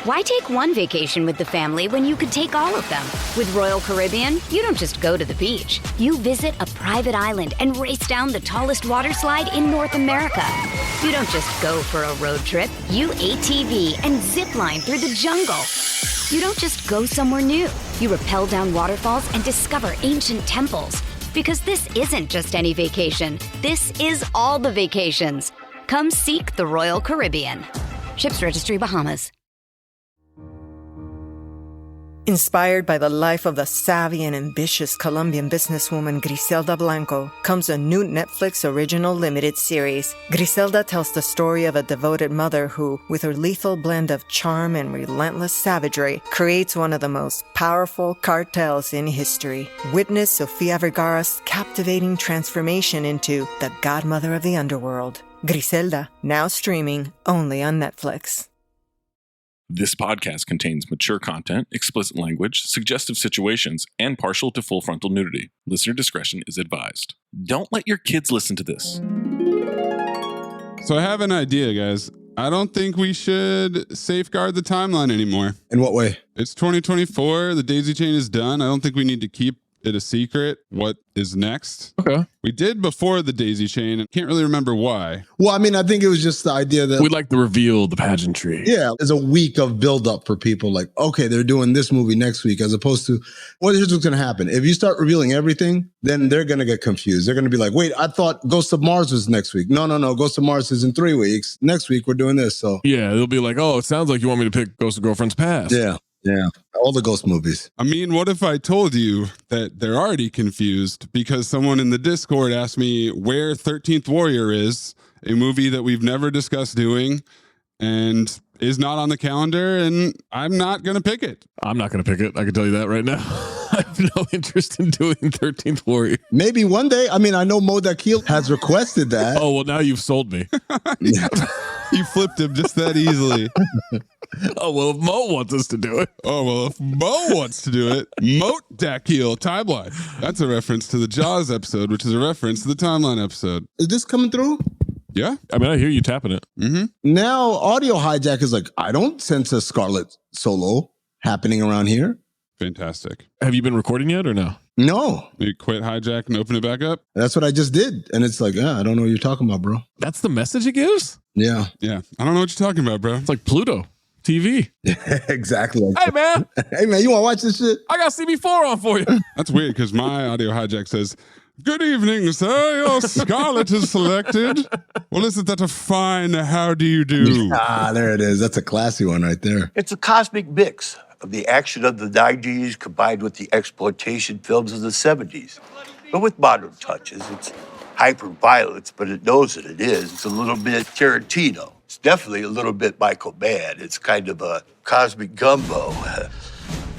Why take one vacation with the family when you could take all of them? With Royal Caribbean, you don't just go to the beach. You visit a private island and race down the tallest water slide in North America. You don't just go for a road trip. You ATV and zip line through the jungle. You don't just go somewhere new. You rappel down waterfalls and discover ancient temples. Because this isn't just any vacation. This is all the vacations. Come seek the Royal Caribbean. Ships Registry, Bahamas. Inspired by the life of the savvy and ambitious Colombian businesswoman Grela Blanco comes a new Netflix original limited series. Griselda tells the story of a devoted mother who, with her lethal blend of charm and relentless savagery, creates one of the most powerful cartels in history. Witness Sofia Vergara's captivating transformation into the godmother of the underworld. Griselda, now streaming only on Netflix. This podcast contains mature content, explicit language, suggestive situations, and partial to full frontal nudity. Listener discretion is advised. Don't let your kids listen to this. So I have an idea, guys. I don't think we should safeguard the timeline anymore. In what way? It's 2024. The daisy chain is done. I don't think we need to keep it a secret what is next. Okay. We did before the daisy chain. Can't really remember why. Well, I mean, I think it was just the idea that We like the reveal, the pageantry. yeah, there's a week of buildup for people. Like, okay, they're doing this movie next week, as opposed to, well, here's what's going to happen. If you start revealing everything, then they're going to get confused. They're going to be like, wait, I thought Ghost of Mars was next week. No. Ghost of Mars is in 3 weeks. Next week, we're doing this. So Yeah, they'll be like, oh, it sounds like you want me to pick Ghost of Girlfriend's Past. yeah, all the ghost movies. I mean, what if I told you that they're already confused because someone in the Discord asked me where 13th Warrior is, a movie that we've never discussed doing and is not on the calendar, and I'm not going to pick it. I'm not going to pick it. I can tell you that right now. I have no interest in doing 13th Warrior. Maybe one day. I mean, I know Mo Dakil has requested that. Oh, well, now you've sold me. You flipped him just that easily. Oh, well, if Mo wants us to do it. Oh, well, if Mo wants to do it, Moat Dakil timeline. That's a reference to the Jaws episode, which is a reference to the timeline episode. Is this coming through? Yeah. I mean, I hear you tapping it. Mm-hmm. Now, Audio Hijack is like, I don't sense a Scarlet Solo happening around here. Fantastic. Have you been recording yet or no? No. You quit Hijack and open it back up? That's what I just did. And it's like, I don't know what you're talking about, bro. That's the message it gives? Yeah. Yeah. I don't know what you're talking about, bro. It's like Pluto TV. Exactly. Hey, man. Hey, man, you want to watch this shit? I got CB4 on for you. That's weird because my Audio Hijack says, "Good evening, sir. Your Scarlet is selected. Well, isn't that a fine how do you do?" There it is. That's a classy one right there. It's a cosmic mix of the action of the 90s combined with the exploitation films of the 70s. But with modern touches, it's hyper-violence, but it knows that it is. It's a little bit Tarantino. It's definitely a little bit Michael Mann. It's kind of a cosmic gumbo.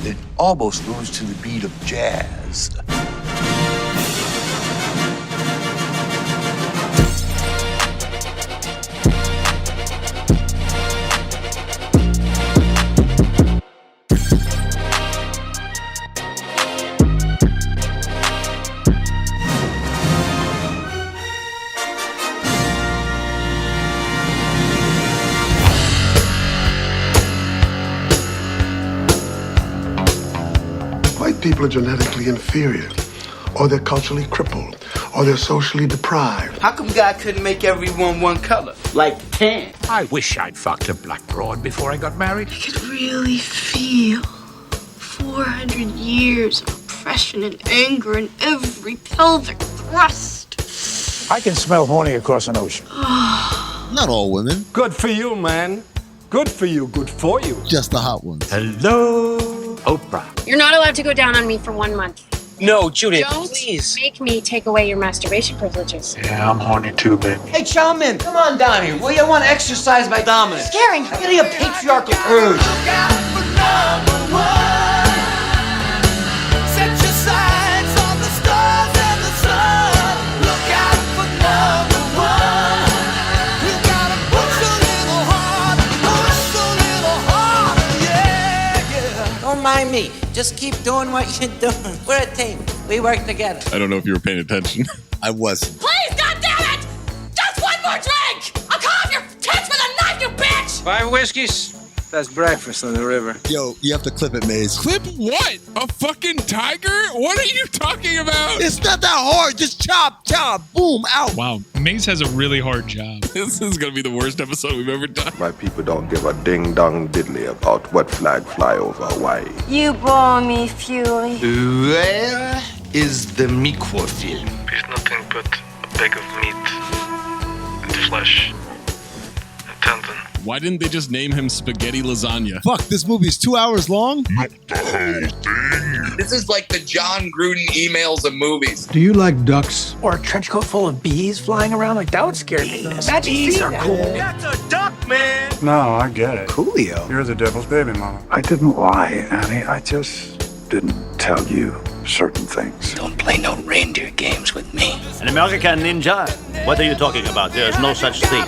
It almost moves to the beat of jazz. People are genetically inferior, or they're culturally crippled, or they're socially deprived. How come God couldn't make everyone one color, like tan? I wish I'd fucked a black broad before I got married. I could really feel 400 years of oppression and anger in every pelvic thrust. I can smell horny across an ocean. Not all women. Good for you, man. Good for you. Good for you. Just the hot ones. Hello, Oprah. You're not allowed to go down on me for 1 month. No, Judith, Don't please. make me take away your masturbation privileges. Yeah, I'm horny too, baby. Hey, Chowman, come on down here. Will you want to exercise my dominance? Scaring. I'm getting a patriarchal urge. Don't mind me. Just keep doing what you're doing. We're a team. We work together. I don't know if you were paying attention. I wasn't. Please, goddammit! Just one more drink! I'll cut off your tits with a knife, you bitch! 5 whiskeys, That's breakfast on the river. Yo, you have to clip it, Mayes. Clip what? A fucking tiger? What are you talking about? It's not that hard. Just chop, boom, out. Wow, Mayes has a really hard job. This is going to be the worst episode we've ever done. My people don't give a ding-dong diddly about what flag fly over Hawaii. You bore me, Fury. Where is the Mikwo film? It's nothing but a bag of meat and flesh and tendon. Why didn't they just name him Spaghetti Lasagna? Fuck, this movie's 2 hours long? Not the whole thing. This is like the John Gruden emails of movies. Do you like ducks? Or a trench coat full of bees flying around? Like, that would scare me. Imagine bees are cool. That's a duck, man. No, I get it. Coolio. You're the devil's baby, mama. I didn't lie, Annie. I just didn't tell you certain things. Don't play no reindeer games with me. An American ninja? What are you talking about? There is no such thing.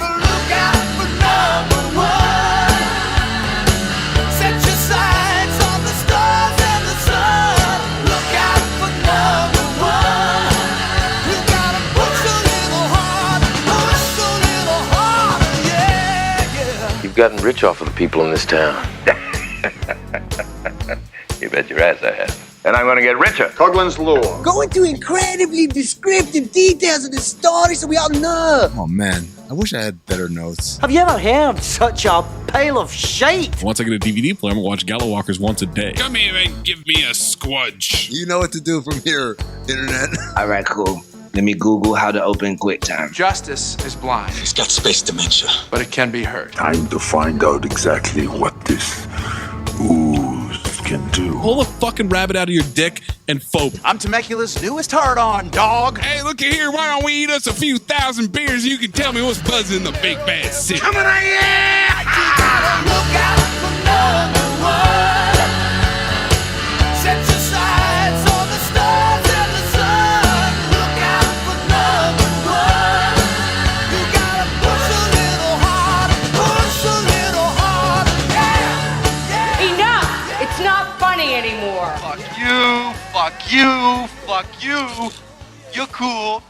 You've gotten rich off of the people in this town. You bet your ass I have. And I'm going to get richer. Coughlin's Law. Go into incredibly descriptive details of the story so we all know. Oh, man. I wish I had better notes. Have you ever heard such a pile of shite? Once I get a DVD player, I'm going to watch Gala Walkers once a day. Come here and give me a squudge. You know what to do from here, Internet. All right, cool. Let me Google how to open QuickTime. Justice is blind, It's got space dementia. but it can be heard. Time to find out exactly what this ooze can do. Pull a fucking rabbit out of your dick and phobe. I'm Temecula's newest hard-on, dog. Hey, look at here. Why don't we eat us a few thousand beers? You can tell me what's buzzing in the big bad city. Coming on, yeah! Look out for number one. Set your sights on the stars and the sun. Look out for number one. You gotta push a little harder, push a little harder. Yeah. Enough! It's not funny anymore. Fuck you, fuck you, fuck you. You're cool.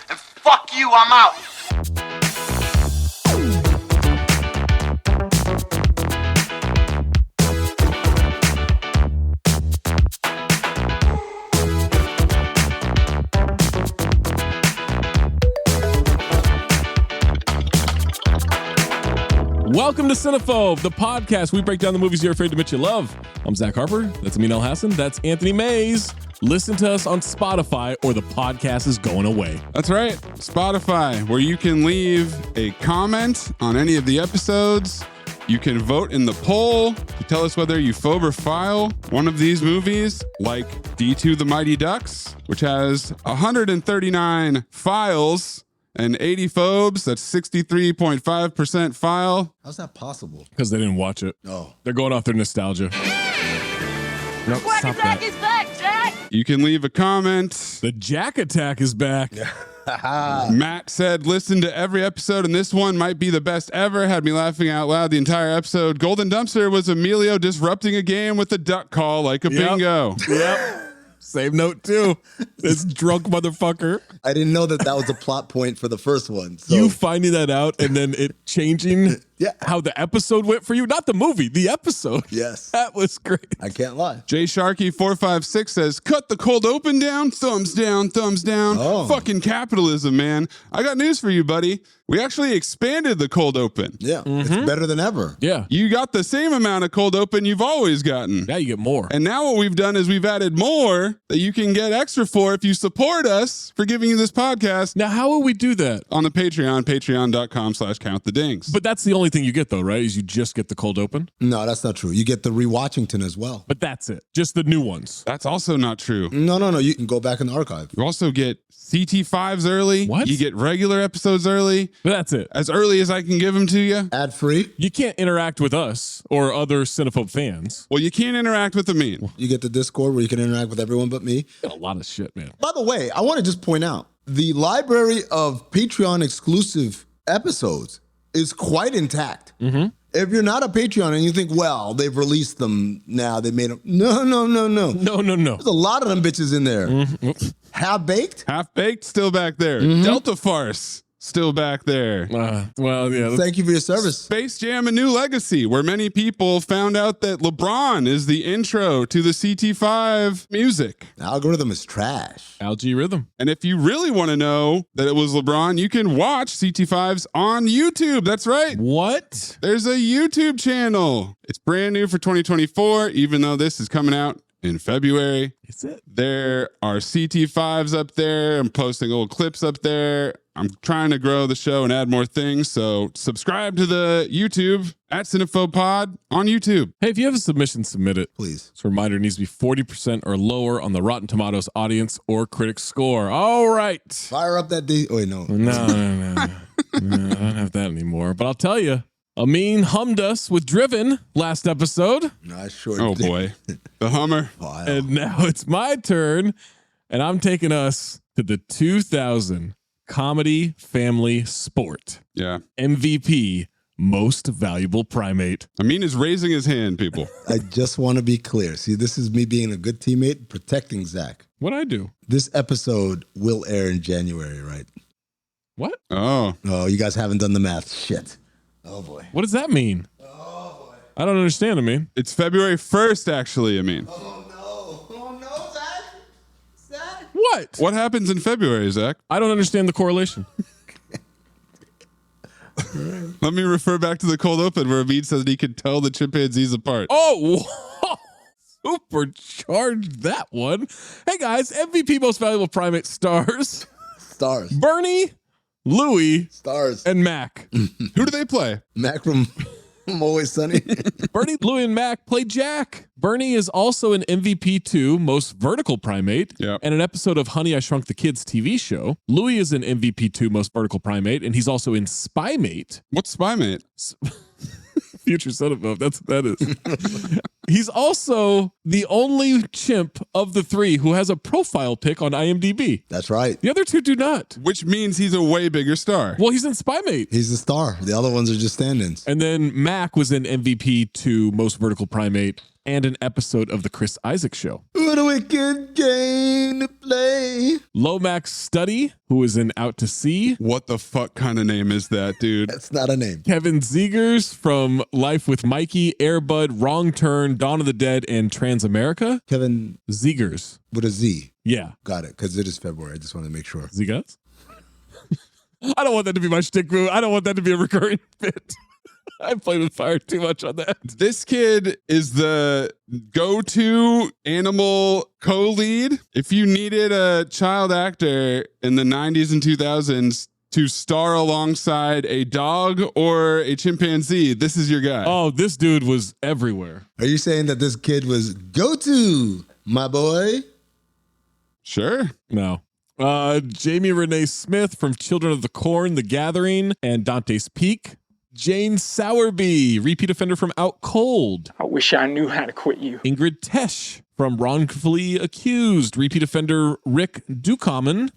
And fuck you, I'm out. Welcome to Cinephobe, the podcast. We break down the movies you're afraid to admit you love. I'm Zach Harper. That's Amin Hassan. That's Anthony Mayes. Listen to us on Spotify or the podcast is going away. That's right. Spotify, where you can leave a comment on any of the episodes. You can vote in the poll to tell us whether you phobe or file one of these movies, like D2 The Mighty Ducks, which has 139 files and 80 phobes. That's 63.5% file. How's that possible? Because they didn't watch it. Oh. They're going off their nostalgia. Nope, stop that. is back, Jack! You can leave a comment. The Jack Attack is back. Matt said, listen to every episode, and this one might be the best ever. Had me laughing out loud the entire episode. Golden Dumpster was Emilio disrupting a game with a duck call like a bingo. Yep. Same note, too. This drunk motherfucker. I didn't know that was a plot point for the first one. So. You finding that out and then it changing how the episode went for you. Not the movie, the episode. Yes. That was great. I can't lie. Jay Sharkey 456 says, cut the cold open down. Thumbs down, thumbs down. Oh. Fucking capitalism, man. I got news for you, buddy. We actually expanded the cold open. Yeah, It's better than ever. Yeah. You got the same amount of cold open you've always gotten. Now you get more. And now what we've done is we've added more that you can get extra for if you support us for giving you this podcast. Now, how will we do that? On the Patreon, patreon.com/countthedings. But that's the only thing you get, though, right? Is you just get the cold open? No, that's not true. You get the rewatchington as well. But that's it. Just the new ones. That's also not true. No. You can go back in the archive. You also get CT5s early. What? You get regular episodes early. But that's it. As early as I can give them to you. Ad free. You can't interact with us or other Cinephobe fans. Well, you can't interact with me. You get the Discord where you can interact with everyone but me. A lot of shit, man. By the way, I want to just point out the library of Patreon exclusive episodes is quite intact. Mm-hmm. If you're not a Patreon and you think, well, they've released them now, they made them. No. No. There's a lot of them bitches in there. Mm-hmm. Half-baked? Half-baked, still back there. Mm-hmm. Delta Farce. still back there. Well, yeah. Thank you for your service. Space Jam: A New Legacy, where many people found out that LeBron is the intro to the CT5 music. The algorithm is trash. Algae rhythm. And if you really want to know that it was LeBron, you can watch CT5s on YouTube. That's right. What? There's a YouTube channel. It's brand new for 2024, even though this is coming out in February. Is it? There are CT5s up there. I'm posting old clips up there. I'm trying to grow the show and add more things. So subscribe to the YouTube at Cinephobe Pod on YouTube. Hey, if you have a submission, submit it. Please. This reminder, it needs to be 40% or lower on the Rotten Tomatoes audience or critic score. All right. Fire up that D. Oh, wait, no. No, no, I don't have that anymore. But I'll tell you, Amin hummed us with Driven last episode. No, I sure Oh, did. boy. The Hummer. And now it's my turn, and I'm taking us to the 2000 Comedy Family Sport. Yeah. MVP, Most Valuable Primate. Amin is raising his hand, people. I just want to be clear. See, this is me being a good teammate, protecting Zach. What'd I do? This episode will air in January, right? What? Oh. Oh, you guys haven't done the math. Shit. Oh, boy. What does that mean? Oh, boy. I don't understand, Amin. It's February 1st, actually, Amin. Oh, no. Oh, no, Zach. Zach. What? What happens in February, Zach? I don't understand the correlation. Let me refer back to the cold open where Amin said that he could tell the chimpanzees apart. Oh, supercharged that one. Hey, guys, MVP Most Valuable Primate stars. Stars. Bernie, Louie, Stars. and Mac. Who do they play? Mac from Always Sunny. Bernie, Louie, and Mac play Jack. Bernie is also an MVP2 Most Vertical Primate Yep. and an episode of Honey, I Shrunk the Kids TV show. Louie is an MVP2 Most Vertical Primate, and he's also in Spy Mate. What's Spy Mate? Future Cinephobe, that's what that is. He's also the only chimp of the three who has a profile pic on IMDb. That's right. The other two do not. Which means he's a way bigger star. Well, he's in Spy Mate. He's the star. The other ones are just stand-ins. And then Mac was in MVP to Most Vertical Primate and an episode of The Chris Isaac Show. What a wicked game to play. Lomax Study, who is in Out to Sea. What the fuck kind of name is that, dude? That's not a name. Kevin Zegers from Life with Mikey, Airbud, Wrong Turn, Dawn of the Dead, and Transamerica. Kevin Zegers. with a Z. Yeah. Got it, because it is February. I just want to make sure. Zegers? I don't want that to be my shtick, boo. I don't want that to be a recurring bit. I played with fire too much on that. This kid is the go-to animal co-lead. If you needed a child actor in the 90s and 2000s to star alongside a dog or a chimpanzee, this is your guy. Oh, this dude was everywhere. Are you saying that this kid was go-to, my boy? Sure. No. Jamie Renee Smith from Children of the Corn, The Gathering, and Dante's Peak. Jane Sowerby, repeat offender from Out Cold. I wish I knew how to quit you. Ingrid Tesh from Wrongfully Accused. Repeat offender Rick Ducommun.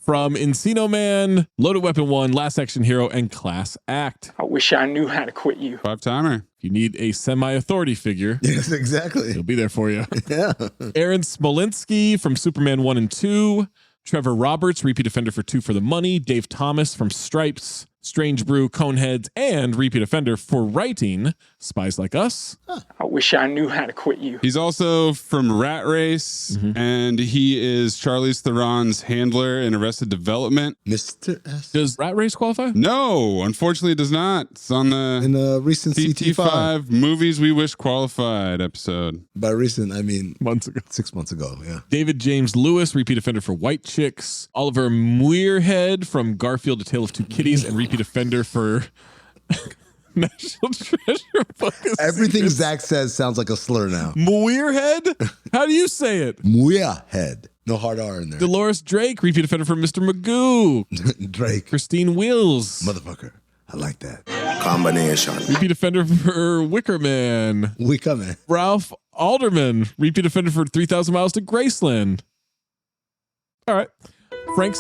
From Encino Man, Loaded Weapon 1, Last Action Hero, and Class Act. I wish I knew how to quit you. 5-timer. If you need a semi-authority figure, Yes, exactly. he'll be there for you. Yeah. Aaron Smolinski from Superman 1 and 2. Trevor Roberts, repeat offender for Two for the Money. Dave Thomas from Stripes. Strange Brew, Coneheads, and repeat offender for writing Spies Like Us. I wish I knew how to quit you. He's also from Rat Race, and he is Charlize Theron's handler in Arrested Development. Mr. S. Does Rat Race qualify? No, unfortunately it does not. It's on In the the recent CT5. CT5 Movies We Wish Qualified episode. By recent, I mean Months ago. 6 months ago, yeah. David James Lewis, repeat offender for White Chicks. Oliver Muirhead from Garfield, A Tale of Two Kitties, and repeat offender for National Treasure Book of Everything Secrets. Zach says sounds like a slur now. Muirhead? How do you say it? Muirhead. No hard R in there. Dolores Drake, repeat offender for Mr. Magoo. Drake. Christine Wills, Motherfucker. I like that. Combination. repeat offender for Wicker Man. We coming. Ralph Alderman, repeat offender for 3,000 Miles to Graceland. All right. Frank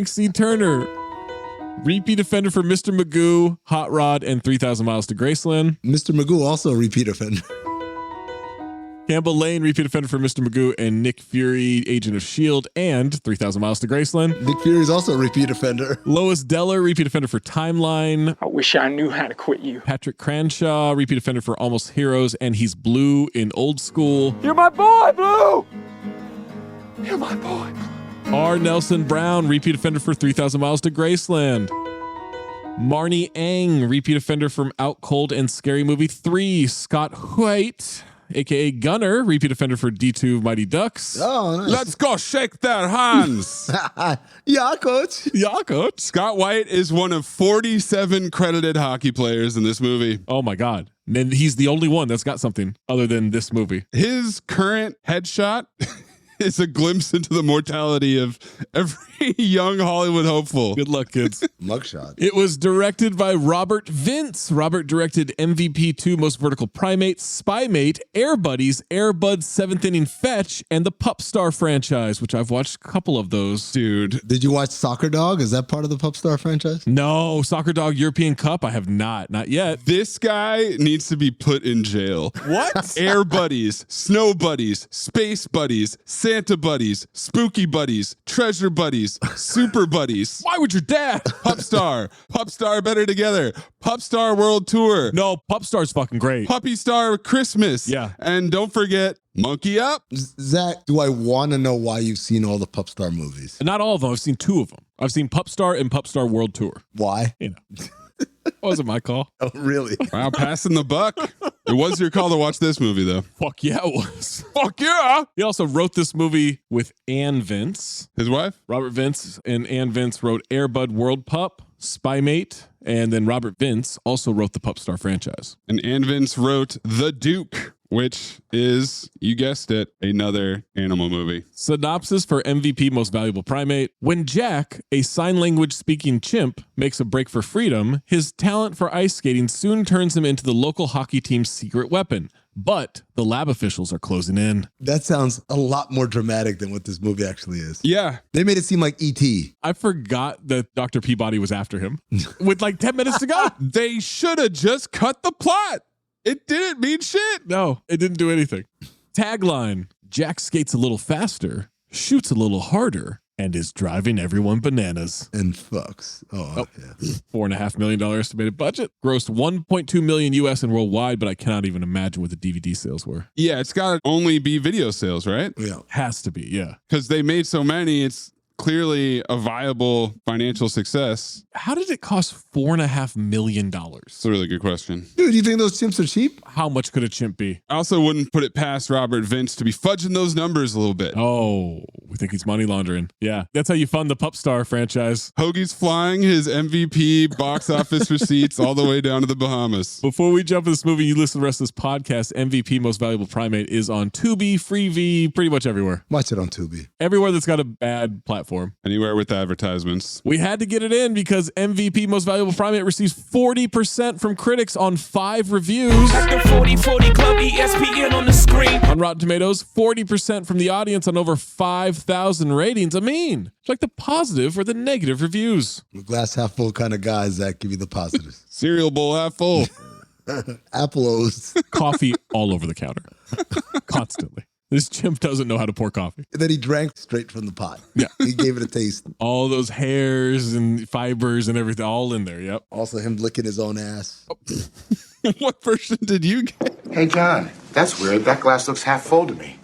C. Turner, repeat offender for Mr. Magoo, Hot Rod, and 3,000 Miles to Graceland. Mr. Magoo also a repeat offender. Campbell Lane, repeat offender for Mr. Magoo, and Nick Fury, Agent of S.H.I.E.L.D., and 3,000 Miles to Graceland. Nick Fury is also a repeat offender. Lois Deller, repeat offender for Timeline. I wish I knew how to quit you. Patrick Cranshaw, repeat offender for Almost Heroes, and he's Blue in Old School. You're my boy, Blue! You're my boy. R. Nelson Brown, repeat offender for 3,000 Miles to Graceland. Marnie Ang, repeat offender from Out Cold and Scary Movie 3. Scott White, a.k.a. Gunner, repeat offender for D2 Mighty Ducks. Oh, nice. Let's go shake their hands. Yeah, coach. Yeah, coach. Scott White is one of 47 credited hockey players in this movie. Oh, my God. And he's the only one that's got something other than this movie. His current headshot is a glimpse into the mortality of every young Hollywood hopeful. Good luck, kids. Mugshot. It was directed by Robert Vince. Robert directed MVP 2, Most Vertical Primate, Spymate, Air Buddies, Air Bud's 7th Inning Fetch, and the Pup Star franchise, which I've watched a couple of those. Dude. Did you watch Soccer Dog? Is that part of the Pup Star franchise? No, Soccer Dog European Cup. I have not yet. This guy needs to be put in jail. What? Air Buddies, Snow Buddies, Space Buddies, Santa Buddies, Spooky Buddies, Treasure Buddies, Super Buddies. Why would your dad? Pup Star Better Together, Pup Star World Tour. No, Pup Star's fucking great. Puppy Star Christmas. Yeah. And don't forget Monkey Up. Zach, do I want to know why you've seen all the Pup Star movies? Not all of them. I've seen 2 of them. I've seen Pup Star and Pup Star World Tour. Why? You know. Wasn't my call. Oh, really? Wow, passing the buck. It was your call to watch this movie, though. Fuck yeah, it was. Fuck yeah. He also wrote this movie with Ann Vince. His wife? Robert Vince and Ann Vince wrote Air Bud World Pup, Spymate, and then Robert Vince also wrote the Pup Star franchise. And Ann Vince wrote The Duke, which is, you guessed it, another animal movie. Synopsis for MVP Most Valuable Primate. When Jack, a sign language speaking chimp, makes a break for freedom, his talent for ice skating soon turns him into the local hockey team's secret weapon. But the lab officials are closing in. That sounds a lot more dramatic than what this movie actually is. Yeah. They made it seem like E.T. I forgot that Dr. Peabody was after him with like 10 minutes to go. They should have just cut the plot. It didn't mean shit. No, it didn't do anything. Tagline: Jack skates a little faster, shoots a little harder, and is driving everyone bananas. And fucks. Oh, yeah. $4.5 million estimated budget. Grossed $1.2 million US and worldwide, but I cannot even imagine what the DVD sales were. Yeah, it's got to only be video sales, right? Yeah. Has to be, yeah. Because they made so many, it's clearly a viable financial success. How did it cost $4.5 million? It's a really good question. Dude, you think those chimps are cheap? How much could a chimp be? I also wouldn't put it past Robert Vince to be fudging those numbers a little bit. Oh, we think he's money laundering. Yeah, that's how you fund the Pup Star franchise. Hoagie's flying his MVP box office receipts all the way down to the Bahamas. Before we jump into this movie, you listen to the rest of this podcast. MVP Most Valuable Primate is on Tubi, Freevee, pretty much everywhere. Watch it on Tubi. Everywhere that's got a bad platform. Anywhere with advertisements. We had to get it in because MVP Most Valuable Primate receives 40% from critics on 5 reviews. At the 40/40 Club, ESPN on the screen. On Rotten Tomatoes, 40% from the audience on over 5,000 ratings. I mean, it's like the positive or the negative reviews. The glass half full kind of guys that give you the positives. Cereal bowl half full. Apples. Coffee all over the counter. Constantly. This chimp doesn't know how to pour coffee. And then he drank straight from the pot. Yeah. He gave it a taste. All those hairs and fibers and everything, all in there. Yep. Also him licking his own ass. What version did you get? Hey, John, that's weird. That glass looks half full to me.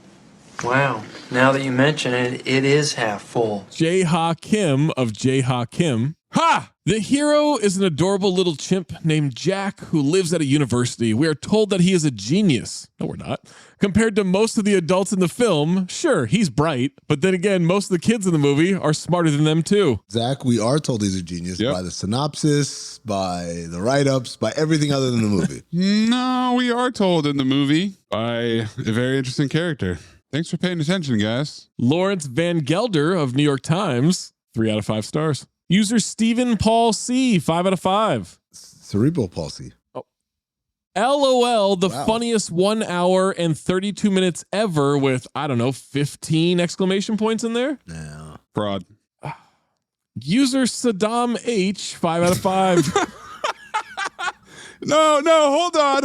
Wow. Now that you mention it, it is half full. Jae-ha Kim of Jae-ha Kim. Ha! The hero is an adorable little chimp named Jack who lives at a university. We are told that he is a genius. No, we're not. Compared to most of the adults in the film, sure, he's bright. But then again, most of the kids in the movie are smarter than them too. Zach, we are told he's a genius by the synopsis, by the write-ups, by everything other than the movie. No, we are told in the movie by a very interesting character. Thanks for paying attention, guys. Lawrence Van Gelder of New York Times, 3 out of 5 stars. User Stephen Paul C, 5 out of 5. Cerebral palsy. Oh. LOL, the funniest 1 hour and 32 minutes ever with, I don't know, 15 exclamation points in there? No. Fraud. User Saddam H, 5 out of 5. No, hold on.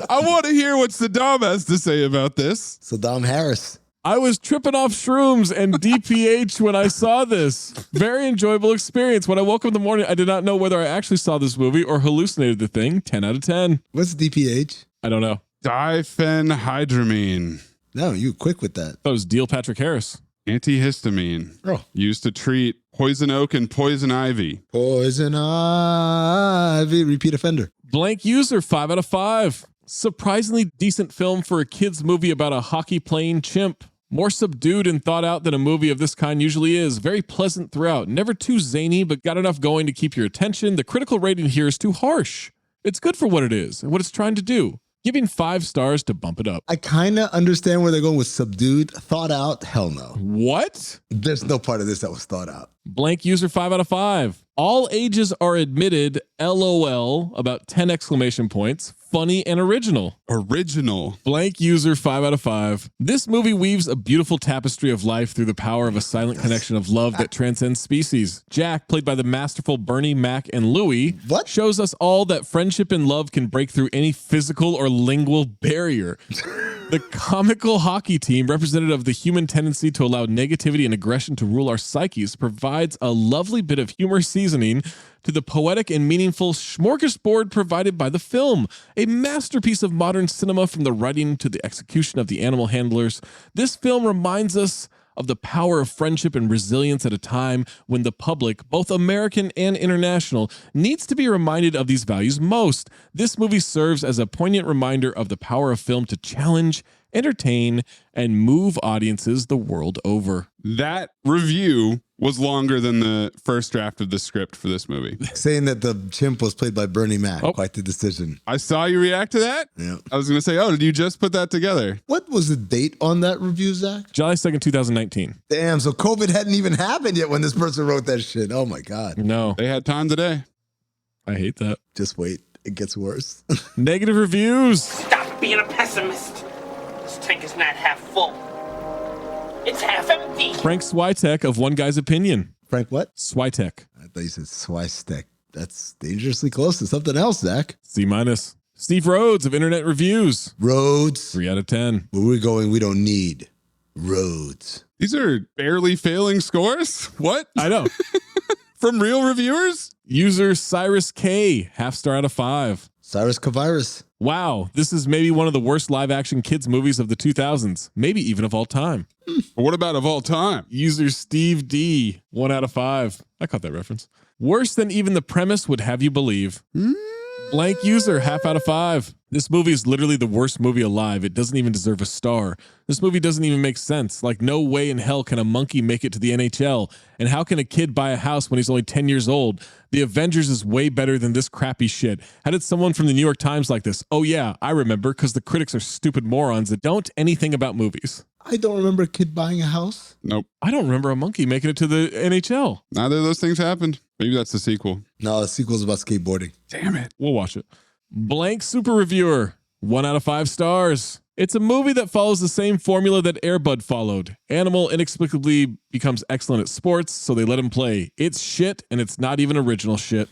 I want to hear what Saddam has to say about this. Saddam Harris. I was tripping off shrooms and DPH when I saw this. Very enjoyable experience. When I woke up in the morning, I did not know whether I actually saw this movie or hallucinated the thing. 10 out of 10. What's DPH? I don't know. Diphenhydramine. No, you quick with that. That was Neil Patrick Harris. Antihistamine. Oh. Used to treat poison oak and poison ivy. Poison ivy. Repeat offender. Blank user, 5 out of 5. Surprisingly decent film for a kid's movie about a hockey-playing chimp. More subdued and thought out than a movie of this kind usually is. Very pleasant throughout. Never too zany, but got enough going to keep your attention. The critical rating here is too harsh. It's good for what it is and what it's trying to do. Giving 5 stars to bump it up. I kind of understand where they're going with subdued. Thought out? Hell no. What? There's no part of this that was thought out. Blank user, 5 out of 5. All ages are admitted. LOL. About 10 exclamation points. Funny and original. Original. Blank user, 5 out of 5. This movie weaves a beautiful tapestry of life through the power of a silent connection of love that transcends species. Jack, played by the masterful Bernie, Mac, and Louie, shows us all that friendship and love can break through any physical or lingual barrier. The comical hockey team, representative of the human tendency to allow negativity and aggression to rule our psyches, provides a lovely bit of humor seasoning to the poetic and meaningful smorgasbord provided by the film. A masterpiece of modern cinema from the writing to the execution of the animal handlers. This film reminds us of the power of friendship and resilience at a time when the public, both American and international, needs to be reminded of these values most. This movie serves as a poignant reminder of the power of film to challenge, entertain, and move audiences the world over. That review was longer than the first draft of the script for this movie. Saying that the chimp was played by Bernie Mac. Oh. Quite the decision. I saw you react to that. Yeah. I was going to say, oh, did you just put that together? What was the date on that review, Zach? July 2nd, 2019. Damn, so COVID hadn't even happened yet when this person wrote that shit. Oh my God. No. They had time today. I hate that. Just wait. It gets worse. Negative reviews. Stop being a pessimist. This tank is not half full. It's half empty. Frank Switek of One Guy's Opinion. Frank what? Switek. I thought you said Swistek. That's dangerously close to something else, Zach. C-. Steve Rhodes of Internet Reviews. Rhodes. 3 out of 10. Where we're going, we don't need roads. These are barely failing scores? What? I know. From real reviewers? User Cyrus K, half star out of 5. Cyrus Kavirus. Wow, this is maybe one of the worst live-action kids movies of the 2000s, maybe even of all time. What about of all time? User Steve D, 1 out of 5. I caught that reference. Worse than even the premise would have you believe. Blank user, half out of 5. This movie is literally the worst movie alive. It doesn't even deserve a star. This movie doesn't even make sense. Like, no way in hell can a monkey make it to the NHL. And how can a kid buy a house when he's only 10 years old? The Avengers is way better than this crappy shit. How did someone from the New York Times like this? Oh yeah, I remember, because the critics are stupid morons that don't anything about movies. I don't remember a kid buying a house. Nope. I don't remember a monkey making it to the NHL. Neither of those things happened. Maybe that's the sequel. No, the sequel's about skateboarding. Damn it. We'll watch it. Blank Super Reviewer, 1 out of 5 stars. It's a movie that follows the same formula that Air Bud followed. Animal inexplicably becomes excellent at sports, so they let him play. It's shit, and it's not even original shit.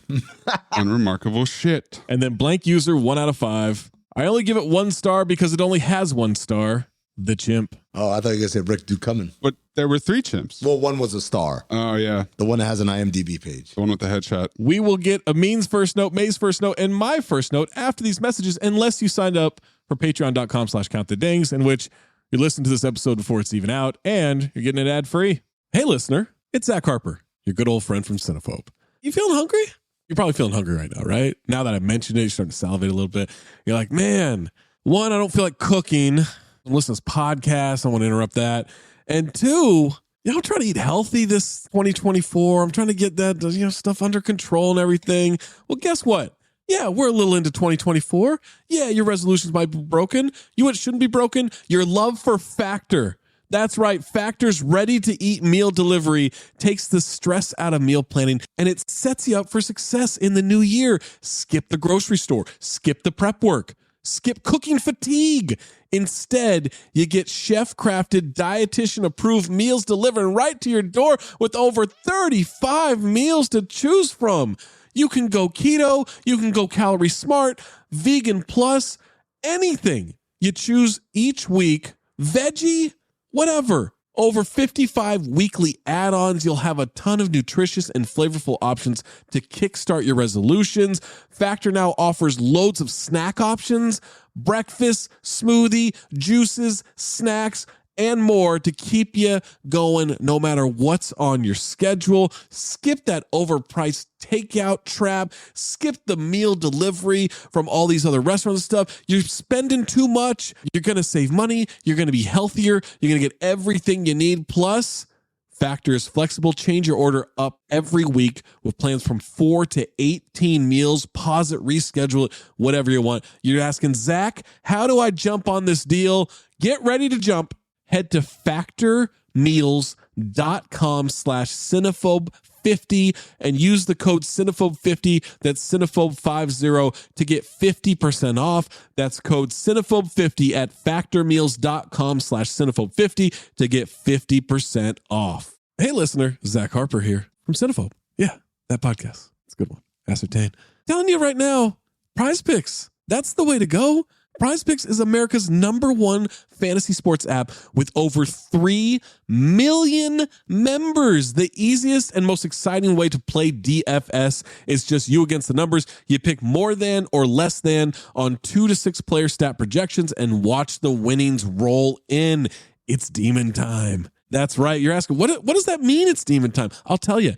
Unremarkable shit. And then Blank User, 1 out of 5. I only give it 1 star because it only has 1 star. The Chimp. Oh, I thought you were going to say Rick Ducommun. But there were 3 chimps. Well, one was a star. Oh, yeah. The one that has an IMDb page. The one with the headshot. We will get Amin's first note, May's first note, and my first note after these messages, unless you signed up for patreon.com/countthedings, in which you listen to this episode before it's even out, and you're getting it ad-free. Hey, listener, it's Zach Harper, your good old friend from Cinephobe. You feeling hungry? You're probably feeling hungry right now, right? Now that I mentioned it, you're starting to salivate a little bit. You're like, man, 1, I don't feel like cooking. I'm listening to this podcast. I want to interrupt that. And 2, I'm trying to eat healthy this 2024. I'm trying to get that, stuff under control and everything. Well, guess what? Yeah, we're a little into 2024. Yeah, your resolutions might be broken. You know what shouldn't be broken? Your love for Factor. That's right. Factor's ready-to-eat meal delivery takes the stress out of meal planning, and it sets you up for success in the new year. Skip the grocery store. Skip the prep work. Skip cooking fatigue. Instead, you get chef-crafted, dietitian-approved meals delivered right to your door with over 35 meals to choose from. You can go keto, you can go calorie smart, vegan plus, anything. You choose each week, veggie, whatever. Over 55 weekly add-ons. You'll have a ton of nutritious and flavorful options to kickstart your resolutions. Factor now offers loads of snack options, breakfast, smoothie, juices, snacks, and more to keep you going no matter what's on your schedule. Skip that overpriced takeout trap. Skip the meal delivery from all these other restaurants and stuff. You're spending too much. You're going to save money. You're going to be healthier. You're going to get everything you need. Plus, Factor is flexible. Change your order up every week with plans from 4 to 18 meals. Pause it, reschedule it, whatever you want. You're asking, Zach, how do I jump on this deal? Get ready to jump. Head to factormeals.com/cinephobe50 and use the code Cinephobe50. That's Cinephobe50 to get 50% off. That's code Cinephobe50 at factormeals.com/Cinephobe50 to get 50% off. Hey, listener, Zach Harper here from Cinephobe. Yeah, that podcast. It's a good one. Ascertain. Telling you right now, Prize Picks. That's the way to go. Prize Picks is America's #1 fantasy sports app with over 3 million members. The easiest and most exciting way to play DFS is just you against the numbers. You pick more than or less than on 2 to 6 player stat projections and watch the winnings roll in. It's demon time. That's right. You're asking, what does that mean it's demon time? I'll tell you.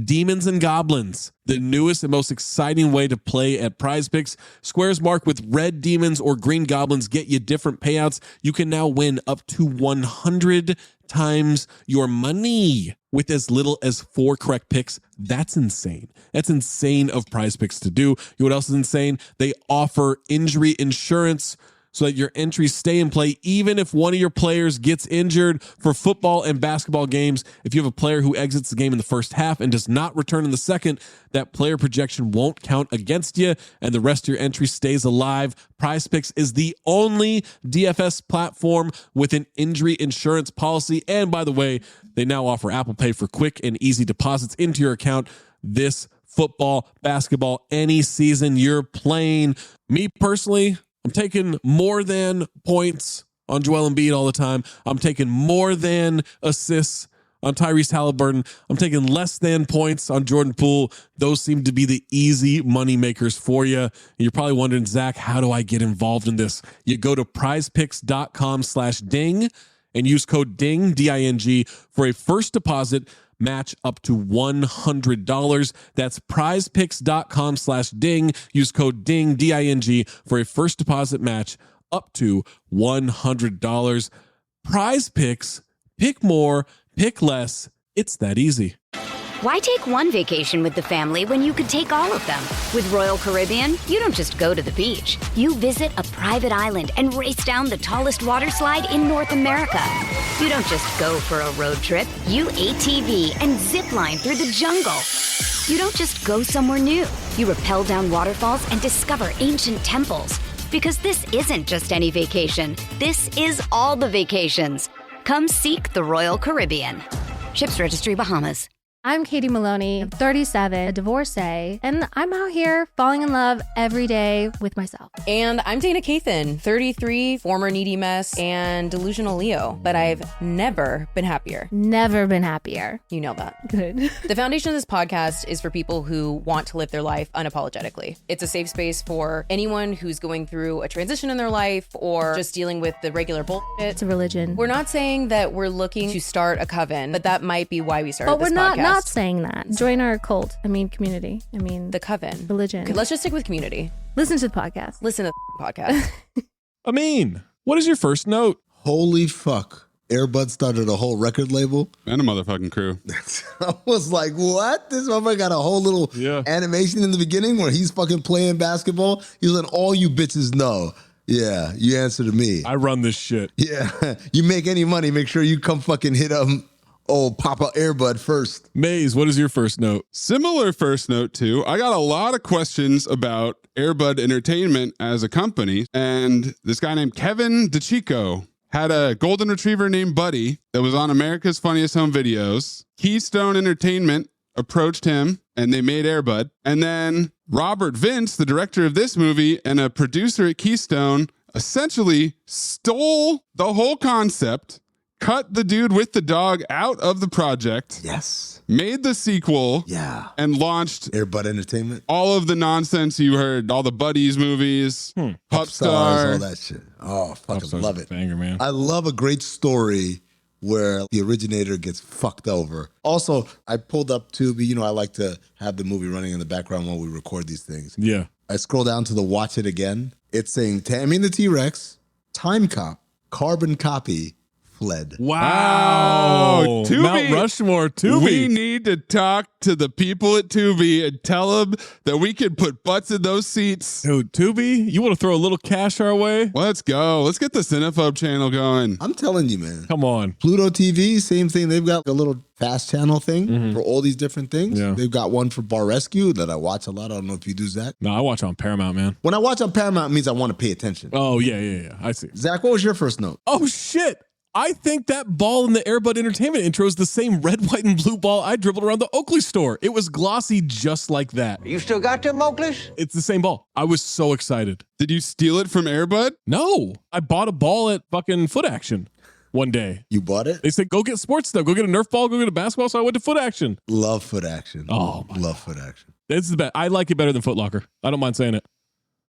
Demons and Goblins, the newest and most exciting way to play at Prize Picks. Squares marked with red demons or green goblins get you different payouts. You can now win up to 100 times your money with as little as 4 correct picks. That's insane. That's insane of Prize Picks to do. You know what else is insane? They offer injury insurance so that your entries stay in play even if one of your players gets injured. For football and basketball games, if you have a player who exits the game in the first half and does not return in the second, that player projection won't count against you and the rest of your entry stays alive. Prize Picks is the only DFS platform with an injury insurance policy. And by the way, they now offer Apple Pay for quick and easy deposits into your account this football, basketball, any season you're playing. Me personally, I'm taking more than points on Joel Embiid all the time. I'm taking more than assists on Tyrese Halliburton. I'm taking less than points on Jordan Poole. Those seem to be the easy money makers for you. And you're probably wondering, Zach, how do I get involved in this? You go to prizepicks.com/ding and use code DING, D-I-N-G, for a first deposit match up to $100. That's prizepicks.com/ding. Use code DING, D-I-N-G, for a first deposit match up to $100. Prize Picks. Pick more, pick less. It's that easy. Why take one vacation with the family when you could take all of them? With Royal Caribbean, you don't just go to the beach. You visit a private island and race down the tallest water slide in North America. You don't just go for a road trip. You ATV and zip line through the jungle. You don't just go somewhere new. You rappel down waterfalls and discover ancient temples. Because this isn't just any vacation. This is all the vacations. Come seek the Royal Caribbean. Ships Registry, Bahamas. I'm Katie Maloney, 37, a divorcee, and I'm out here falling in love every day with myself. And I'm Dana Cathan, 33, former needy mess, and delusional Leo, but I've never been happier. Never been happier. You know that. Good. The foundation of this podcast is for people who want to live their life unapologetically. It's a safe space for anyone who's going through a transition in their life or just dealing with the regular bullshit. It's a religion. We're not saying that we're looking to start a coven, but that might be why we started but this we're podcast. Not saying that. Join our cult. Community. The coven. Religion. Okay, let's just stick with community. Listen to the podcast. Listen to the podcast. Amin, what is your first note? Holy fuck. Airbud started a whole record label. And a motherfucking crew. I was like, what? This motherfucker got a whole little animation in the beginning where he's fucking playing basketball. He's letting all you bitches know. Yeah, you answer to me. I run this shit. Yeah. You make any money, make sure you come fucking hit Papa Airbud first. Maze, what is your first note? Similar first note too. I got a lot of questions about Airbud Entertainment as a company. And this guy named Kevin DeChico had a golden retriever named Buddy that was on America's Funniest Home Videos. Keystone Entertainment approached him and they made Air Bud. And then Robert Vince, the director of this movie and a producer at Keystone, essentially stole the whole concept, cut the dude with the dog out of the project. Yes. Made the sequel. Yeah. And launched Air Bud Entertainment. All of the nonsense you heard, all the Buddies movies, Pup Star, all that shit. Oh, fucking love it. Banger, man. I love a great story where the originator gets fucked over. Also, I pulled up Tubi. You know, I like to have the movie running in the background while we record these things. Yeah. I scroll down to the watch it again. It's saying Tammy and the T-Rex, Time Cop, Carbon Copy, fled. Wow. Tubi. Mount Rushmore, Tubi. We need to talk to the people at Tubi and tell them that we can put butts in those seats. Dude, Tubi, you want to throw a little cash our way? Let's go. Let's get the Cinephobe channel going. I'm telling you, man. Come on. Pluto TV, same thing. They've got a little fast channel thing for all these different things. Yeah. They've got one for Bar Rescue that I watch a lot. I don't know if you do, Zach. No, I watch on Paramount, man. When I watch on Paramount, it means I want to pay attention. Oh, yeah. I see. Zach, what was your first note? Oh, shit. I think that ball in the Air Bud Entertainment intro is the same red, white, and blue ball I dribbled around the Oakley store. It was glossy just like that. You still got them Oakleys? It's the same ball. I was so excited. Did you steal it from Air Bud? No. I bought a ball at fucking Foot Action one day. You bought it? They said, go get sports stuff. Go get a Nerf ball, go get a basketball. So I went to Foot Action. Love Foot Action. Oh, love Foot Action. It's the best. I like it better than Foot Locker. I don't mind saying it.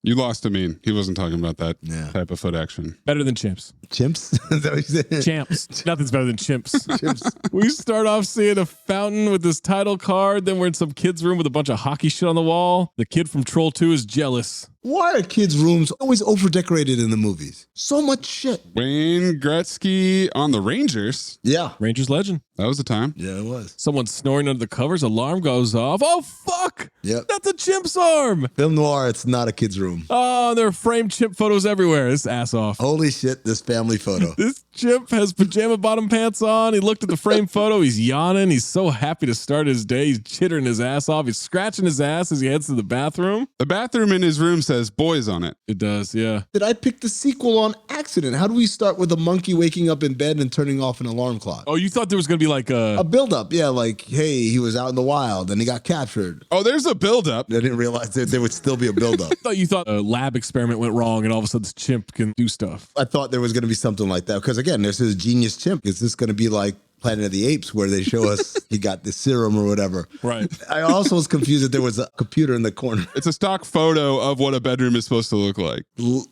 You lost Amin. He wasn't talking about that type of Foot Action. Better than Chimps. Chimps? Is that what you said? Champs. Nothing's better than Chimps. Chimps. We start off seeing a fountain with this title card. Then we're in some kid's room with a bunch of hockey shit on the wall. The kid from Troll 2 is jealous. Why are kids' rooms always over-decorated in the movies? So much shit. Wayne Gretzky on the Rangers. Yeah. Rangers legend. That was the time. Yeah, it was. Someone's snoring under the covers. Alarm goes off. Oh, fuck. Yep. That's a Chimp's arm. Film noir, it's not a kid's room. Oh, there are framed chimp photos everywhere. This ass off. Holy shit, this family photo. This chimp has pajama bottom pants on. He looked at the frame photo. He's yawning. He's so happy to start his day. He's chittering his ass off. He's scratching his ass as he heads to the bathroom. The bathroom in his room says boys on it. It does, yeah. Did I pick the sequel on accident? How do we start with a monkey waking up in bed and turning off an alarm clock? Oh, you thought there was going to be like a build-up. Yeah, like, hey, he was out in the wild and he got captured. Oh, there's a build-up. I didn't realize that there would still be a build-up. You thought a lab experiment went wrong and all of a sudden this chimp can do stuff. I thought there was going to be something like that because, again, there's his genius chimp. Is this going to be like Planet of the Apes where they show us he got the serum or whatever? Right. I also was confused that there was a computer in the corner. It's a stock photo of what a bedroom is supposed to look like.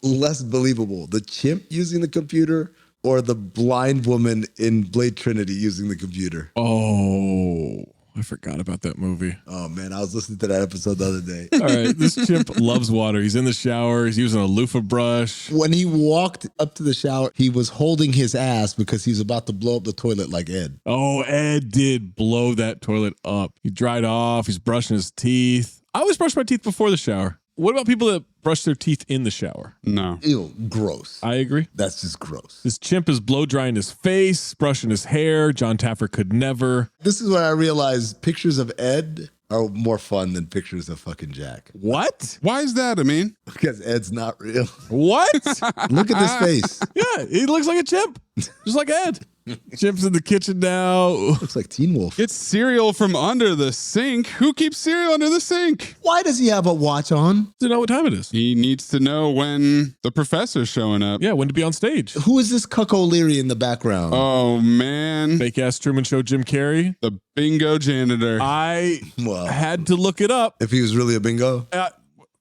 Less believable. The chimp using the computer or the blind woman in Blade Trinity using the computer? Oh, I forgot about that movie. Oh, man. I was listening to that episode the other day. All right. This chimp loves water. He's in the shower. He's using a loofah brush. When he walked up to the shower, he was holding his ass because he was about to blow up the toilet like Ed. Oh, Ed did blow that toilet up. He dried off. He's brushing his teeth. I always brush my teeth before the shower. What about people that brush their teeth in the shower? No. Ew, gross. I agree. That's just gross. This chimp is blow drying his face, brushing his hair. John Taffer could never. This is when I realized pictures of Ed are more fun than pictures of fucking Jack. What? Why is that, I mean? Because Ed's not real. What? Look at this face. Yeah, he looks like a chimp. Just like Ed. Chimp's in the kitchen now. Looks like Teen Wolf. Get cereal from under the sink. Who keeps cereal under the sink? Why does he have a watch on? To know what time it is. He needs to know when the professor's showing up. Yeah, when to be on stage. Who is this Cuck O'Leary in the background? Oh, man. Fake ass Truman Show Jim Carrey. The bingo janitor. I had to look it up. If he was really a bingo?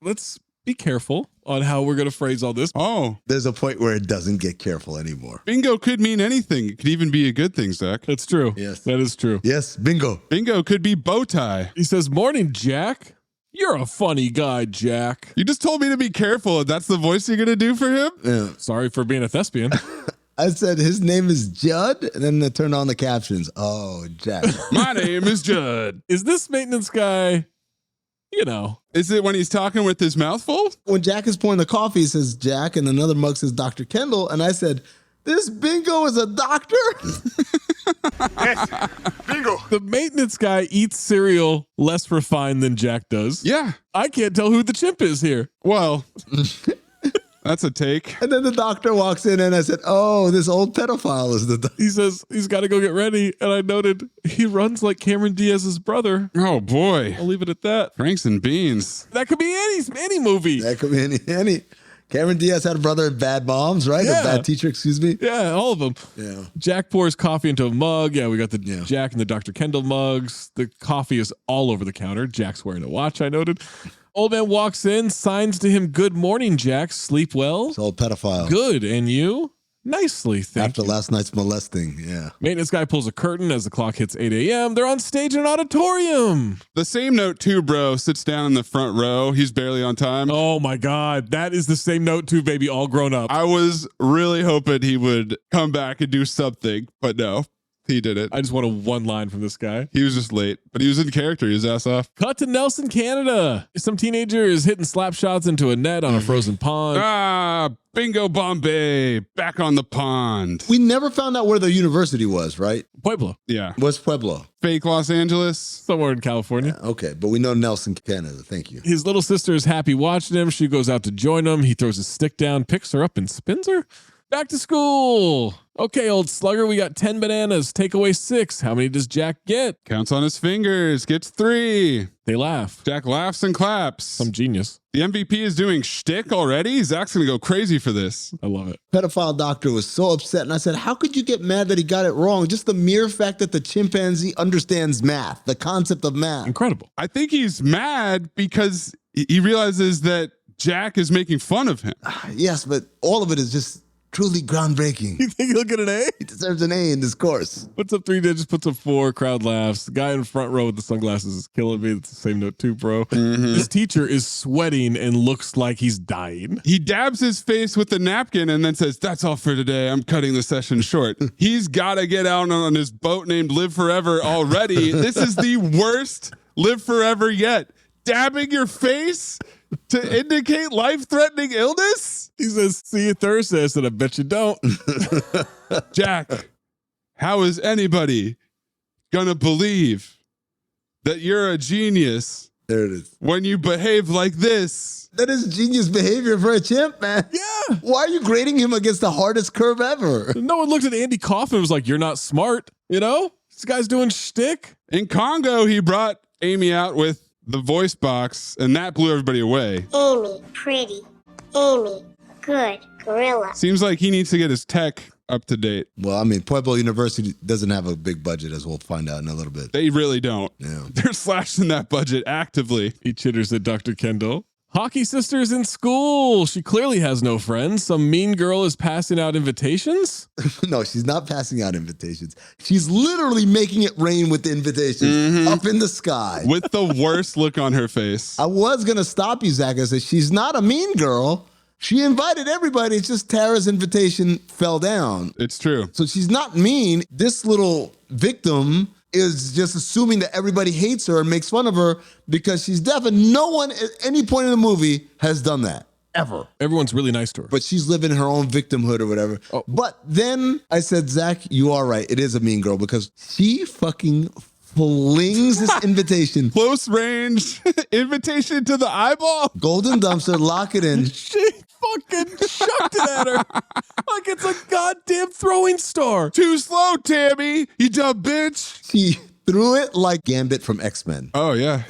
Let's be careful on how we're going to phrase all this. Oh. There's a point where it doesn't get careful anymore. Bingo could mean anything. It could even be a good thing, Zach. That's true. Yes. That is true. Yes, bingo. Bingo could be bow tie. He says, morning, Jack. You're a funny guy, Jack. You just told me to be careful. That's the voice you're going to do for him? Yeah. Sorry for being a thespian. I said his name is Judd, and then I turned on the captions. Oh, Jack. My name is Judd. Is this maintenance guy, you know? Is it when he's talking with his mouth full? When Jack is pouring the coffee, it says Jack, and another mug says Dr. Kendall, and I said, this bingo is a doctor? Yes, bingo. The maintenance guy eats cereal less refined than Jack does. Yeah. I can't tell who the chimp is here. Well, That's a take. And then the doctor walks in and I said, oh, this old pedophile is the doctor. He says he's got to go get ready. And I noted he runs like Cameron Diaz's brother. Oh, boy. I'll leave it at that. Franks and Beans. That could be any movie. That could be any. Cameron Diaz had a brother in Bad Moms, right? Yeah. A bad teacher, excuse me. Yeah, all of them. Yeah. Jack pours coffee into a mug. Yeah, we got the Jack and the Dr. Kendall mugs. The coffee is all over the counter. Jack's wearing a watch, I noted. Old man walks in, signs to him, good morning, Jack. Sleep well? It's old pedophile. Good. And you? Nicely, thank After last night's molesting, yeah. Maintenance guy pulls a curtain as the clock hits 8 a.m. They're on stage in an auditorium. The same note two bro sits down in the front row. He's barely on time. Oh my God. That is the same note two baby, all grown up. I was really hoping he would come back and do something, but no. He did it. I just want a one line from this guy. He was just late, but he was in character. He was ass off. Cut to Nelson, Canada. Some teenager is hitting slap shots into a net on a frozen pond. Ah, bingo Bombay. Back on the pond. We never found out where the university was, right? Pueblo. Yeah. What's Pueblo? Fake Los Angeles. Somewhere in California. Okay, but we know Nelson, Canada. Thank you. His little sister is happy watching him. She goes out to join him. He throws his stick down, picks her up, and spins her. Back to school. Okay, old slugger, we got 10 bananas. Take away 6. How many does Jack get? Counts on his fingers. Gets 3. They laugh. Jack laughs and claps. Some genius. The MVP is doing shtick already? Zach's going to go crazy for this. I love it. Pedophile doctor was so upset. And I said, how could you get mad that he got it wrong? Just the mere fact that the chimpanzee understands math, the concept of math. Incredible. I think he's mad because he realizes that Jack is making fun of him. Yes, but all of it is just truly groundbreaking. You think he'll get an A? He deserves an A in this course. Puts up 3 digits, puts up 4, crowd laughs. The guy in the front row with the sunglasses is killing me. It's the same note too, bro. His teacher is sweating and looks like he's dying. He dabs his face with the napkin and then says, that's all for today. I'm cutting the session short. He's got to get out on his boat named Live Forever already. This is the worst Live Forever yet. Dabbing your face to indicate life-threatening illness? He says, see you Thursday. I said, I bet you don't. Jack, how is anybody gonna believe that you're a genius? There it is. When you behave like this. That is genius behavior for a chimp, man. Yeah. Why are you grading him against the hardest curve ever? No one looked at Andy Kaufman and was like, you're not smart. You know? This guy's doing shtick. In Congo, he brought Amy out with the voice box, and that blew everybody away. Amy, pretty. Amy, good. Gorilla. Seems like he needs to get his tech up to date. Well, I mean, Pueblo University doesn't have a big budget, as we'll find out in a little bit. They really don't. Yeah. They're slashing that budget actively. He chitters at Dr. Kendall. Hockey sister's in school. She clearly has no friends. Some mean girl is passing out invitations. No, she's not passing out invitations. She's literally making it rain with the invitations up in the sky. With the worst look on her face. I was going to stop you, Zach. I said, she's not a mean girl. She invited everybody. It's just Tara's invitation fell down. It's true. So she's not mean. This little victim is just assuming that everybody hates her and makes fun of her because she's deaf, and no one at any point in the movie has done that. Ever. Everyone's really nice to her. But she's living her own victimhood or whatever. Oh. But then I said, Zach, you are right. It is a mean girl because she fucking flings this invitation. Close range invitation to the eyeball. Golden dumpster, lock it in. She fucking chucked it at her like it's a goddamn throwing star. Too slow, Tammy, you dumb bitch. She threw it like Gambit from X-Men. Oh, yeah.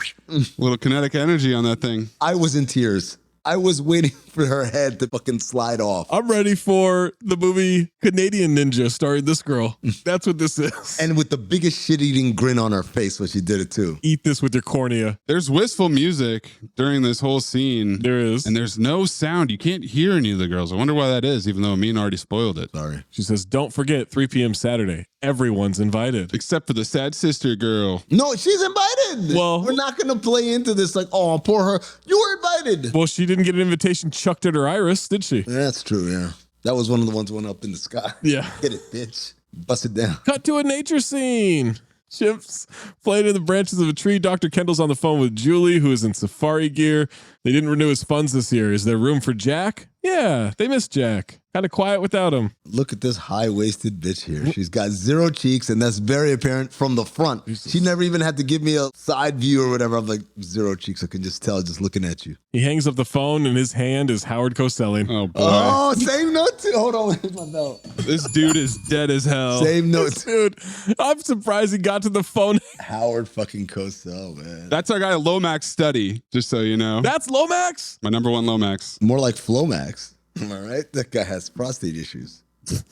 Little kinetic energy on that thing. I was in tears. I was waiting for her head to fucking slide off. I'm ready for the movie Canadian Ninja starring this girl. That's what this is. And with the biggest shit-eating grin on her face when she did it too. Eat this with your cornea. There's wistful music during this whole scene. There is. And there's no sound. You can't hear any of the girls. I wonder why that is, even though Amin already spoiled it. Sorry. She says, don't forget 3 p.m. Saturday. Everyone's invited. Except for the sad sister girl. No, she's invited. Well, we're not going to play into this like, oh, poor her. You were invited. Well, she didn't get an invitation chucked at her iris, did she? That's true, yeah. That was one of the ones that went up in the sky. Yeah. Get it, bitch. Bust it down. Cut to a nature scene. Chimps playing in the branches of a tree. Dr. Kendall's on the phone with Julie, who is in safari gear. They didn't renew his funds this year. Is there room for Jack? Yeah, they missed Jack. Kind of quiet without him. Look at this high-waisted bitch here. She's got 0 cheeks, and that's very apparent from the front. She never even had to give me a side view or whatever. I'm like, 0 cheeks. I can just tell just looking at you. He hangs up the phone, and his hand is Howard Cosell. Oh, boy. Oh, same note too. Hold on. Here's my note. This dude is dead as hell. Same note. Dude, I'm surprised he got to the phone. Howard fucking Cosell, man. That's our guy Lomax Study, just so you know. That's Lomax? My number 1 Lomax. More like Flomax. Am I right? That guy has prostate issues.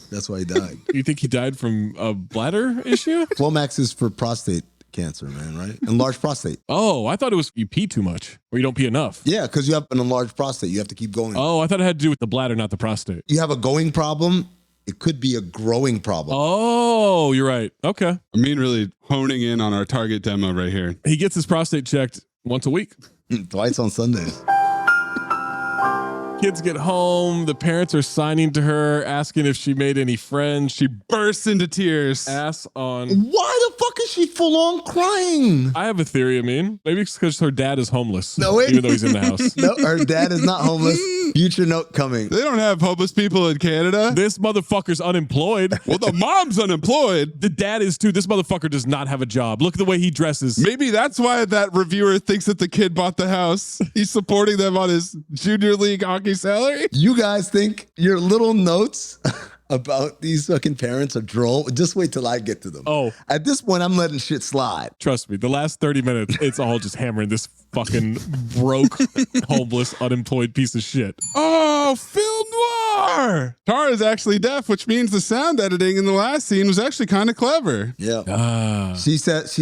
That's why he died. You think he died from a bladder issue? Flomax is for prostate cancer, man, right? Enlarged prostate. Oh, I thought it was you pee too much or you don't pee enough. Yeah, because you have an enlarged prostate. You have to keep going. Oh, I thought it had to do with the bladder, not the prostate. You have a going problem. It could be a growing problem. Oh, you're right. Okay. I mean, really honing in on our target demo right here. He gets his prostate checked once a week. Twice on Sundays. Kids get home. The parents are signing to her, asking if she made any friends. She bursts into tears. Ass on. Why the fuck is she full on crying? I have a theory, Maybe it's because her dad is homeless. No, wait. Even though he's in the house. No, her dad is not homeless. Future note coming. They don't have homeless people in Canada. This motherfucker's unemployed. Well, the mom's unemployed. The dad is too. This motherfucker does not have a job. Look at the way he dresses. Maybe that's why that reviewer thinks that the kid bought the house. He's supporting them on his junior league hockey salary. You guys think your little notes about these fucking parents are droll? Just wait till I get to them. Oh. At this point, I'm letting shit slide. Trust me, the last 30 minutes, it's all just hammering this fucking broke, homeless, unemployed piece of shit. Oh, film noir! Tara is actually deaf, which means the sound editing in the last scene was actually kind of clever. Yeah. She says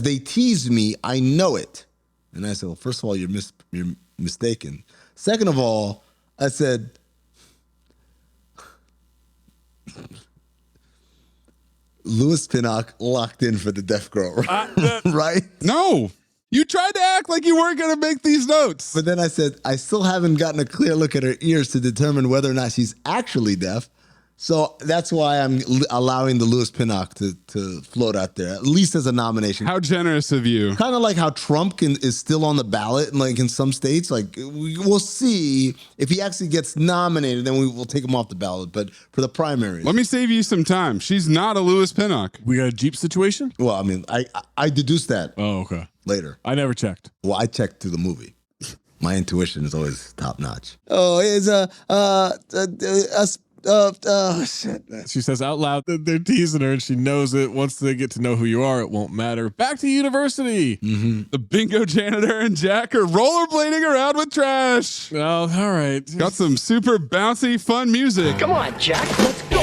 they tease me. I know it. And I said, well, first of all, you're mistaken. Second of all, I said, Louis Pinnock locked in for the deaf girl, right? No. You tried to act like you weren't going to make these notes. But then I said, I still haven't gotten a clear look at her ears to determine whether or not she's actually deaf. So that's why I'm allowing the Louis Pinnock to float out there, at least as a nomination. How generous of you. Kind of like how Trump is still on the ballot, and like in some states, like we'll see if he actually gets nominated, then we will take him off the ballot. But for the primaries, let me save you some time. She's not a Louis Pinnock. We got a Jeep situation? Well, I mean, I deduced that. Oh, okay. Later. I never checked. Well, I checked through the movie. My intuition is always top notch. Oh, it's shit. Man. She says out loud that they're teasing her and she knows it. Once they get to know who you are, it won't matter. Back to university. Mm-hmm. The bingo janitor and Jack are rollerblading around with trash. Oh, all right. Got some super bouncy, fun music. Come on, Jack, let's go.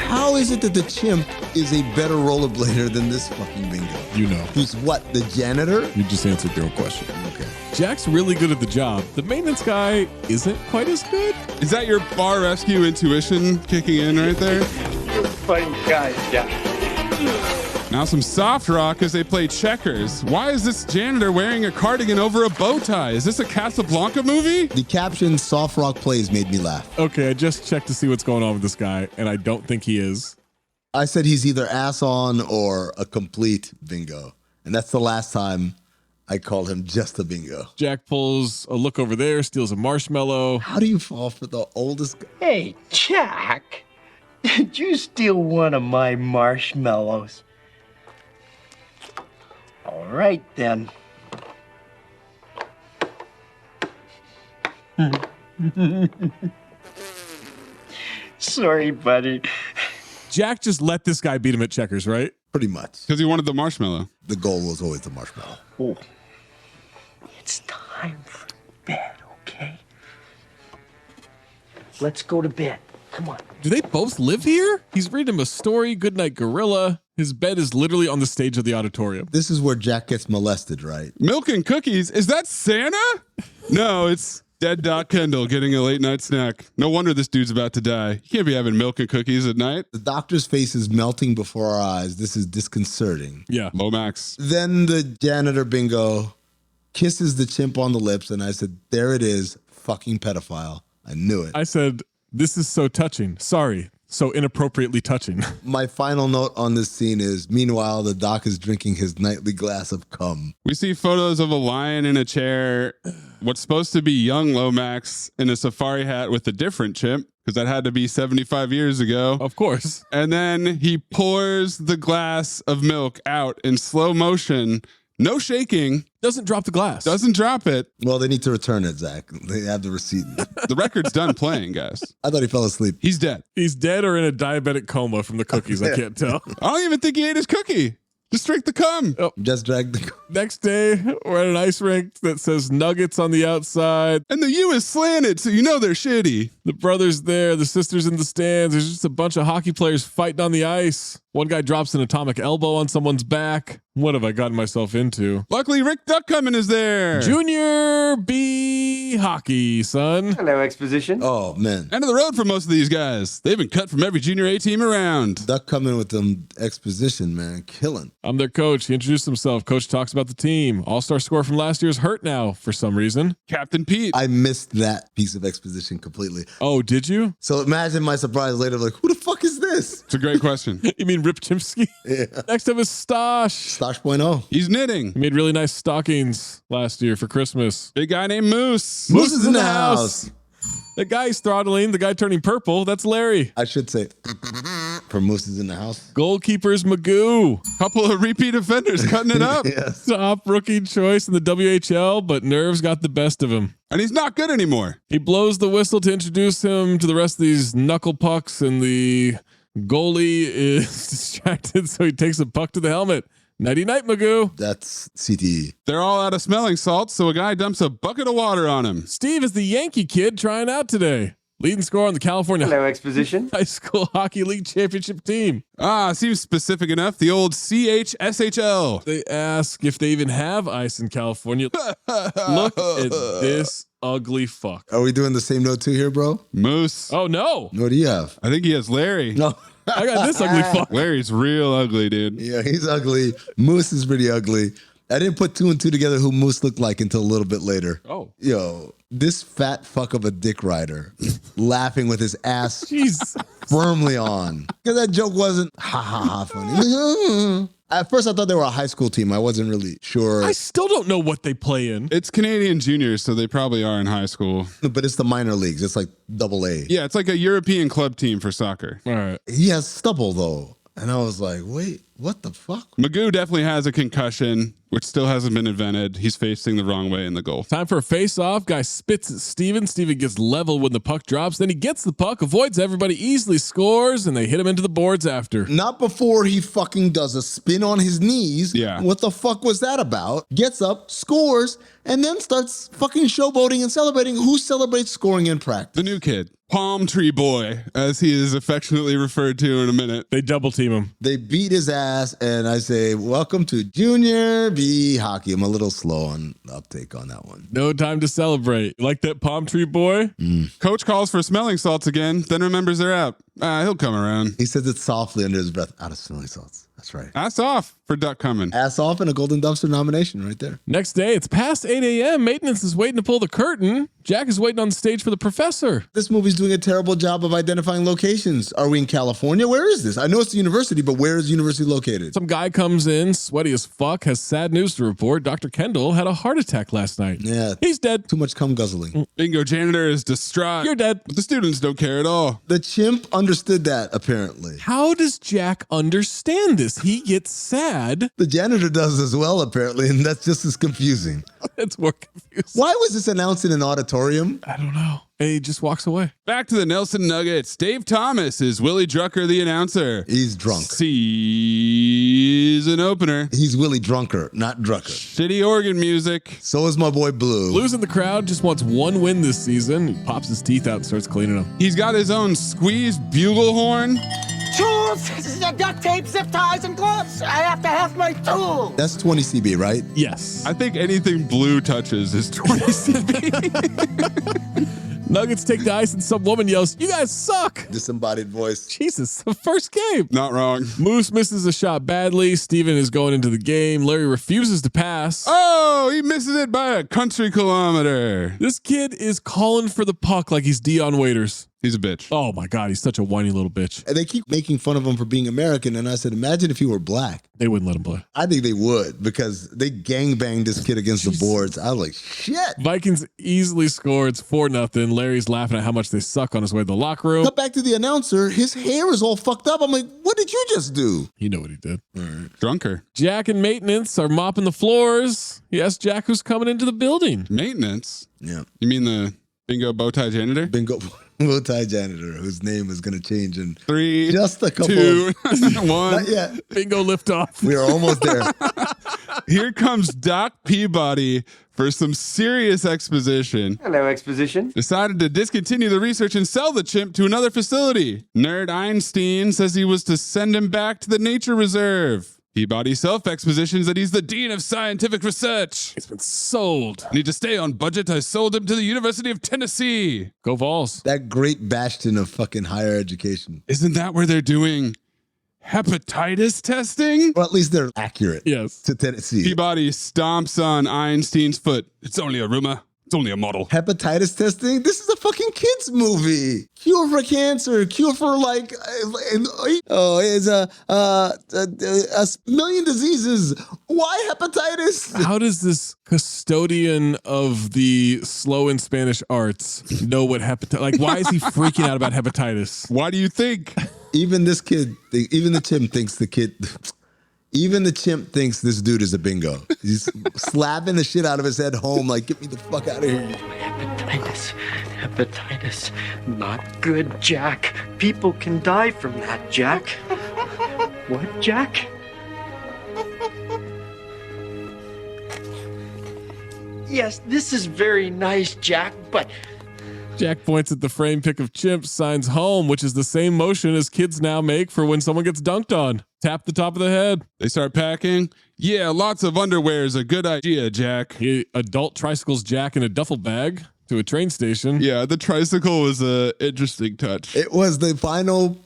How is it that the chimp is a better rollerblader than this fucking bingo? You know. Who's what, the janitor? You just answered your own question. Okay. Jack's really good at the job. The maintenance guy isn't quite as good. Is that your bar rescue intuition kicking in right there? You're a funny guy, Jack. Now some soft rock as they play checkers. Why is this janitor wearing a cardigan over a bow tie? Is this a Casablanca movie? The caption soft rock plays made me laugh. Okay, I just checked to see what's going on with this guy, and I don't think he is. I said he's either ass on or a complete bingo. And that's the last time I called him just a bingo. Jack pulls a look over there, steals a marshmallow. How do you fall for the oldest guy? Hey, Jack, did you steal one of my marshmallows? All right, then. Sorry, buddy. Jack just let this guy beat him at checkers, right? Pretty much. Because he wanted the marshmallow. The goal was always the marshmallow. Oh, it's time for bed, okay? Let's go to bed. Come on. Do they both live here? He's reading him a story. Goodnight, Gorilla. His bed is literally on the stage of the auditorium. This is where Jack gets molested, right? Milk and cookies? Is that Santa? No, it's dead Doc Kendall getting a late night snack. No wonder this dude's about to die. You can't be having milk and cookies at night. The doctor's face is melting before our eyes. This is disconcerting. Yeah. Lomax. Then the janitor bingo kisses the chimp on the lips, and I said, there it is, fucking pedophile. I knew it. I said, this is so touching. Sorry. so inappropriately touching. My final note on this scene is, meanwhile, the Doc is drinking his nightly glass of cum. We see photos of a lion in a chair, what's supposed to be young Lomax in a safari hat with a different chimp, because that had to be 75 years ago. Of course. And then he pours the glass of milk out in slow motion. No shaking. Doesn't drop the glass. Doesn't drop it. Well, they need to return it, Zach. They have the receipt. The record's done playing, guys. I thought he fell asleep. He's dead. He's dead or in a diabetic coma from the cookies. I can't tell. I don't even think he ate his cookie. Just drink the cum. Oh. Just drag the cum. Next day, we're at an ice rink that says Nuggets on the outside. And the U is slanted, so you know they're shitty. The brother's there. The sister's in the stands. There's just a bunch of hockey players fighting on the ice. One guy drops an atomic elbow on someone's back. What have I gotten myself into? Luckily, Rick Duckcoming is there. Junior B hockey, son. Hello, Exposition. Oh, man. End of the road for most of these guys. They've been cut from every junior A team around. Duckcoming with them Exposition, man. Killing. I'm their coach. He introduced himself. Coach talks about the team. All-star score from last year's hurt now for some reason. Captain Pete. I missed that piece of exposition completely. Oh, did you? So imagine my surprise later, like, who the fuck is this? It's a great question. You mean Rip Chimsky? Yeah. Next up is Stosh. Stosh.0. He's knitting. He made really nice stockings last year for Christmas. Big guy named Moose. Moose is in the house. The guy's throttling, the guy turning purple. That's Larry. I should say, for Moose is in the house. Goalkeeper's Magoo. Couple of repeat offenders cutting it up. Yes. Top rookie choice in the WHL, but nerves got the best of him. And he's not good anymore. He blows the whistle to introduce him to the rest of these knuckle pucks, and the goalie is distracted, so he takes a puck to the helmet. Nighty-night, Magoo. That's CTE. They're all out of smelling salts, so a guy dumps a bucket of water on him. Steve is the Yankee kid trying out today. Leading scorer on the California Hello, Exposition. High School Hockey League Championship team. Seems specific enough. The old CHSHL. They ask if they even have ice in California. Look at this ugly fuck. Are we doing the same note too here, bro? Moose. Oh, no. What do you have? I think he has Larry. No. I got this ugly fuck. Larry's real ugly, dude. Yeah, he's ugly. Moose is pretty ugly. I didn't put two and two together who Moose looked like until a little bit later. Oh. Yo, this fat fuck of a dick rider laughing with his ass Jeez. firmly on. Because that joke wasn't ha ha ha funny. At first, I thought they were a high school team. I wasn't really sure. I still don't know what they play in. It's Canadian juniors, so they probably are in high school. But it's the minor leagues. It's like AA. Yeah, it's like a European club team for soccer. All right. He has stubble, though. And I was like, wait, what the fuck? Magoo definitely has a concussion, which still hasn't been invented. He's facing the wrong way in the goal. Time for a face-off. Guy spits at Steven. Steven gets level when the puck drops. Then he gets the puck, avoids everybody, easily scores, and they hit him into the boards after. Not before he fucking does a spin on his knees. Yeah. What the fuck was that about? Gets up, scores, and then starts fucking showboating and celebrating. Who celebrates scoring in practice? The new kid. Palm Tree Boy, as he is affectionately referred to in a minute. They double team him. They beat his ass, and I say, welcome to Junior B Hockey. I'm a little slow on the uptake on that one. No time to celebrate. Like that Palm Tree Boy? Coach calls for smelling salts again, then remembers they're out. He'll come around. He says it softly under his breath, out of smelling salts. That's right. Ass off for Duck coming. Ass off and a Golden Dumpster nomination right there. Next day, it's past 8 a.m. Maintenance is waiting to pull the curtain. Jack is waiting on stage for the professor. This movie's doing a terrible job of identifying locations. Are we in California? Where is this? I know it's the university, but where is the university located? Some guy comes in, sweaty as fuck, has sad news to report. Dr. Kendall had a heart attack last night. Yeah. He's dead. Too much cum guzzling. Bingo janitor is distraught. You're dead. But the students don't care at all. The chimp understood that, apparently. How does Jack understand this? He gets sad. The janitor does as well, apparently, and that's just as confusing. It's more confusing. Why was this announced in an auditorium? I don't know. And he just walks away. Back to the Nelson Nuggets. Dave Thomas is Willie Drucker, the announcer. He's drunk. Season opener. He's Willie Drunker, not Drucker. Shitty organ music. So is my boy Blue. Blue's in the crowd, just wants one win this season. He pops his teeth out and starts cleaning them. He's got his own squeezed bugle horn. Tools, duct tape, zip ties, and gloves. I have to have my tools. That's 20 CB, right? Yes. I think anything Blue touches is 20 CB. Nuggets take the ice and some woman yells, "You guys suck!" Disembodied voice. Jesus, the first game. Not wrong. Moose misses a shot badly. Steven is going into the game. Larry refuses to pass. Oh, he misses it by a country kilometer. This kid is calling for the puck like he's Dion Waiters. He's a bitch. Oh my God, he's such a whiny little bitch. And they keep making fun of him for being American. And I said, imagine if he were black. They wouldn't let him play. I think they would because they gangbanged this kid against the boards. I was like, shit. Vikings easily score. It's 4-0. Larry's laughing at how much they suck on his way to the locker room. Cut back to the announcer. His hair is all fucked up. I'm like, what did you just do? You know what he did. Drunker. Jack and maintenance are mopping the floors. He asked Jack who's coming into the building. Maintenance? Yeah. You mean the bingo bow tie janitor? Bingo bow tie janitor, whose name is going to change in 3, just a couple 2, 1. Not yet. Bingo liftoff. We are almost there. Here comes Doc Peabody for some serious exposition. Hello, Exposition. Decided to discontinue the research and sell the chimp to another facility. Nerd Einstein says he was to send him back to the nature reserve. Peabody self-expositions that he's the dean of scientific research. It's been sold. Need to stay on budget. I sold him to the University of Tennessee. Go Vols. That great bastion of fucking higher education. Isn't that where they're doing hepatitis testing? Well, at least they're accurate. Yes. To Tennessee. Peabody stomps on Einstein's foot. It's only a rumor. It's only a model. Hepatitis testing? This is a fucking kids movie. Cure for cancer. Cure for it's a million diseases. Why hepatitis? How does this custodian of the slow and Spanish arts know what hepatitis? Like, why is he freaking out about hepatitis? Why do you think? Even this kid, even the chimp thinks the kid. Even the chimp thinks this dude is a bingo. He's slapping the shit out of his head home, like, get me the fuck out of here. Hepatitis. Not good, Jack. People can die from that, Jack. What, Jack? Yes, this is very nice, Jack, but... Jack points at the frame pic of Chimps, signs home, which is the same motion as kids now make for when someone gets dunked on. Tap the top of the head. They start packing. Yeah, lots of underwear is a good idea, Jack. He adult tricycles Jack in a duffel bag to a train station. Yeah, the tricycle was a interesting touch. It was the final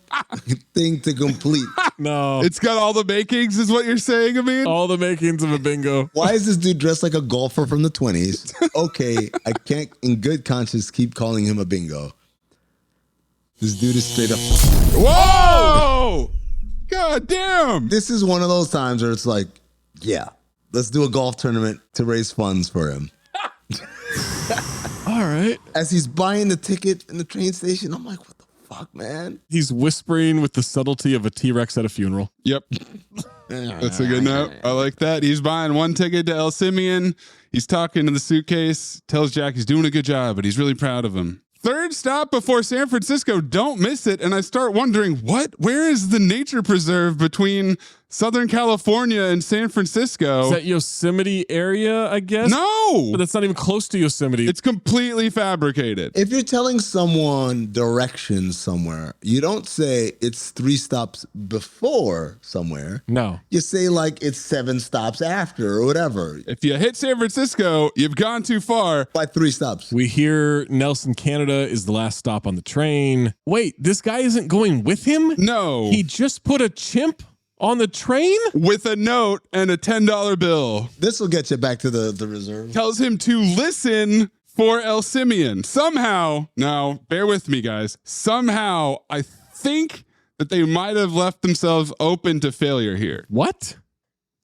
thing to complete. No. It's got all the makings, is what you're saying, Amin? All the makings of a bingo. Why is this dude dressed like a golfer from the 20s? Okay, I can't in good conscience keep calling him a bingo. This dude is straight up. Whoa! God damn! This is one of those times where it's like, yeah, let's do a golf tournament to raise funds for him. All right. As he's buying the ticket in the train station, I'm like, what the fuck, man? He's whispering with the subtlety of a T-Rex at a funeral. Yep. That's a good note. I like that. He's buying one ticket to El Simeon. He's talking to the suitcase, tells Jack he's doing a good job, but he's really proud of him. Third stop before San Francisco. Don't miss it. And I start wondering, where is the nature preserve between Southern California and San Francisco? Is that Yosemite area, I guess? No! But that's not even close to Yosemite. It's completely fabricated. If you're telling someone directions somewhere, you don't say it's 3 stops before somewhere. No. You say like it's 7 stops after or whatever. If you hit San Francisco, you've gone too far. By 3 stops. We hear Nelson, Canada is the last stop on the train. Wait, this guy isn't going with him? No. He just put a chimp on the train? With a note and a $10 bill. This will get you back to the reserve. Tells him to listen for El Simeon. Somehow, now bear with me, guys. Somehow, I think that they might have left themselves open to failure here. What?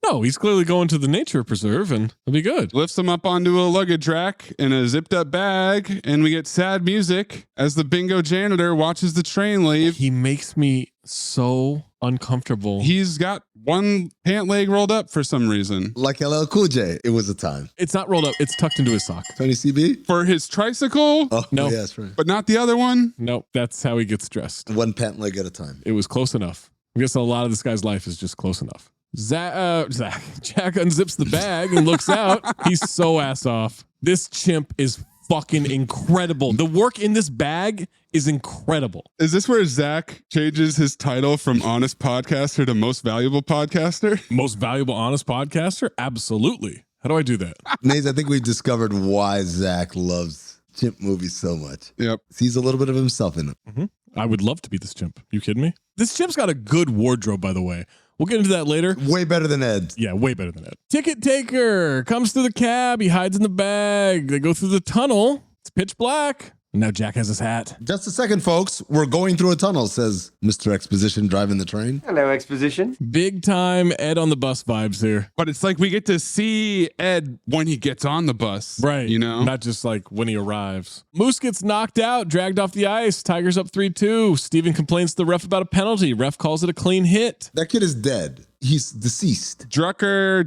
No, he's clearly going to the nature preserve and it'll be good. Lifts him up onto a luggage rack in a zipped up bag, and we get sad music as the bingo janitor watches the train leave. He makes me so uncomfortable. He's got one pant leg rolled up for some reason. Like LL Cool J, it was a time. It's not rolled up, it's tucked into his sock. Tony CB? For his tricycle? Oh, no. Yeah, that's right. But not the other one? Nope, that's how he gets dressed. One pant leg at a time. It was close enough. I guess a lot of this guy's life is just close enough. Jack unzips the bag and looks out. He's so ass off. This chimp is fucking incredible. The work in this bag is incredible. Is this where Zach changes his title from honest podcaster to most valuable podcaster? Most valuable honest podcaster? Absolutely. How do I do that? Maze, I think we've discovered why Zach loves chimp movies so much. Yep. Sees a little bit of himself in it. Mm-hmm. I would love to be this chimp. You kidding me? This chimp's got a good wardrobe, by the way. We'll get into that later. Way better than Ed. Yeah, way better than Ed. Ticket taker comes through the cab. He hides in the bag. They go through the tunnel. It's pitch black. Now Jack has his hat. Just a second, folks. We're going through a tunnel, says Mr. Exposition driving the train. Hello, Exposition. Big time Ed on the bus vibes here. But it's like we get to see Ed when he gets on the bus. Right. You know? Not just like when he arrives. Moose gets knocked out, dragged off the ice. Tigers up 3-2. Steven complains to the ref about a penalty. Ref calls it a clean hit. That kid is dead. He's deceased. Drunker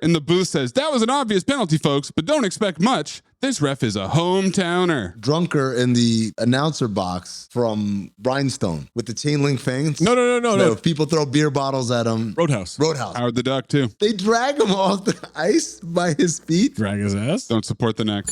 in the booth says, that was an obvious penalty, folks, but don't expect much. This ref is a hometowner. Drunker in the announcer box from Rhinestone with the chain link fence. No. If people throw beer bottles at him. Roadhouse. Howard the Duck, too. They drag him off the ice by his feet. Drag his ass. Don't support the neck.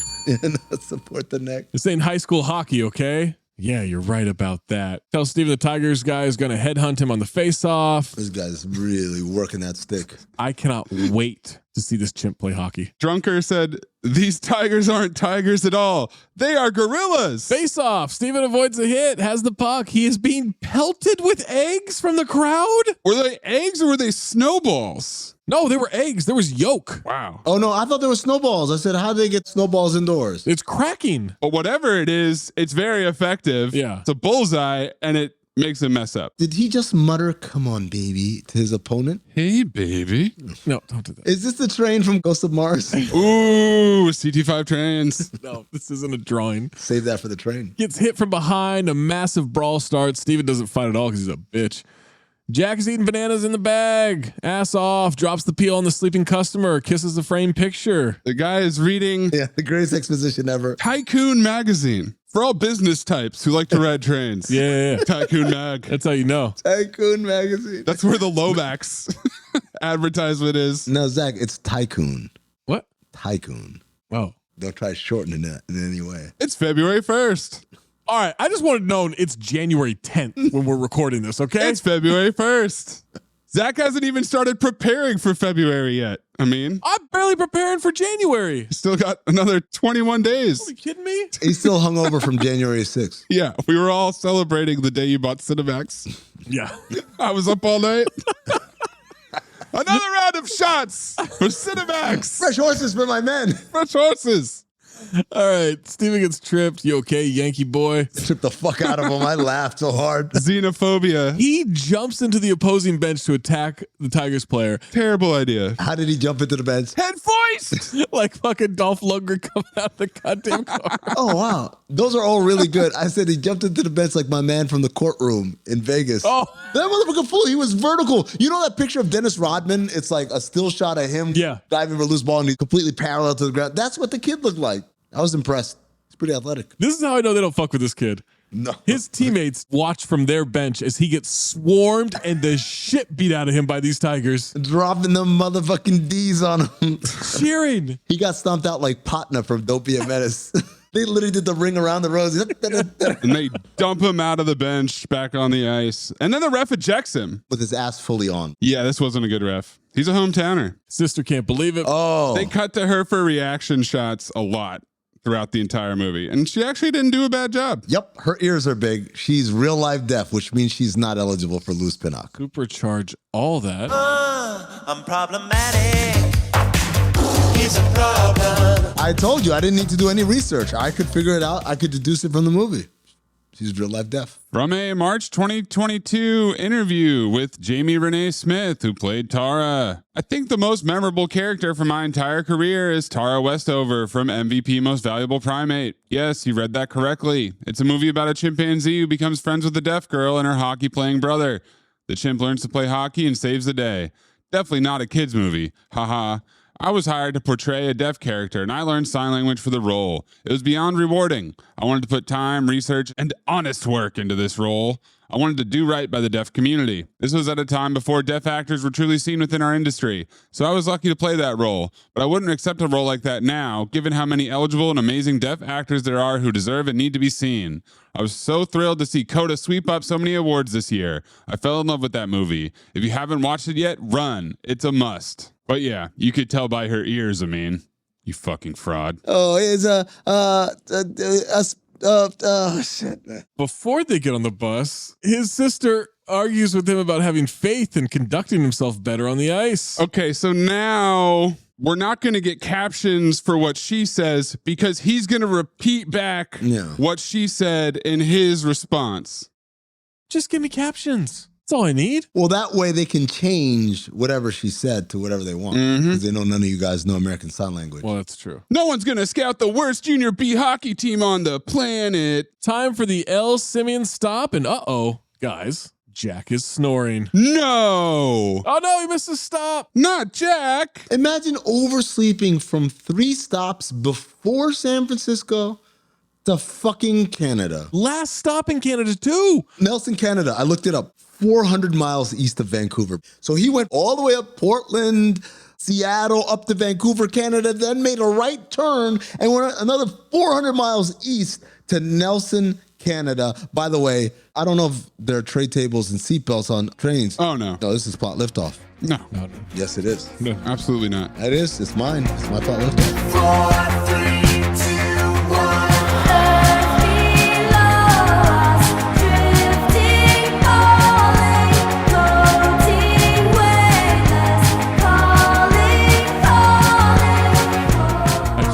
Not support the neck. This ain't high school hockey, okay? Yeah, you're right about that. Tell Steven the Tigers guy is going to headhunt him on the face-off. This guy's really working that stick. I cannot wait to see this chimp play hockey. Drunker said, these tigers aren't tigers at all. They are gorillas. Face-off. Steven avoids a hit, has the puck. He is being pelted with eggs from the crowd. Were they eggs or were they snowballs? No, they were eggs. There was yolk. Wow. Oh, no, I thought there were snowballs. I said, how do they get snowballs indoors? It's cracking. But whatever it is, it's very effective. Yeah. It's a bullseye, and it makes him mess up. Did he just mutter, come on, baby, to his opponent? Hey, baby. No, don't do that. Is this the train from Ghost of Mars? Ooh, CT5 trains. No, this isn't a drawing. Save that for the train. Gets hit from behind. A massive brawl starts. Steven doesn't fight at all because he's a bitch. Jack is eating bananas in the bag. Ass off. Drops the peel on the sleeping customer. Kisses the framed picture. The guy is reading the greatest exposition ever. Tycoon magazine. For all business types who like to ride trains. Yeah. Tycoon mag. That's how you know. Tycoon magazine. That's where the Lomax advertisement is. No, Zach, it's Tycoon. What? Tycoon. Oh. Don't try shortening that in any way. It's February 1st. All right. I just wanted to know it's January 10th when we're recording this, okay? It's February 1st. Zach hasn't even started preparing for February yet. I mean, I'm barely preparing for January. Still got another 21 days. Are you kidding me? He's still hungover from January 6th. Yeah, we were all celebrating the day you bought Cinemax. Yeah. I was up all night. Another round of shots for Cinemax. Fresh horses for my men. Fresh horses. All right. Steven gets tripped. You okay, Yankee boy? Tripped the fuck out of him. I laughed so hard. Xenophobia. He jumps into the opposing bench to attack the Tigers player. Terrible idea. How did he jump into the bench? Head voice. Like fucking Dolph Lundgren coming out the goddamn car. Oh, wow. Those are all really good. I said he jumped into the bench like my man from the courtroom in Vegas. Oh. That motherfucker fool. He was vertical. You know that picture of Dennis Rodman? It's like a still shot of him diving for a loose ball and he's completely parallel to the ground. That's what the kid looked like. I was impressed. He's pretty athletic. This is how I know they don't fuck with this kid. No. His teammates watch from their bench as he gets swarmed and the shit beat out of him by these Tigers. Dropping them motherfucking D's on him. Cheering. He got stomped out like Patna from Don't Be a Menace. They literally did the ring around the rose. And they dump him out of the bench back on the ice. And then the ref ejects him. With his ass fully on. Yeah, this wasn't a good ref. He's a hometowner. Sister can't believe it. Oh. They cut to her for reaction shots a lot throughout the entire movie. And she actually didn't do a bad job. Yep. Her ears are big. She's real life deaf, which means she's not eligible for loose pinnock. Supercharge all that. I'm problematic. He's a problem. I told you I didn't need to do any research. I could figure it out. I could deduce it from the movie. She's real life deaf. From a March 2022 interview with Jamie Renee Smith, who played Tara. I think the most memorable character from my entire career is Tara Westover from MVP Most Valuable Primate. Yes, you read that correctly. It's a movie about a chimpanzee who becomes friends with a deaf girl and her hockey-playing brother. The chimp learns to play hockey and saves the day. Definitely not a kid's movie. Haha. I was hired to portray a deaf character, and I learned sign language for the role. It was beyond rewarding. I wanted to put time, research, and honest work into this role. I wanted to do right by the deaf community. This was at a time before deaf actors were truly seen within our industry, so I was lucky to play that role. But I wouldn't accept a role like that now, given how many eligible and amazing deaf actors there are who deserve and need to be seen. I was so thrilled to see Coda sweep up so many awards this year. I fell in love with that movie. If you haven't watched it yet, run. It's a must. But yeah, you could tell by her ears, Amin. You fucking fraud. Oh, it's shit. Before they get on the bus, his sister argues with him about having faith and conducting himself better on the ice. Okay, so now we're not going to get captions for what she says because he's going to repeat back what she said in his response. Just give me captions. That's all I need. Well, that way they can change whatever she said to whatever they want. Because they know none of you guys know American Sign Language. Well, that's true. No one's going to scout the worst junior B hockey team on the planet. Time for the L. Simeon stop. And guys, Jack is snoring. No. Oh, no, he missed a stop. Not Jack. Imagine oversleeping from 3 stops before San Francisco to fucking Canada. Last stop in Canada, too. Nelson, Canada. I looked it up. 400 miles east of Vancouver. So he went all the way up Portland, Seattle, up to Vancouver, Canada, then made a right turn and went another 400 miles east to Nelson, Canada. By the way, I don't know if there are tray tables and seatbelts on trains. Oh, no. No, this is plot liftoff. No. Yes, it is. No, absolutely not. It is. It's mine. It's my plot liftoff. 4, 3, 2, 1.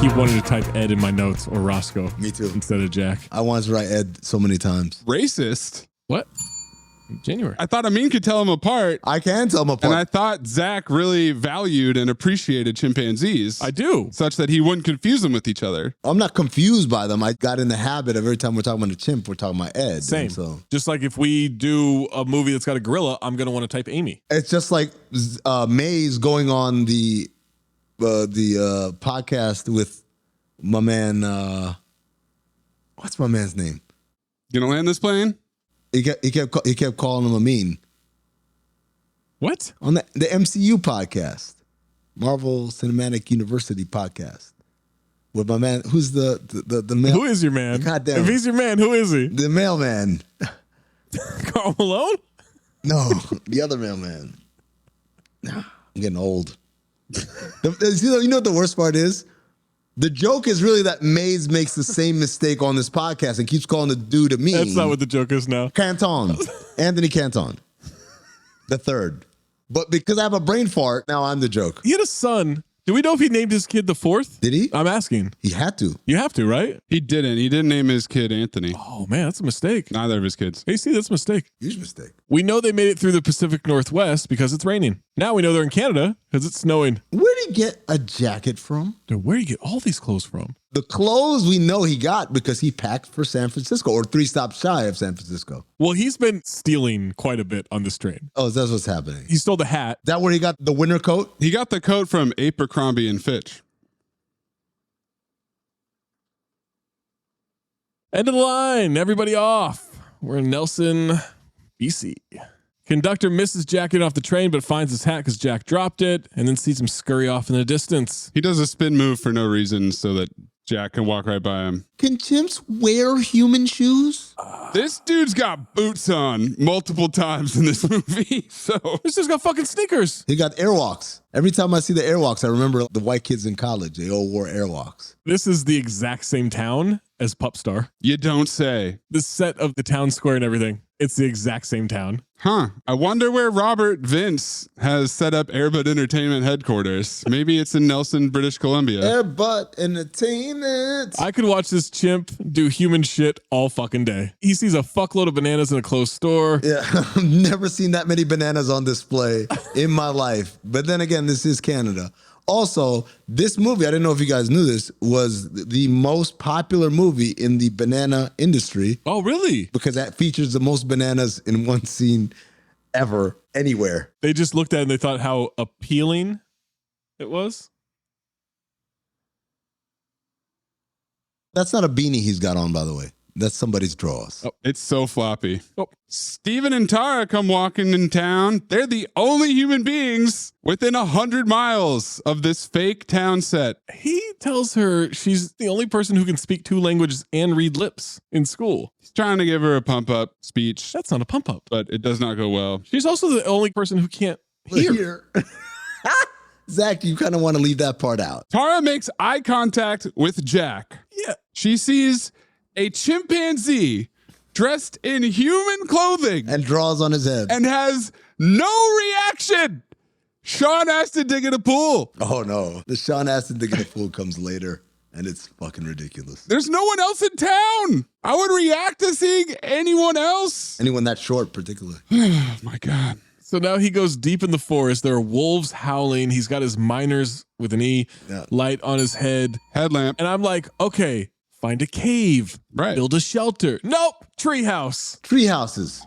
Keep wanting to type Ed in my notes or Roscoe. Me too. Instead of Jack. I wanted to write Ed so many times. Racist? What? January. I thought Amin could tell them apart. I can tell them apart. And I thought Zach really valued and appreciated chimpanzees. I do. Such that he wouldn't confuse them with each other. I'm not confused by them. I got in the habit of every time we're talking about a chimp, we're talking about Ed. Same. So just like if we do a movie that's got a gorilla, I'm going to want to type Amy. It's just like Mayes going on the podcast with my man, what's my man's name? You gonna land this plane? He kept calling him Amin. What? On the MCU podcast, Marvel Cinematic University podcast, with my man, who's the mail. Who is your man? Goddamn. If he's your man, who is he? The mailman. Karl Malone? No, the other mailman. I'm getting old. You know what the worst part is? The joke is really that Mayes makes the same mistake on this podcast and keeps calling the dude Amin. That's not what the joke is now. Canton. Anthony Canton. The third. But because I have a brain fart, now I'm the joke. He had a son. Do we know if he named his kid the 4th? Did he? I'm asking. He had to. You have to, right? He didn't. He didn't name his kid Anthony. Oh, man, that's a mistake. Neither of his kids. Hey, see, that's a mistake. Huge mistake. We know they made it through the Pacific Northwest because it's raining. Now we know they're in Canada because it's snowing. Where did he get a jacket from? Dude, where do you get all these clothes from? The clothes we know he got because he packed for San Francisco or 3 stops shy of San Francisco. Well, he's been stealing quite a bit on this train. Oh, that's what's happening. He stole the hat. Is that where he got the winter coat? He got the coat from Abercrombie and Fitch. End of the line. Everybody off. We're in Nelson, BC. Conductor misses Jack getting off the train, but finds his hat because Jack dropped it, and then sees him scurry off in the distance. He does a spin move for no reason so that Jack can walk right by him. Can chimps wear human shoes? This dude's got boots on multiple times in this movie. So this dude's got fucking sneakers. He got Airwalks. Every time I see the Airwalks, I remember the white kids in college. They all wore Airwalks. This is the exact same town as Pupstar. You don't say. The set of the town square and everything. It's the exact same town. Huh. I wonder where Robert Vince has set up Airbud Entertainment headquarters. Maybe it's in Nelson, British Columbia. Airbud Entertainment. I could watch this chimp do human shit all fucking day. He sees a fuckload of bananas in a closed store. Yeah, I've never seen that many bananas on display in my life. But then again, this is Canada. Also, this movie, I didn't know if you guys knew this, was the most popular movie in the banana industry. Oh, really? Because that features the most bananas in one scene ever, anywhere. They just looked at it and they thought how appealing it was. That's not a beanie he's got on, by the way. That's somebody's drawers. Oh, it's so floppy. Oh. Steven and Tara come walking in town. They're the only human beings within 100 miles of this fake town set. He tells her she's the only person who can speak 2 languages and read lips in school. He's trying to give her a pump up speech. That's not a pump up. But it does not go well. She's also the only person who can't hear. Zach, you kind of want to leave that part out. Tara makes eye contact with Jack. Yeah. She sees a chimpanzee dressed in human clothing and draws on his head and has no reaction. Sean Astin digging a pool. Oh no, the Sean Astin digging a pool comes later, and it's fucking ridiculous. There's no one else in town. I would react to seeing anyone else. Anyone that short, particularly. Oh my God. So now he goes deep in the forest. There are wolves howling. He's got his miners with an E light on his head. Headlamp. And I'm like, okay, find a cave. Right. Build a shelter. Nope. Treehouse. Tree houses.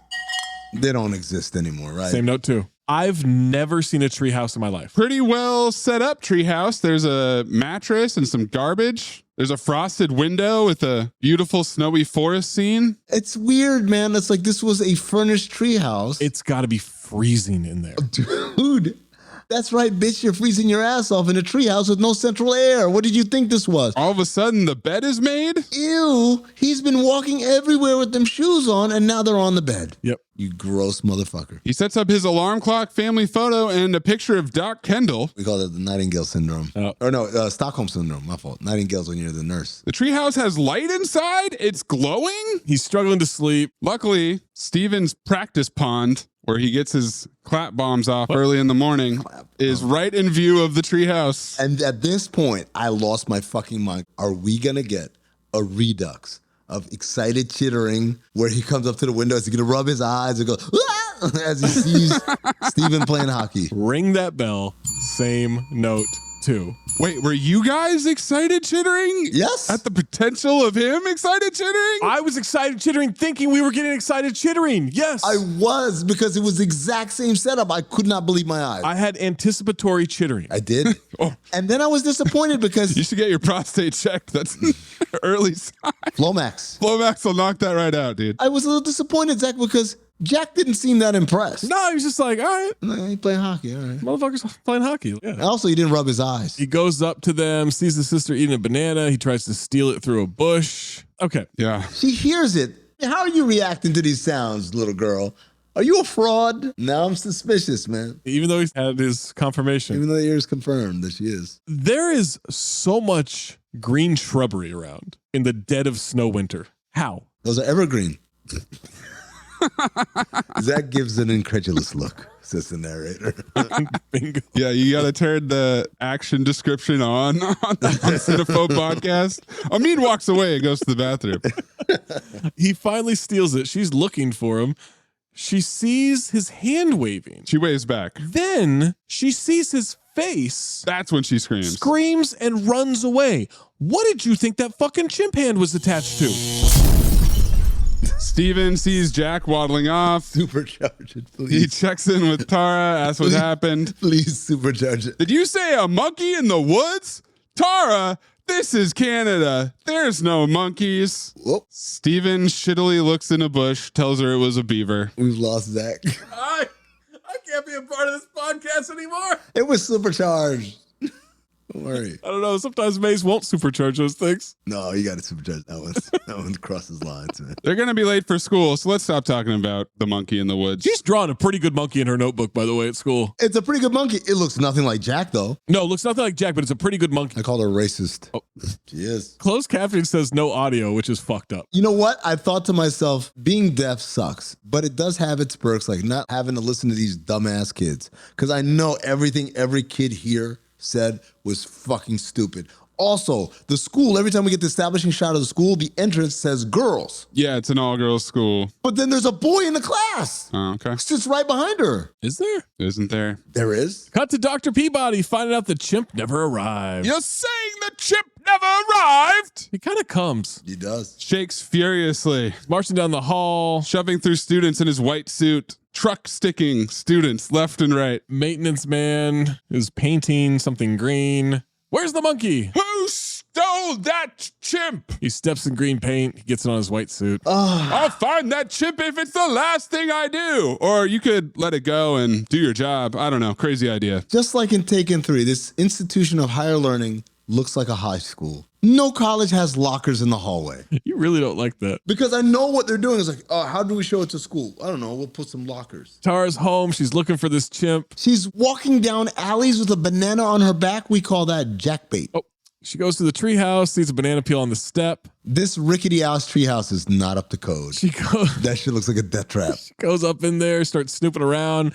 They don't exist anymore, right? Same note too. I've never seen a treehouse in my life. Pretty well set up treehouse. There's a mattress and some garbage. There's a frosted window with a beautiful snowy forest scene. It's weird, man. It's like this was a furnished treehouse. It's got to be freezing in there. Dude, that's right, bitch. You're freezing your ass off in a treehouse with no central air. What did you think this was? All of a sudden, the bed is made? Ew. He's been walking everywhere with them shoes on, and now they're on the bed. Yep. You gross motherfucker. He sets up his alarm clock, family photo, and a picture of Doc Kendall. We call it the Nightingale syndrome. Or no, Stockholm syndrome. My fault. Nightingale's when you're the nurse. The treehouse has light inside. It's glowing. He's struggling to sleep. Luckily, Steven's practice pond, where he gets his clap bombs off early in the morning, is right in view of the treehouse. And at this point, I lost my fucking mind. Are we going to get a redux of excited chittering where he comes up to the window? Is he going to rub his eyes and go, "Ah!" as he sees Steven playing hockey? Ring that bell. Same note too. Wait, were you guys excited chittering? Yes. At the potential of him excited chittering? I was excited chittering thinking we were getting excited chittering. Yes. I was, because it was the exact same setup. I could not believe my eyes. I had anticipatory chittering. I did. And then I was disappointed because You should get your prostate checked. That's early sign. Flomax. Flomax will knock that right out, dude. I was a little disappointed, Zach, because Jack didn't seem that impressed. No, he was just like, all right. No, he playing hockey, all right. Motherfucker's playing hockey. Yeah. Also, he didn't rub his eyes. He goes up to them, sees the sister eating a banana. He tries to steal it through a bush. Okay. Yeah. She hears it. How are you reacting to these sounds, little girl? Are you a fraud? Now I'm suspicious, man. Even though he's had his confirmation. Even though the ears confirmed that she is. There is so much green shrubbery around in the dead of snow winter. How? Those are evergreen. Zach gives an incredulous look, says the narrator. Bingo. Yeah, you got to turn the action description on the Cinephobe podcast. Amin walks away and goes to the bathroom. He finally steals it. She's looking for him. She sees his hand waving. She waves back. Then she sees his face. That's when she screams. Screams and runs away. What did you think that fucking chimp hand was attached to? Steven sees Jack waddling off. Supercharge it, please. He checks in with Tara, asks what happened. Please supercharge it. Did you say a monkey in the woods? Tara, this is Canada. There's no monkeys. Whoop. Steven shittily looks in a bush, tells her it was a beaver. We've lost Zach. I can't be a part of this podcast anymore. It was supercharged. Don't worry. I don't know. Sometimes Maze won't supercharge those things. No, you got to supercharge that one. That one crosses lines, man. They're going to be late for school, so let's stop talking about the monkey in the woods. She's drawn a pretty good monkey in her notebook, by the way, at school. It's a pretty good monkey. It looks nothing like Jack, though. No, it looks nothing like Jack, but it's a pretty good monkey. I called her racist. Oh. She is. Closed captioning says no audio, which is fucked up. You know what? I thought to myself, being deaf sucks, but it does have its perks, like not having to listen to these dumbass kids. Because I know everything every kid here said was fucking stupid. Also, the school, every time we get the establishing shot of the school, the entrance says girls. Yeah, it's an all-girls school. But then there's a boy in the class. Oh, okay. It's just right behind her. Is there? Isn't there? There is. Cut to Dr. Peabody finding out the chimp never arrived. You're saying the chimp never arrived? He kind of comes. He does. Shakes furiously. He's marching down the hall. Shoving through students in his white suit. Truck sticking students left and right. Maintenance man is painting something green. Where's the monkey? Who stole that chimp? He steps in green paint. He gets it on his white suit. I'll find that chimp if it's the last thing I do. Or you could let it go and do your job. I don't know. Crazy idea. Just like in Taken 3, this institution of higher learning looks like a high school. No college has lockers in the hallway. You really don't like that. Because I know what they're doing. It's like, oh, how do we show it to school? I don't know. We'll put some lockers. Tara's home. She's looking for this chimp. She's walking down alleys with a banana on her back. We call that jackbait. Oh, She goes to the treehouse, sees a banana peel on the step. This rickety ass treehouse is not up to code. That shit looks like a death trap. She goes up in there, starts snooping around.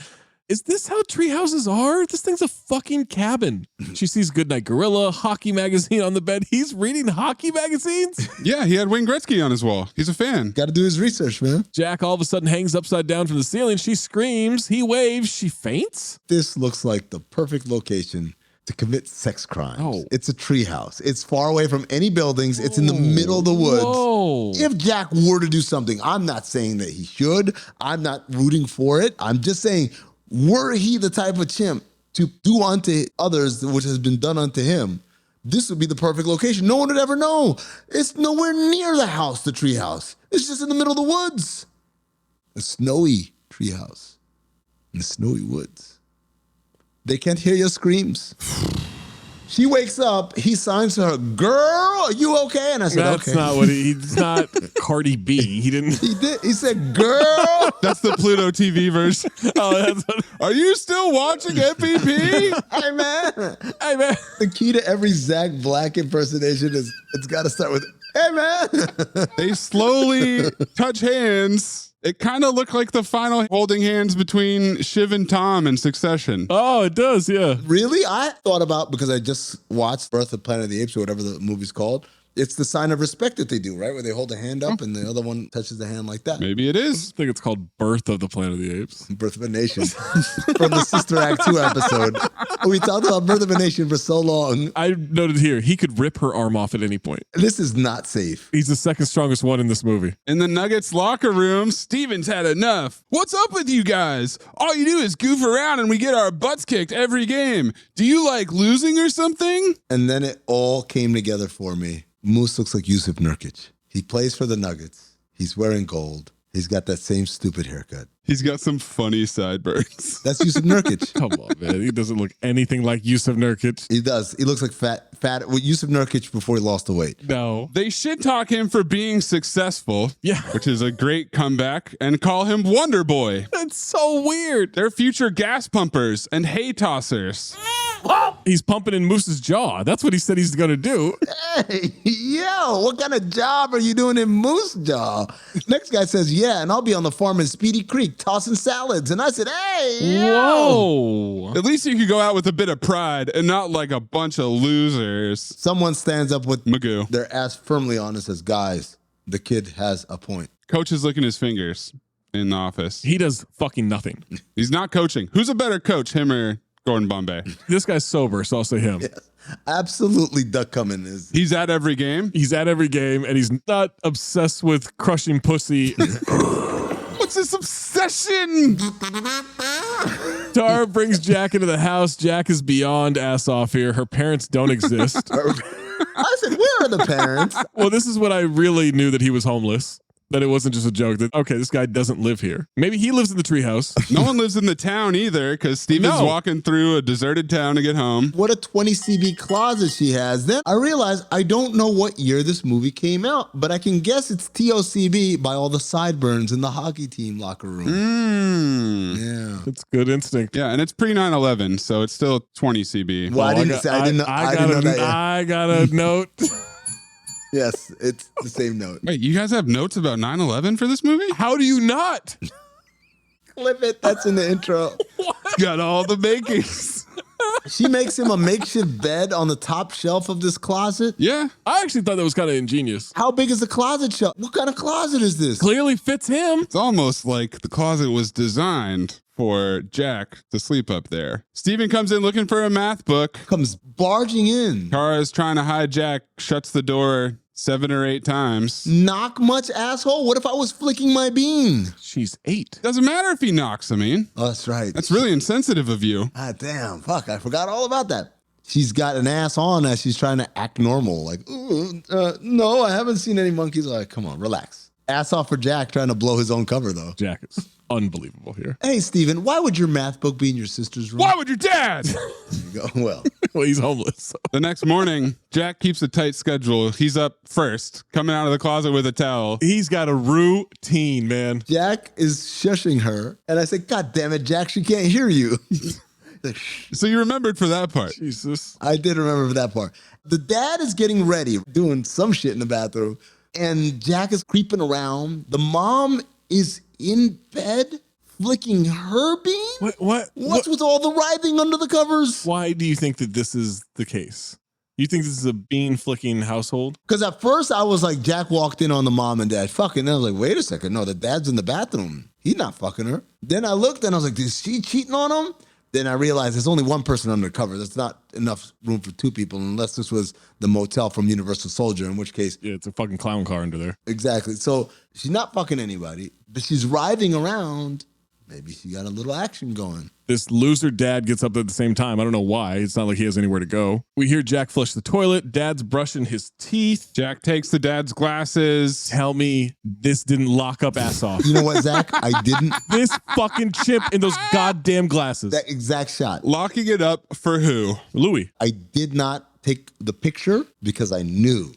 Is this how treehouses are? This thing's a fucking cabin. She sees Goodnight Gorilla, hockey magazine on the bed. He's reading hockey magazines? Yeah, he had Wayne Gretzky on his wall. He's a fan. Got to do his research, man. Jack all of a sudden hangs upside down from the ceiling. She screams. He waves. She faints. This looks like the perfect location to commit sex crimes. Oh. It's a treehouse. It's far away from any buildings. It's in the middle of the woods. Whoa. If Jack were to do something, I'm not saying that he should. I'm not rooting for it. I'm just saying, were he the type of chimp to do unto others which has been done unto him, this would be the perfect location. No one would ever know. It's nowhere near the house, the treehouse. It's just in the middle of the woods. A snowy treehouse in the snowy woods. They can't hear your screams. She wakes up. He signs to her, "Girl, are you okay?" And I said, That's okay. not what he's not Cardi B. He didn't. He did. He said, "Girl." That's the Pluto TV version. Are you still watching MPP? Hey, man. Hey, man. The key to every Zach Black impersonation is it's got to start with, "Hey, man." They slowly touch hands. It kind of looked like the final holding hands between Shiv and Tom in Succession. Oh, it does, yeah. Really? I thought about, because I just watched Birth of Planet of the Apes or whatever the movie's called. It's the sign of respect that they do, right? Where they hold a hand up and the other one touches the hand like that. Maybe it is. I think it's called Birth of the Planet of the Apes. Birth of a Nation. From the Sister Act 2 episode. We talked about Birth of a Nation for so long. I noted here, he could rip her arm off at any point. This is not safe. He's the second strongest one in this movie. In the Nuggets locker room, Steven's had enough. What's up with you guys? All you do is goof around and we get our butts kicked every game. Do you like losing or something? And then it all came together for me. Moose looks like Yusuf Nurkic. He plays for the Nuggets. He's wearing gold. He's got that same stupid haircut. He's got some funny sideburns. That's Yusuf Nurkic. Come on, man. He doesn't look anything like Yusuf Nurkic. He does. He looks like fat. Well, Yusuf Nurkic before he lost the weight. No. They shit talk him for being successful. Yeah. Which is a great comeback, and call him Wonder Boy. That's so weird. They're future gas pumpers and hay tossers. He's pumping in Moose's jaw. That's what he said he's going to do. Hey, yo, what kind of job are you doing in Moose jaw? Next guy says, yeah, and I'll be on the farm in Speedy Creek tossing salads. And I said, hey, yo. Whoa. At least you could go out with a bit of pride and not like a bunch of losers. Someone stands up with Magoo. their ass firmly on and says, guys, the kid has a point. Coach is licking his fingers in the office. He does fucking nothing. He's not coaching. Who's a better coach, him or Gordon Bombay? This guy's sober, so I'll say him. Yes, absolutely. Duck Cummins is. He's at every game. He's at every game, and he's not obsessed with crushing pussy. What's this obsession? Tara brings Jack into the house. Jack is beyond ass off here. Her parents don't exist. I said, where are the parents? Well, this is when I really knew that he was homeless. That it wasn't just a joke that, okay, this guy doesn't live here. Maybe he lives in the treehouse. No one lives in the town either, because Steven's walking through a deserted town to get home. What a 20 CB closet she has. Then I realized I don't know what year this movie came out, but I can guess it's TOCB by all the sideburns in the hockey team locker room. Yeah. It's good instinct. Yeah, and it's pre 9/11, so it's still 20 CB. Well, I didn't know that yet. I got a note. Yes, it's the same note. Wait, you guys have notes about 9/11 for this movie? How do you not? Clip it. That's in the intro. Got all the makings. She makes him a makeshift bed on the top shelf of this closet. Yeah. I actually thought that was kind of ingenious. How big is the closet shelf? What kind of closet is this? Clearly fits him. It's almost like the closet was designed for Jack to sleep up there. Steven comes in looking for a math book. Comes barging in. Kara is trying to hide Jack, shuts the door 7 or 8 times. Knock much, asshole? What if I was flicking my bean? She's 8. Doesn't matter if he knocks, I mean. Oh, that's right. That's really insensitive of you. Ah, damn. Fuck, I forgot all about that. She's got an ass on as she's trying to act normal. Like, no, I haven't seen any monkeys. Like, come on, relax. Ass off for Jack trying to blow his own cover, though. Jack is unbelievable here. Hey, Steven, why would your math book be in your sister's room? Why would your dad? There you go. Well, he's homeless. So. The next morning, Jack keeps a tight schedule. He's up first, coming out of the closet with a towel. He's got a routine, man. Jack is shushing her. And I said, God damn it, Jack, she can't hear you. So you remembered for that part. Jesus. I did remember for that part. The dad is getting ready, doing some shit in the bathroom, and Jack is creeping around. The mom is in bed flicking her bean? What's with all the writhing under the covers? Why do you think that this is the case? You think this is a bean flicking household? Because at first I was like, Jack walked in on the mom and dad fucking. Then I was like, wait a second. No, the dad's in the bathroom. He's not fucking her. Then I looked and I was like, is she cheating on him? Then I realized there's only one person under the cover. That's not enough room for two people unless this was the motel from Universal Soldier, in which case. Yeah, it's a fucking clown car under there. Exactly. So she's not fucking anybody, but she's writhing around. Maybe she got a little action going. This loser dad gets up at the same time. I don't know why. It's not like he has anywhere to go. We hear Jack flush the toilet. Dad's brushing his teeth. Jack takes the dad's glasses. Tell me this didn't lock up ass off. You know what, Zach? I didn't. This fucking chip in those goddamn glasses. That exact shot. Locking it up for who? Louis. I did not take the picture because I knew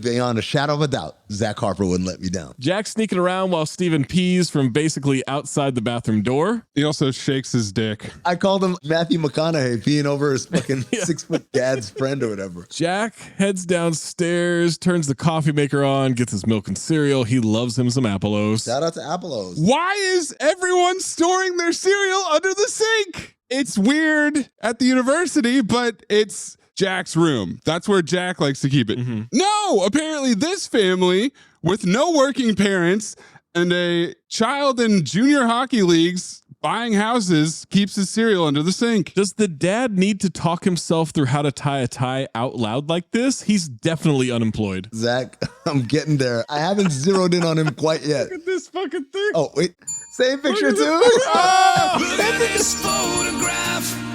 beyond a shadow of a doubt, Zach Harper wouldn't let me down. Jack sneaking around while Steven pees from basically outside the bathroom door. He also shakes his dick. I called him Matthew McConaughey peeing over his fucking 6 foot dad's friend or whatever. Jack heads downstairs, turns the coffee maker on, gets his milk and cereal. He loves him some Appalos. Shout out to Appalos. Why is everyone storing their cereal under the sink? It's weird at the university, but it's Jack's room. That's where Jack likes to keep it. Mm-hmm. No, apparently this family with no working parents and a child in junior hockey leagues buying houses keeps his cereal under the sink. Does the dad need to talk himself through how to tie a tie out loud like this? He's definitely unemployed. Zach, I'm getting there. I haven't zeroed in on him quite yet. Look at this fucking thing. Oh, wait. Same picture too? Look at this photograph.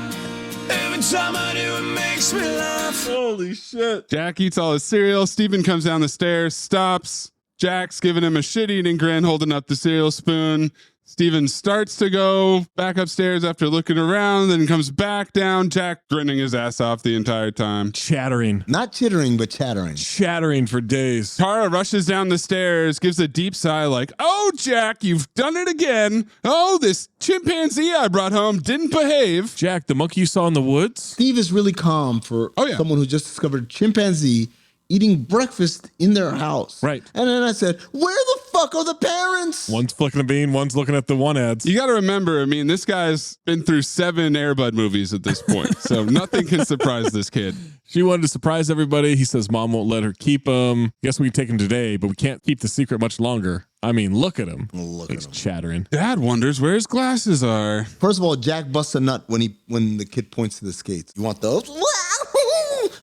Every time I do, it makes me laugh. Holy shit. Jack eats all his cereal. Steven comes down the stairs, stops. Jack's giving him a shit-eating grin, holding up the cereal spoon. Steven starts to go back upstairs after looking around, then comes back down. Jack grinning his ass off the entire time. Chattering. Not chittering, but chattering. Chattering for days. Tara rushes down the stairs, gives a deep sigh like, oh, Jack, you've done it again. Oh, this chimpanzee I brought home didn't behave. Jack, the monkey you saw in the woods? Steve is really calm for someone who just discovered chimpanzee eating breakfast in their house. Right. And then I said, where the fuck are the parents? One's flicking a bean, one's looking at the one ads. You got to remember, I mean, this guy's been through 7 Air Bud movies at this point, so nothing can surprise this kid. She wanted to surprise everybody. He says mom won't let her keep him. Guess we can take him today, but we can't keep the secret much longer. I mean, look at him. He's chattering. Dad wonders where his glasses are. First of all, Jack busts a nut when the kid points to the skates. You want those?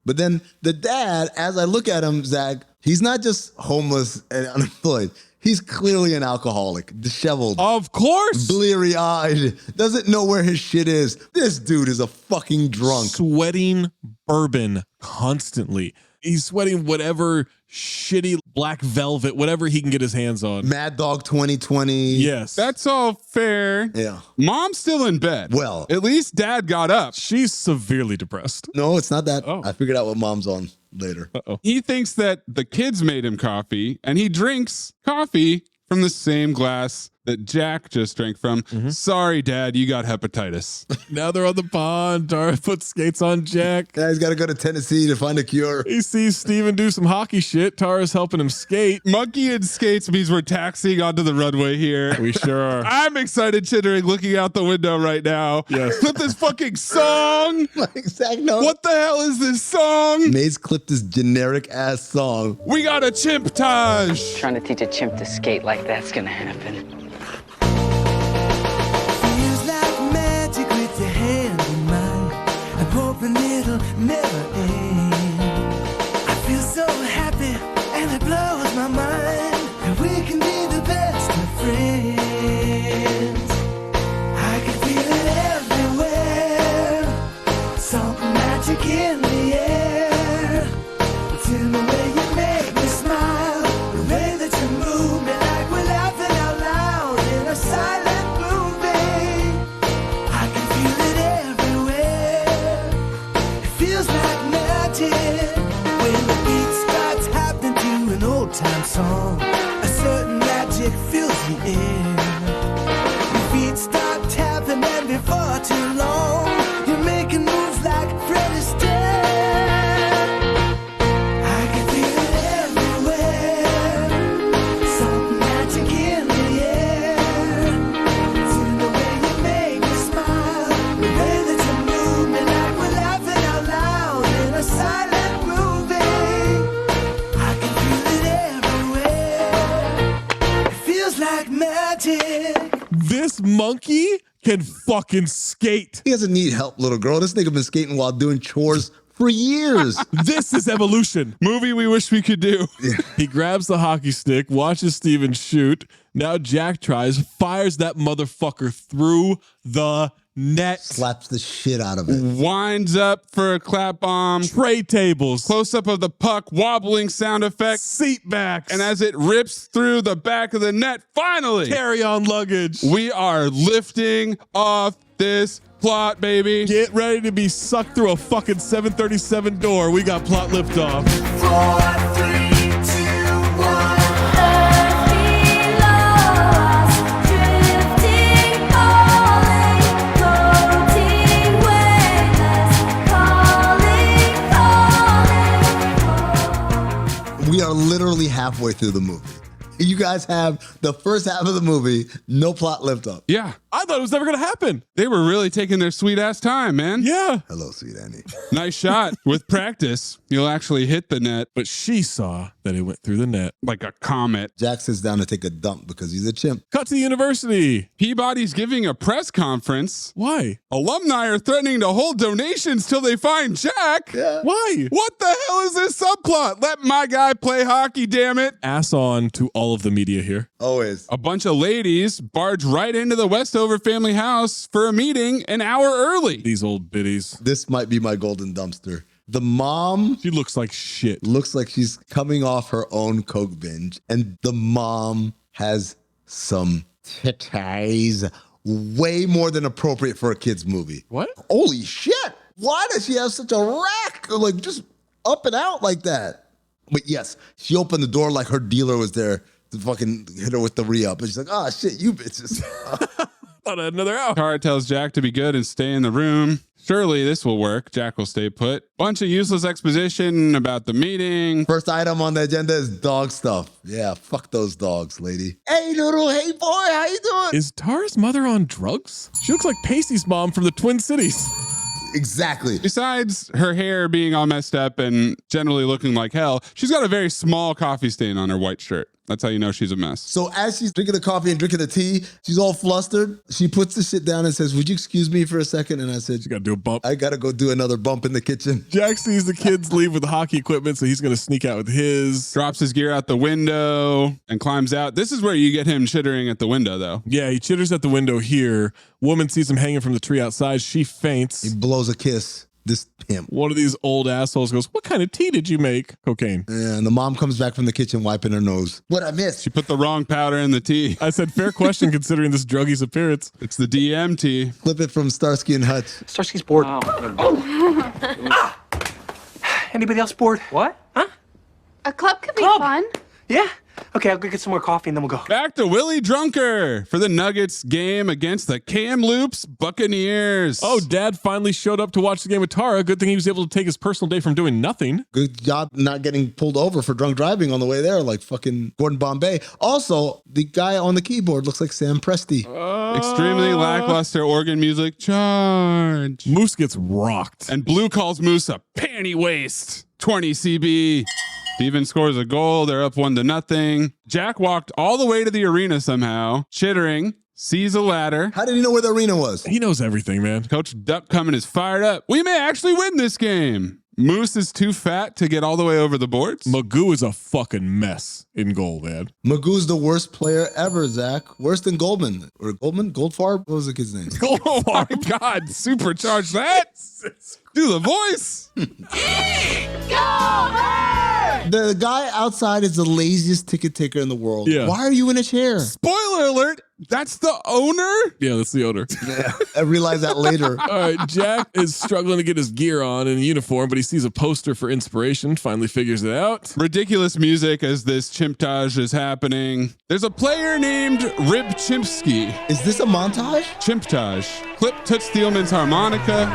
But then the dad, as I look at him, Zach, he's not just homeless and unemployed. He's clearly an alcoholic, disheveled. Of course. Bleary-eyed, doesn't know where his shit is. This dude is a fucking drunk. Sweating bourbon constantly. He's sweating whatever shitty black velvet, whatever he can get his hands on. Mad Dog 2020. Yes. That's all fair. Yeah. Mom's still in bed. Well. At least dad got up. She's severely depressed. No, it's not that. Oh. I figured out what mom's on later. Uh-oh. He thinks that the kids made him coffee, and he drinks coffee from the same glass that Jack just drank from. Mm-hmm. Sorry, Dad, you got hepatitis. Now they're on the pond. Tara puts skates on Jack. Yeah, he's got to go to Tennessee to find a cure. He sees Steven do some hockey shit. Tara's helping him skate. Monkey and skates means we're taxiing onto the runway here. We sure are. I'm excited chittering looking out the window right now. Yes. Clip this fucking song. Exact note. What the hell is this song? Maze clipped this generic ass song. We got a chimp-tage. Trying to teach a chimp to skate like that's gonna happen. Hoping it'll never end. I feel so happy and it blows my mind that we can be the best of friends. I can feel it everywhere, some magic in the air. It's in the way you make me smile, the way that you move me like we're laughing out loud in a silent movie. I can feel it everywhere. Feels like magic when the beat starts happening to an old-time song. A certain magic fills the air. The feet start tapping and before too long like magic. This monkey can fucking skate. He doesn't need help, little girl. This nigga been skating while doing chores for years. This is evolution. Movie we wish we could do. Yeah. He grabs the hockey stick, watches Steven shoot. Now Jack tries, fires that motherfucker through the net. Slaps the shit out of it. Winds up for a clap bomb. Tray tables. Close up of the puck, wobbling sound effect. Seat backs. And as it rips through the back of the net, finally, carry-on luggage. We are lifting off this plot, baby. Get ready to be sucked through a fucking 737 door. We got plot liftoff. 4, 3, 2, 1. We are literally halfway through the movie. You guys have the first half of the movie, no plot lift up. Yeah. I thought it was never going to happen. They were really taking their sweet ass time, man. Yeah. Hello, sweet Annie. Nice shot. With practice, you'll actually hit the net. But she saw that it went through the net. Like a comet. Jack sits down to take a dump because he's a chimp. Cut to the university. Peabody's giving a press conference. Why? Alumni are threatening to hold donations till they find Jack. Yeah. Why? What the hell is this subplot? Let my guy play hockey, damn it. Ass on to all of the media here. Always. A bunch of ladies barge right into the Westover family house for a meeting an hour early. These old biddies. This might be my golden dumpster. The mom She looks like shit. looks like she's coming off her own coke binge, and the mom has some titties, way more than appropriate for a kid's movie. What? Holy shit! Why does she have such a rack? Like just up and out like that? But yes, she opened the door like her dealer was there to fucking hit her with the re-up, and she's like, "Oh shit, you bitches." Thought I had another hour. Tara tells Jack to be good and stay in the room. Surely this will work. Jack will stay put. Bunch of useless exposition about the meeting. First item on the agenda is dog stuff. Yeah, fuck those dogs, lady. Hey, Noodle. Hey, boy. How you doing? Is Tara's mother on drugs? She looks like Pacey's mom from the Twin Cities. Exactly. Besides her hair being all messed up and generally looking like hell, she's got a very small coffee stain on her white shirt. That's how you know she's a mess. So as she's drinking the coffee and drinking the tea, she's all flustered. She puts the shit down and says, "Would you excuse me for a second?" And I said, You got to do a bump. "I got to go do another bump in the kitchen." Jack sees the kids leave with the hockey equipment, so he's going to sneak out with his. Drops his gear out the window and climbs out. This is where you get him chittering at the window, though. Yeah, he chitters at the window here. Woman sees him hanging from the tree outside. She faints. He blows a kiss. This pimp. One of these old assholes goes, "What kind of tea did you make?" Cocaine. And the mom comes back from the kitchen wiping her nose. What I missed? She put the wrong powder in the tea. I said, fair question considering this druggie's appearance. It's the DM tea. Flip it from Starsky and Hutch. Starsky's bored. Anybody else bored? What? Huh? A club could be fun. Yeah? Okay, I'll go get some more coffee and then we'll go. Back to Willie Drunker for the Nuggets game against the Kamloops Buccaneers. Oh, Dad finally showed up to watch the game with Tara. Good thing he was able to take his personal day from doing nothing. Good job not getting pulled over for drunk driving on the way there, like fucking Gordon Bombay. Also, the guy on the keyboard looks like Sam Presti. Extremely lackluster organ music. Charge. Moose gets rocked. And Blue calls Moose a panty waste. 20 CB. Steven scores a goal. They're up 1-0. Jack walked all the way to the arena somehow, chittering, sees a ladder. How did he know where the arena was? He knows everything, man. Coach Duck coming is fired up. We may actually win this game. Moose is too fat to get all the way over the boards. Magoo is a fucking mess in goal, man. Magoo's the worst player ever, Zach. Worse than Goldman. Or Goldman? Goldfarb? What was the kid's name? Oh my God. Supercharge that. Do the voice. The guy outside is the laziest ticket taker in the world. Yeah. Why are you in a chair? Spoiler alert. That's the owner? Yeah, that's the owner. Yeah, I realized that later. All right, Jack is struggling to get his gear on in a uniform, but he sees a poster for inspiration, finally figures it out. Ridiculous music as this chimptage is happening. There's a player named Rib Chimpsky. Is this a montage? Chimptage. Clip Toots Thielman's harmonica.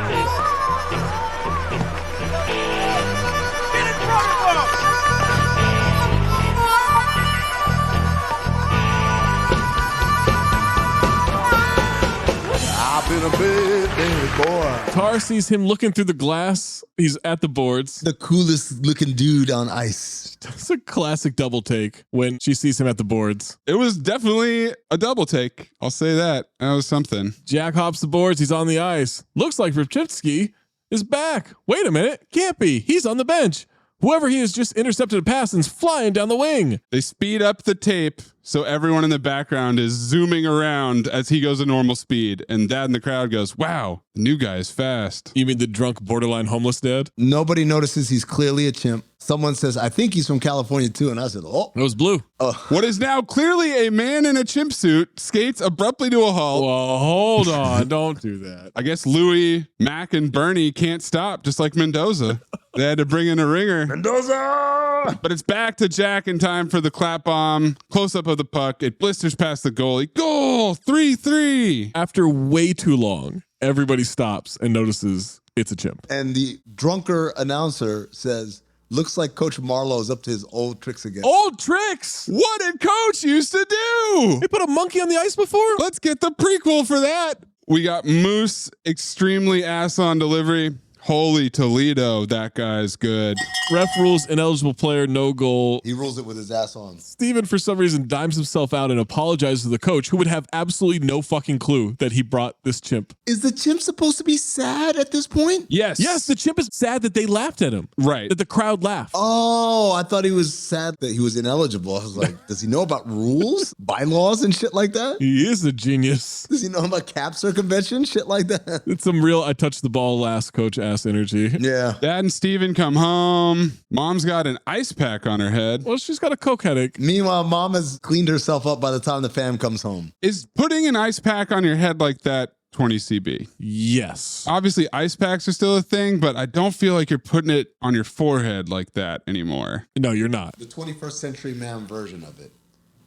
I've in a bed, baby boy. Tar sees him looking through the glass. He's at the boards. The coolest looking dude on ice. It's a classic double take when she sees him at the boards. It was definitely a double take. I'll say that. That was something. Jack hops the boards. He's on the ice. Looks like Ripchitsky is back. Wait a minute. Can't be. He's on the bench. Whoever he is just intercepted a pass and's flying down the wing. They speed up the tape so everyone in the background is zooming around as he goes at normal speed. And dad in the crowd goes, wow, the new guy is fast. You mean the drunk, borderline homeless dad? Nobody notices he's clearly a chimp. Someone says, I think he's from California too. And I said, oh. It was blue. What is now clearly a man in a chimp suit skates abruptly to a halt. Well, hold on. Don't do that. I guess Louis, Mac, and Bernie can't stop, just like Mendoza. They had to bring in a ringer. Mendoza! But it's back to Jack in time for the clap bomb. Close up of the puck. It blisters past the goalie. Goal! 3-3. After way too long, everybody stops and notices it's a chimp. And the drunker announcer says, looks like Coach Marlowe's up to his old tricks again. Old tricks? What did Coach used to do? He put a monkey on the ice before? Let's get the prequel for that. We got Moose, extremely ass on delivery. Holy Toledo, that guy's good. Ref rules ineligible player, no goal. He rules it with his ass on. Steven, for some reason, dimes himself out and apologizes to the coach, who would have absolutely no fucking clue that he brought this chimp. Is the chimp supposed to be sad at this point? Yes. Yes, the chimp is sad that they laughed at him. Right. That the crowd laughed. Oh, I thought he was sad that he was ineligible. I was like, does he know about rules, bylaws, and shit like that? He is a genius. Does he know about cap circumvention, shit like that? It's some real I touched the ball last coach ass energy. Yeah. Dad and Steven come home. Mom's got an ice pack on her head. Well, she's got a coke headache. Meanwhile, mom has cleaned herself up by the time the fam comes home. Is putting an ice pack on your head like that 20 CB? Yes. Obviously, ice packs are still a thing, but I don't feel like you're putting it on your forehead like that anymore. No, you're not. The 21st century man version of it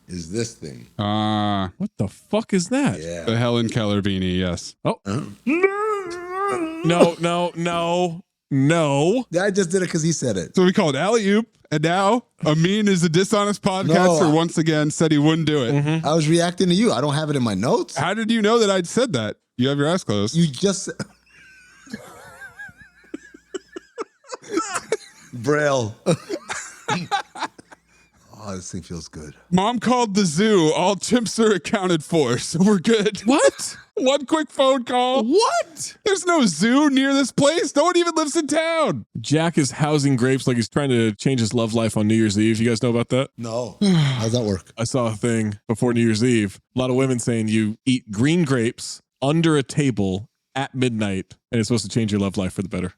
is this thing. What the fuck is that? Yeah. The Helen Keller beanie, yes. Oh. No. I just did it because he said it. So we called alley-oop, and now Amin is a dishonest podcaster once again said he wouldn't do it. Mm-hmm. I was reacting to you. I don't have it in my notes. How did you know that I'd said that? You have your eyes closed. You just... Braille. Oh, this thing feels good. Mom called the zoo. All chimps are accounted for, so we're good. What? One quick phone call. What? There's no zoo near this place. No one even lives in town. Jack is housing grapes like he's trying to change his love life on New Year's Eve. You guys know about that? No. How's that work? I saw a thing before New Year's Eve. A lot of women saying you eat green grapes under a table at midnight, and it's supposed to change your love life for the better.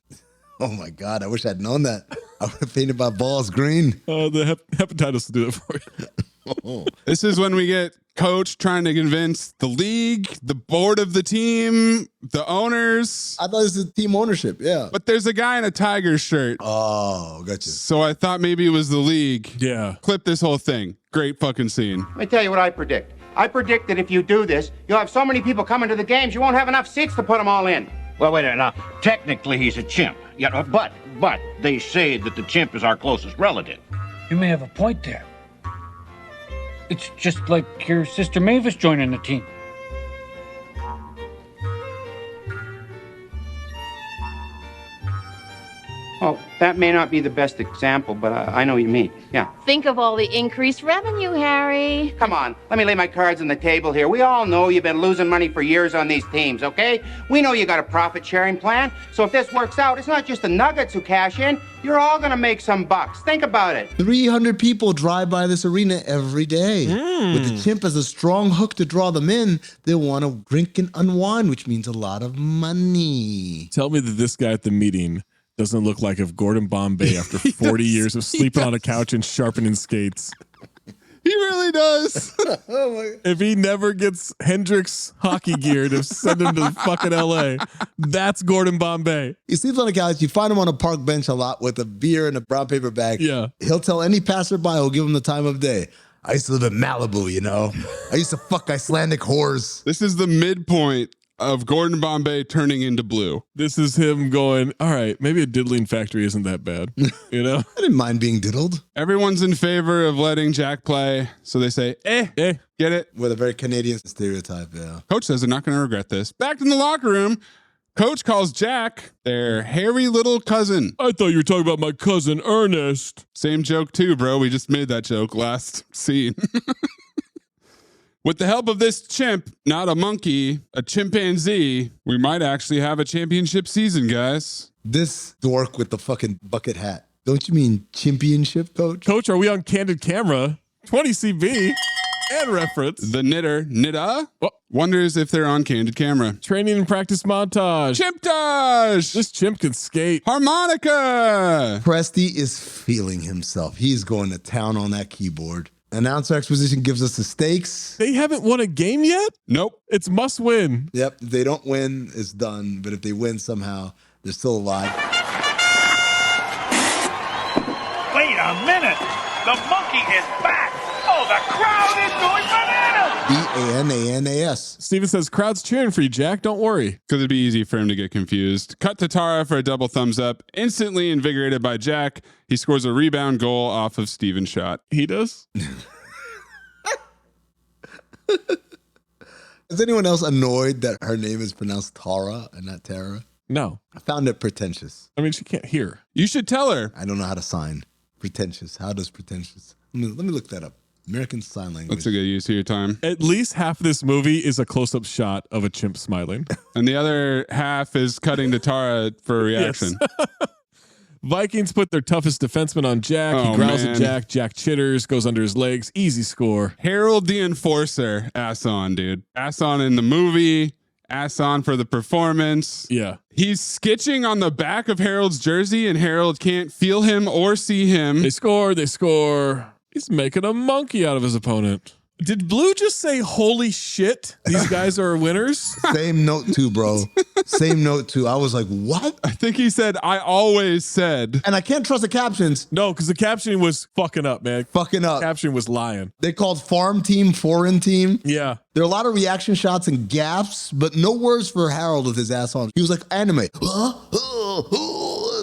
Oh my God, I wish I'd known that. I would have painted my balls green. The hepatitis will do that for you. This is when we get Coach trying to convince the league, the board of the team, the owners. I thought this was team ownership, yeah. But there's a guy in a Tigers shirt. Oh, gotcha. So I thought maybe it was the league. Yeah. Clip this whole thing. Great fucking scene. Let me tell you what I predict. I predict that if you do this, you'll have so many people coming to the games, you won't have enough seats to put them all in. Well, wait a minute. Now, technically, he's a chimp. Yeah, but they say that the chimp is our closest relative. You may have a point there. It's just like your sister Mavis joining the team. Oh, that may not be the best example, but I know what you mean. Yeah. Think of all the increased revenue, Harry. Come on, let me lay my cards on the table here. We all know you've been losing money for years on these teams, okay? We know you got a profit-sharing plan, so if this works out, it's not just the Nuggets who cash in. You're all gonna make some bucks. Think about it. 300 people drive by this arena every day. With the chimp as a strong hook to draw them in, they want to drink and unwind, which means a lot of money. Tell me that this guy at the meeting doesn't look like if Gordon Bombay, after 40 years of sleeping on a couch and sharpening skates. He really does. Oh my. If he never gets Hendrix hockey gear to send him to fucking LA, that's Gordon Bombay. He sleeps on a couch. You find him on a park bench a lot with a beer and a brown paper bag. Yeah. He'll tell any passerby who'll give him the time of day. I used to live in Malibu, you know. I used to fuck Icelandic whores. This is the midpoint of Gordon Bombay turning into blue. This is him going, all right, maybe a diddling factory isn't that bad. You know? I didn't mind being diddled. Everyone's in favor of letting Jack play. So they say, get it? With a very Canadian stereotype, yeah. Coach says they're not going to regret this. Back in the locker room, Coach calls Jack their hairy little cousin. I thought you were talking about my cousin Ernest. Same joke too, bro. We just made that joke last scene. With the help of this chimp, not a monkey, a chimpanzee, we might actually have a championship season, guys. This dork with the fucking bucket hat. Don't you mean championship, Coach? Coach, are we on candid camera? 20 CB. And reference. The Nida, wonders if they're on candid camera. Training and practice montage. Chimptage! This chimp can skate. Harmonica! Presty is feeling himself. He's going to town on that keyboard. Announcer Exposition gives us the stakes. They haven't won a game yet? Nope. It's must win. Yep. If they don't win, it's done. But if they win somehow, they're still alive. Wait a minute! The monkey is back! Oh, the crowd is going bananas! B-A-N-A-N-A-S. Steven says, crowd's cheering for you, Jack. Don't worry. Because it'd be easy for him to get confused. Cut to Tara for a double thumbs up. Instantly invigorated by Jack, he scores a rebound goal off of Steven's shot. He does? Is anyone else annoyed that her name is pronounced Tara and not Tara? No. I found it pretentious. I mean, she can't hear. You should tell her. I don't know how to sign. Pretentious. How does pretentious? Let me look that up. American Sign Language. That's a good use of your time. At least half of this movie is a close-up shot of a chimp smiling. And the other half is cutting to Tara for a reaction. Yes. Vikings put their toughest defenseman on Jack. He growls at Jack. Jack chitters, goes under his legs. Easy score. Harold the Enforcer. Ass on, dude. Ass on in the movie. Ass on for the performance. Yeah. He's sketching on the back of Harold's jersey, and Harold can't feel him or see him. They score. He's making a monkey out of his opponent. Did Blue just say, holy shit, these guys are winners? Same note too, bro. Same note too. I was like, what? I think he said, I always said. And I can't trust the captions. No, because the captioning was fucking up, man. Fucking up. The captioning was lying. They called farm team, foreign team. Yeah. There are a lot of reaction shots and gaps, but no words for Harold with his ass on. He was like anime.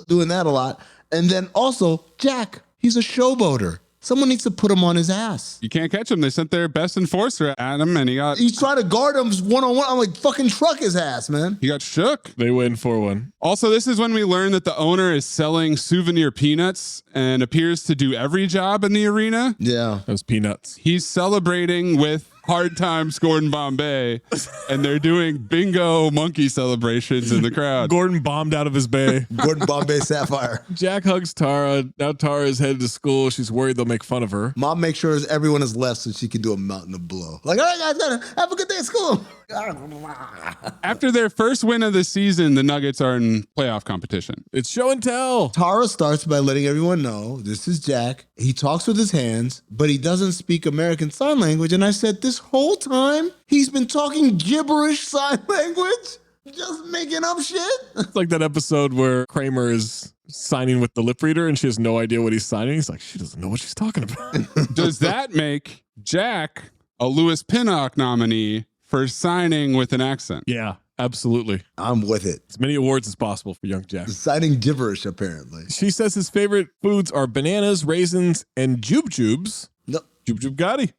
Doing that a lot. And then also, Jack, he's a showboater. Someone needs to put him on his ass. You can't catch him. They sent their best enforcer at him, and he's trying to guard him one-on-one. I'm like, fucking truck his ass, man. He got shook. They win 4-1. Also, this is when we learn that the owner is selling souvenir peanuts and appears to do every job in the arena. Yeah. Those peanuts. He's celebrating with Hard Times Gordon Bombay, and they're doing bingo monkey celebrations in the crowd. Gordon bombed out of his bay. Gordon Bombay Sapphire. Jack hugs Tara. Now Tara is headed to school. She's worried they'll make fun of her. Mom makes sure everyone is left so she can do a mountain of blow. Like, all right, guys, have a good day at school. After their first win of the season, the Nuggets are in playoff competition. It's show and tell. Tara starts by letting everyone know this is Jack. He talks with his hands, but he doesn't speak American Sign Language. And I said, this whole time, he's been talking gibberish sign language? Just making up shit? It's like that episode where Kramer is signing with the lip reader and she has no idea what he's signing. He's like, she doesn't know what she's talking about. Does that make Jack a Louis Pinnock nominee for signing with an accent? Yeah, absolutely. I'm with it. As many awards as possible for young Jack. Signing gibberish, apparently. She says his favorite foods are bananas, raisins, and jubes. No. Jube Gotti.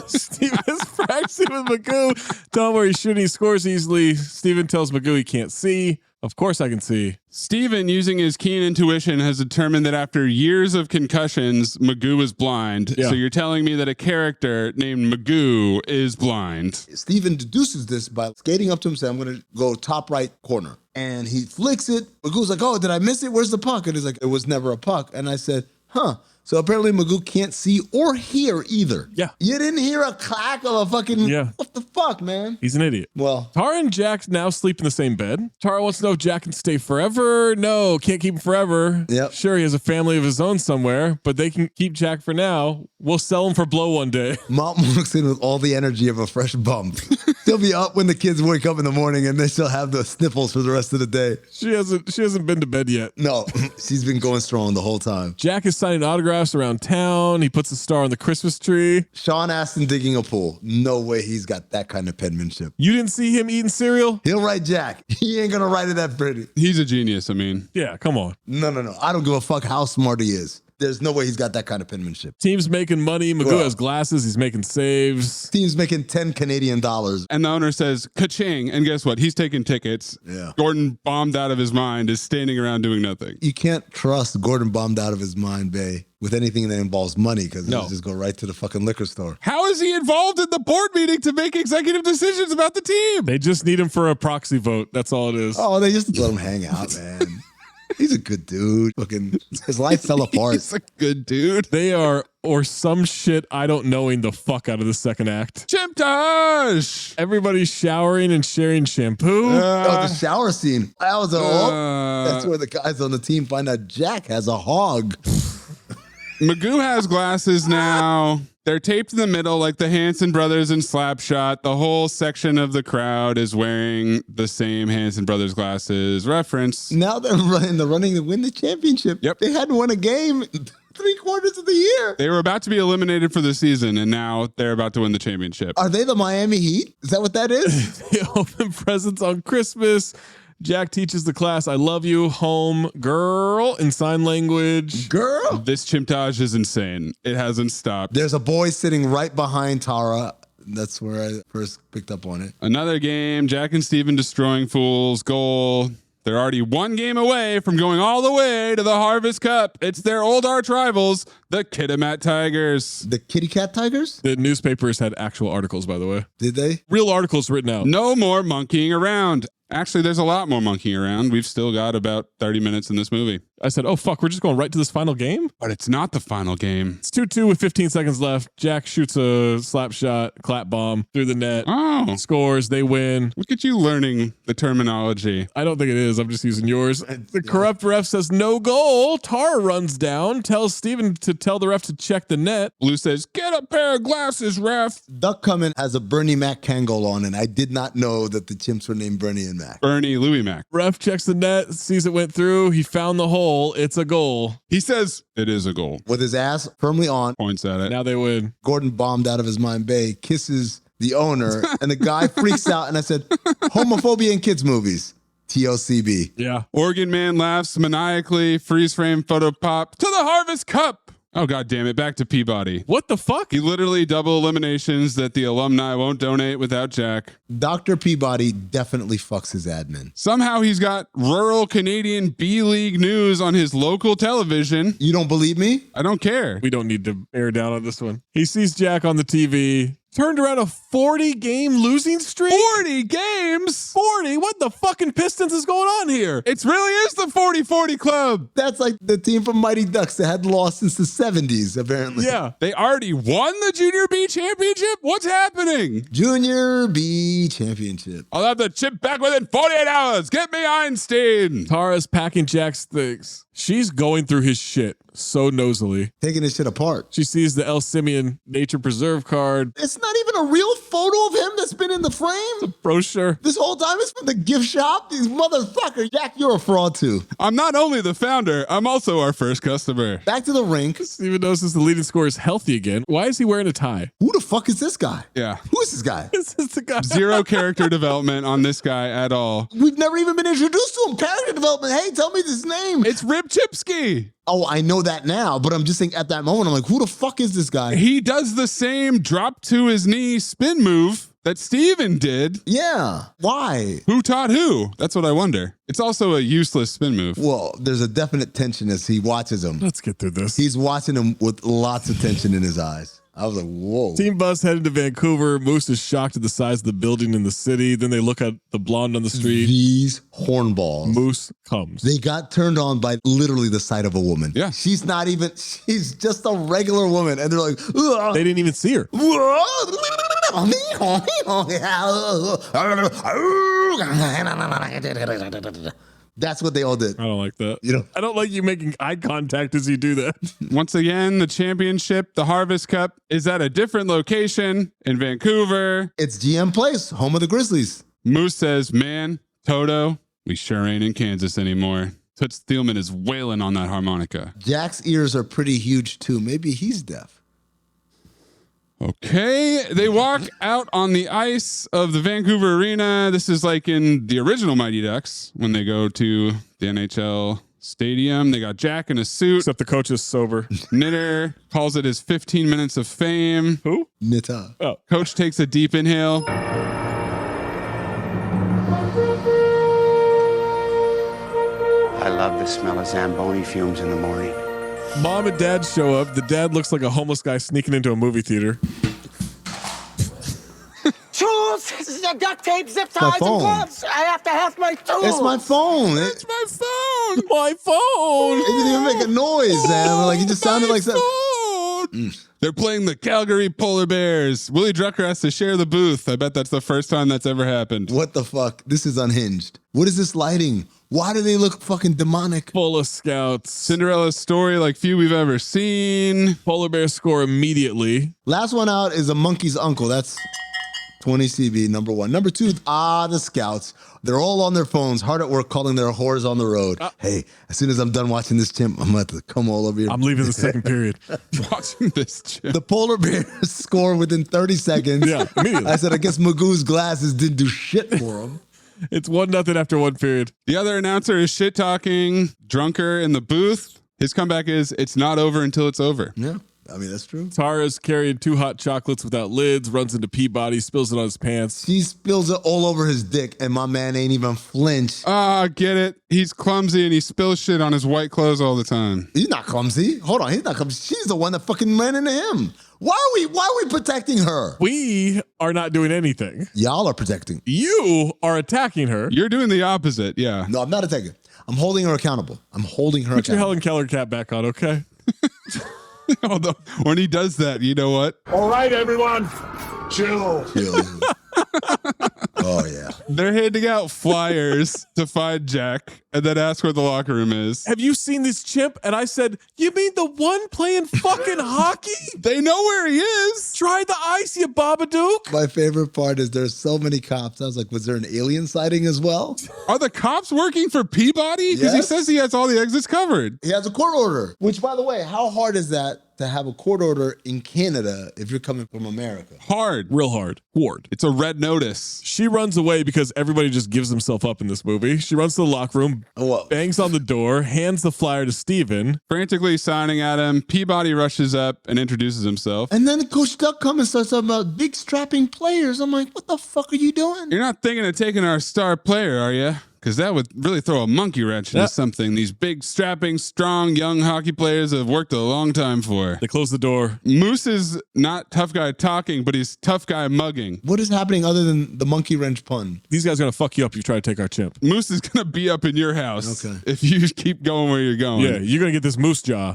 Steven is practicing with Magoo. Tell him where he's shooting. He scores easily. Steven tells Magoo he can't see. Of course I can see. Steven, using his keen intuition, has determined that after years of concussions, Magoo is blind. Yeah. So you're telling me that a character named Magoo is blind. Steven deduces this by skating up to him and saying, I'm going to go top right corner. And he flicks it. Magoo's like, oh, did I miss it? Where's the puck? And he's like, it was never a puck. And I said, huh. So apparently Magoo can't see or hear either. Yeah. You didn't hear a clack of a fucking... Yeah. What the fuck, man? He's an idiot. Well... Tara and Jack now sleep in the same bed. Tara wants to know if Jack can stay forever. No, can't keep him forever. Yep. Sure, he has a family of his own somewhere, but they can keep Jack for now. We'll sell him for blow one day. Mom walks in with all the energy of a fresh bump. She'll be up when the kids wake up in the morning, and then she'll have the sniffles for the rest of the day. She hasn't been to bed yet. No, she's been going strong the whole time. Jack is signing autographs around town. He puts a star on the Christmas tree. Sean Astin digging a pool. No way he's got that kind of penmanship. You didn't see him eating cereal? He'll write Jack. He ain't gonna write it that pretty. He's a genius, I mean. Yeah, come on. No. I don't give a fuck how smart he is. There's no way he's got that kind of penmanship. Team's making money. Magoo has glasses. He's making saves. Team's making $10 Canadian. And the owner says, ka-ching. And guess what? He's taking tickets. Yeah. Gordon, bombed out of his mind, is standing around doing nothing. You can't trust Gordon bombed out of his mind, Bay, with anything that involves money, because he'll just go right to the fucking liquor store. How is he involved in the board meeting to make executive decisions about the team? They just need him for a proxy vote. That's all it is. Oh, they just let him hang out, man. He's a good dude. Fucking, his life fell apart. He's a good dude. They are, or some shit, I don't knowing the fuck out of the second act. Chimtage! Everybody's showering and sharing shampoo. The shower scene. I was that's where the guys on the team find out Jack has a hog. Magoo has glasses now. They're taped in the middle like the Hanson brothers in Slapshot. The whole section of the crowd is wearing the same Hanson brothers glasses reference. Now they're running to win the championship. Yep. They hadn't won a game 3/4 of the year. They were about to be eliminated for the season, and now they're about to win the championship. Are they the Miami Heat? Is that what that is? They open presents on Christmas. Jack teaches the class, I love you, home, girl, in sign language. Girl? This chimtage is insane. It hasn't stopped. There's a boy sitting right behind Tara. That's where I first picked up on it. Another game, Jack and Steven destroying fools, goal. They're already one game away from going all the way to the Harvest Cup. It's their old arch rivals, the Kitimat Tigers. The Kitty Cat Tigers? The newspapers had actual articles, by the way. Did they? Real articles written out. No more monkeying around. Actually, there's a lot more monkeying around. We've still got about 30 minutes in this movie. I said, oh, fuck, we're just going right to this final game? But it's not the final game. It's 2-2 with 15 seconds left. Jack shoots a slap shot, clap bomb through the net. Oh. Scores, they win. Look at you learning the terminology. I don't think it is. I'm just using yours. The corrupt ref says no goal. Tara runs down, tells Steven to tell the ref to check the net. Blue says, get a pair of glasses, ref. Duck Coming has a Bernie Mac Kangol on, and I did not know that the chimps were named Bernie and Mac. Bernie Louie Mac. Ref checks the net, sees it went through. He found the hole. It's a goal. He says it is a goal. With his ass firmly on. Points at it. Now they win. Gordon bombed out of his mind. Bay kisses the owner, and the guy freaks out. And I said, homophobia in kids' movies. TLCB. Yeah. Oregon man laughs maniacally. Freeze frame photo pop to the Harvest Cup. Oh, God damn it. Back to Peabody. What the fuck? He literally double eliminations that the alumni won't donate without Jack. Dr. Peabody definitely fucks his admin. Somehow he's got rural Canadian B-League news on his local television. You don't believe me? I don't care. We don't need to bear down on this one. He sees Jack on the TV. Turned around a 40-game losing streak? 40 games? 40? What the fucking Pistons is going on here? It really is the 40-40 club. That's like the team from Mighty Ducks that had lost since the 70s, apparently. Yeah. They already won the Junior B championship? What's happening? Junior B championship. I'll have the chip back within 48 hours. Get me Einstein. Tara's packing Jack's things. She's going through his shit so nosily. Taking his shit apart. She sees the El Simeon Nature Preserve card. It's not even a real photo of him that's been in the frame. It's a brochure. This whole time it's from the gift shop. These motherfuckers. Jack, you're a fraud too. I'm not only the founder, I'm also our first customer. Back to the rink. Steven notices the leading scorer is healthy again. Why is he wearing a tie? Who the fuck is this guy? Yeah. Who is this guy? This is the guy. Zero character development on this guy at all. We've never even been introduced to him. Character development. Hey, tell me his name. It's Rip Chipsky. Oh, I know that now, but I'm just saying at that moment, I'm like, who the fuck is this guy? He does the same drop to his knee spin move that Steven did. Yeah. Why? Who taught who? That's what I wonder. It's also a useless spin move. Well, there's a definite tension as he watches him. Let's get through this. He's watching him with lots of tension in his eyes. I was like, whoa. Team bus headed to Vancouver. Moose is shocked at the size of the building in the city. Then they look at the blonde on the street. These hornballs. Moose comes. They got turned on by literally the sight of a woman. Yeah. She's just a regular woman. And they're like, ugh. They didn't even see her. That's what they all did. I don't like that. You know, I don't like you making eye contact as you do that. Once again, the championship, the Harvest Cup, is at a different location in Vancouver. It's GM Place, home of the Grizzlies. Moose says, man, Toto, we sure ain't in Kansas anymore. Toots Thielman is wailing on that harmonica. Jack's ears are pretty huge too. Maybe he's deaf. Okay, they walk out on the ice of the Vancouver Arena. This is like in the original Mighty Ducks when they go to the NHL stadium. They got Jack in a suit. Except the coach is sober. Knitter calls it his 15 minutes of fame. Who? Knitter. Oh. Coach takes a deep inhale. I love the smell of Zamboni fumes in the morning. Mom and dad show up. The dad looks like a homeless guy sneaking into a movie theater. Tools, duct tape, zip my ties, phone. and gloves. I have to have my tools. It's my phone. It's my phone. My phone. It didn't even make a noise, man. Like, it just sounded like something. They're playing the Calgary Polar Bears. Willie Drucker has to share the booth. I bet that's the first time that's ever happened. What the fuck? This is unhinged. What is this lighting? Why do they look fucking demonic? Full of scouts. Cinderella's story like few we've ever seen. Polar Bears score immediately. Last one out is a monkey's uncle. That's 20 CB, number one. Number two, the scouts. They're all on their phones, hard at work calling their whores on the road. Hey, as soon as I'm done watching this chimp, I'm going to have to come all over here. I'm leaving the second period. Watching this chimp. The Polar Bears score within 30 seconds. Yeah, immediately. I said, I guess Magoo's glasses didn't do shit for him. It's 1-0 after one period. The other announcer is shit talking Drunker in the booth. His comeback is, it's not over until it's over. Yeah. I mean, that's true. Tara's carrying 2 hot chocolates without lids, runs into Peabody, spills it on his pants. She spills it all over his dick, and my man ain't even flinch. Get it. He's clumsy and he spills shit on his white clothes all the time. He's not clumsy. Hold on, he's not clumsy. She's the one that fucking ran into him. Why are we protecting her? We are not doing anything. Y'all are protecting. You are attacking her. You're doing the opposite, yeah. No, I'm not attacking. I'm holding her accountable. Put your Helen Keller cap back on, okay? Although, when he does that, you know what? All right, everyone, chill. Oh, yeah. They're handing out flyers to find Jack and then ask where the locker room is. Have you seen this chimp? And I said, you mean the one playing fucking hockey? They know where he is. Try the ice, you Babadook. My favorite part is there's so many cops. I was like, was there an alien sighting as well? Are the cops working for Peabody? Because he Yes. says he has all the exits covered. He has a court order, which, by the way, how hard is that to have a court order in Canada if you're coming from America? Hard. Real hard. Ward. It's a red notice. She runs away because everybody just gives himself up in this movie. She runs to the locker room, bangs on the door, hands the flyer to Steven. Frantically signing at him, Peabody rushes up and introduces himself. And then Coach Duck comes and starts talking about big strapping players. I'm like, what the fuck are you doing? You're not thinking of taking our star player, are you? Because that would really throw a monkey wrench into something these big, strapping, strong, young hockey players have worked a long time for. They close the door. Moose is not tough guy talking, but he's tough guy mugging. What is happening other than the monkey wrench pun? These guys are going to fuck you up if you try to take our chimp. Moose is going to be up in your house Okay. if you keep going where you're going. Yeah, you're going to get this moose jaw.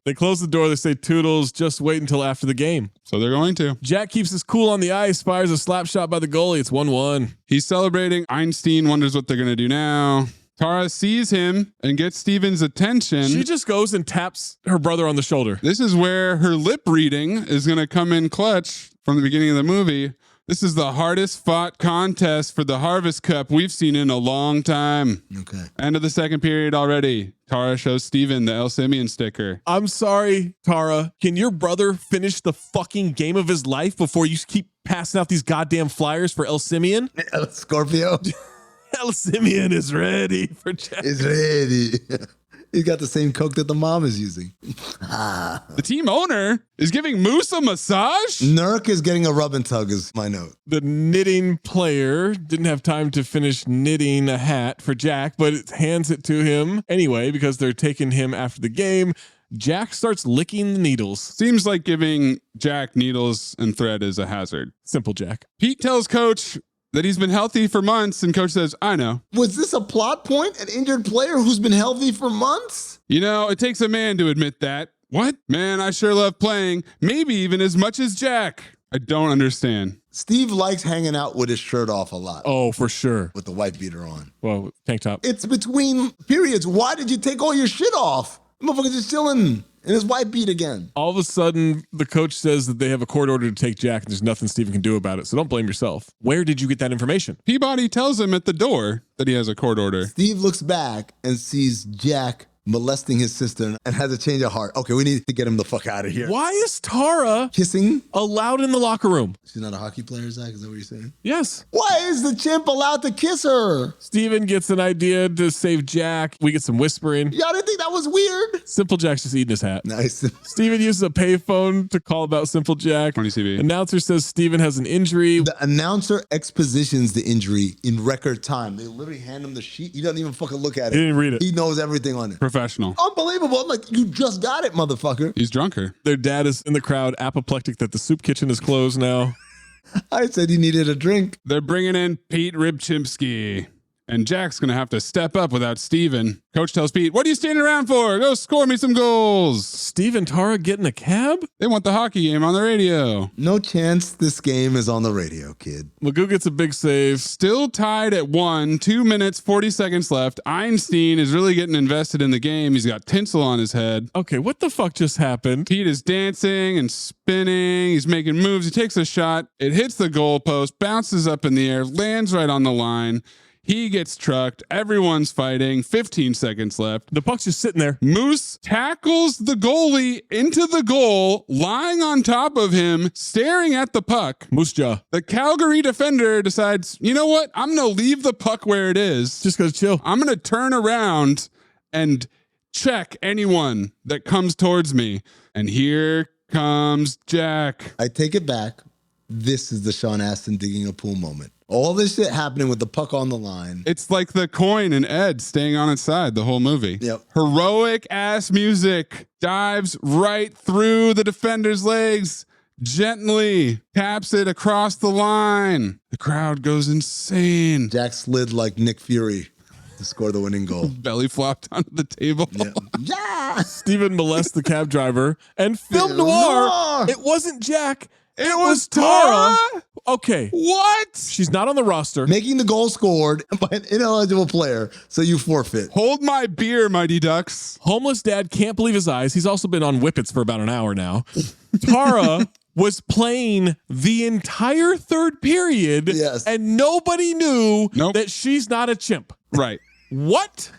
They close the door. They say, Toodles, just wait until after the game. So they're going to. Jack keeps his cool on the ice, fires a slap shot by the goalie. It's 1-1. He's celebrating. Einstein wonders what they're going to do now. Tara sees him and gets Steven's attention. She just goes and taps her brother on the shoulder. This is where her lip reading is going to come in clutch from the beginning of the movie. This is the hardest fought contest for the Harvest Cup we've seen in a long time. Okay. End of the second period already. Tara shows Steven the El Simeon sticker. I'm sorry, Tara. Can your brother finish the fucking game of his life before you keep passing out these goddamn flyers for El Simeon? Scorpio. El Simeon is ready for Jack. Is ready. He's got the same Coke that the mom is using. The team owner is giving Moose a massage? Nurk is getting a rub and tug is my note. The knitting player didn't have time to finish knitting a hat for Jack, but it hands it to him anyway because they're taking him after the game. Jack starts licking the needles. Seems like giving Jack needles and thread is a hazard. Simple Jack. Pete tells Coach that he's been healthy for months, and Coach says, I know. Was this a plot point? An injured player who's been healthy for months? You know, it takes a man to admit that. What? Man, I sure love playing. Maybe even as much as Jack. I don't understand. Steve likes hanging out with his shirt off a lot. Oh, for sure. With the white beater on. Well, tank top. It's between periods. Why did you take all your shit off? Motherfucker's just chilling in his white beat again. All of a sudden, the coach says that they have a court order to take Jack, and there's nothing Steven can do about it. So don't blame yourself. Where did you get that information? Peabody tells him at the door that he has a court order. Steve looks back and sees Jack molesting his sister and has a change of heart. Okay, we need to get him the fuck out of here. Why is Tara kissing allowed in the locker room? She's not a hockey player, Zach? Is that what you're saying? Yes. Why is the chimp allowed to kiss her? Steven gets an idea to save Jack. We get some whispering. Y'all didn't think that was weird? Simple Jack's just eating his hat. Nice. Steven uses a payphone to call about Simple Jack. TV. Announcer says Steven has an injury. The announcer expositions the injury in record time. They literally hand him the sheet. He doesn't even fucking look at it. He didn't read it. He knows everything on it. Professional. Unbelievable. I'm like, you just got it, motherfucker. He's drunker. Their dad is in the crowd, apoplectic that the soup kitchen is closed now. I said he needed a drink. They're bringing in Pete Ribchimpsky. And Jack's going to have to step up without Steven. Coach tells Pete, what are you standing around for? Go score me some goals. Steve and Tara get in a cab? They want the hockey game on the radio. No chance this game is on the radio, kid. Magoo gets a big save. Still tied at 1, 2 minutes, 40 seconds left. Einstein is really getting invested in the game. He's got tinsel on his head. Okay, what the fuck just happened? Pete is dancing and spinning. He's making moves. He takes a shot. It hits the goalpost, bounces up in the air, lands right on the line. He gets trucked. Everyone's fighting. 15 seconds left. The puck's just sitting there. Moose tackles the goalie into the goal, lying on top of him, staring at the puck. Moose jaw. The Calgary defender decides, you know what? I'm going to leave the puck where it is. Just because chill. I'm going to turn around and check anyone that comes towards me. And here comes Jack. I take it back. This is the Sean Astin digging a pool moment. All this shit happening with the puck on the line. It's like the coin and Ed staying on its side the whole movie. Yep. Heroic ass music dives right through the defender's legs, gently taps it across the line. The crowd goes insane. Jack slid like Nick Fury to score the winning goal. Belly flopped onto the table. Yeah. Steven molests the cab driver and film noir. It wasn't Jack. It was Tara. Okay. What? She's not on the roster. Making the goal scored by an ineligible player, so you forfeit. Hold my beer, Mighty Ducks. Homeless dad can't believe his eyes. He's also been on Whippets for about an hour now. Tara was playing the entire third period, and nobody knew that she's not a chimp. Right. What?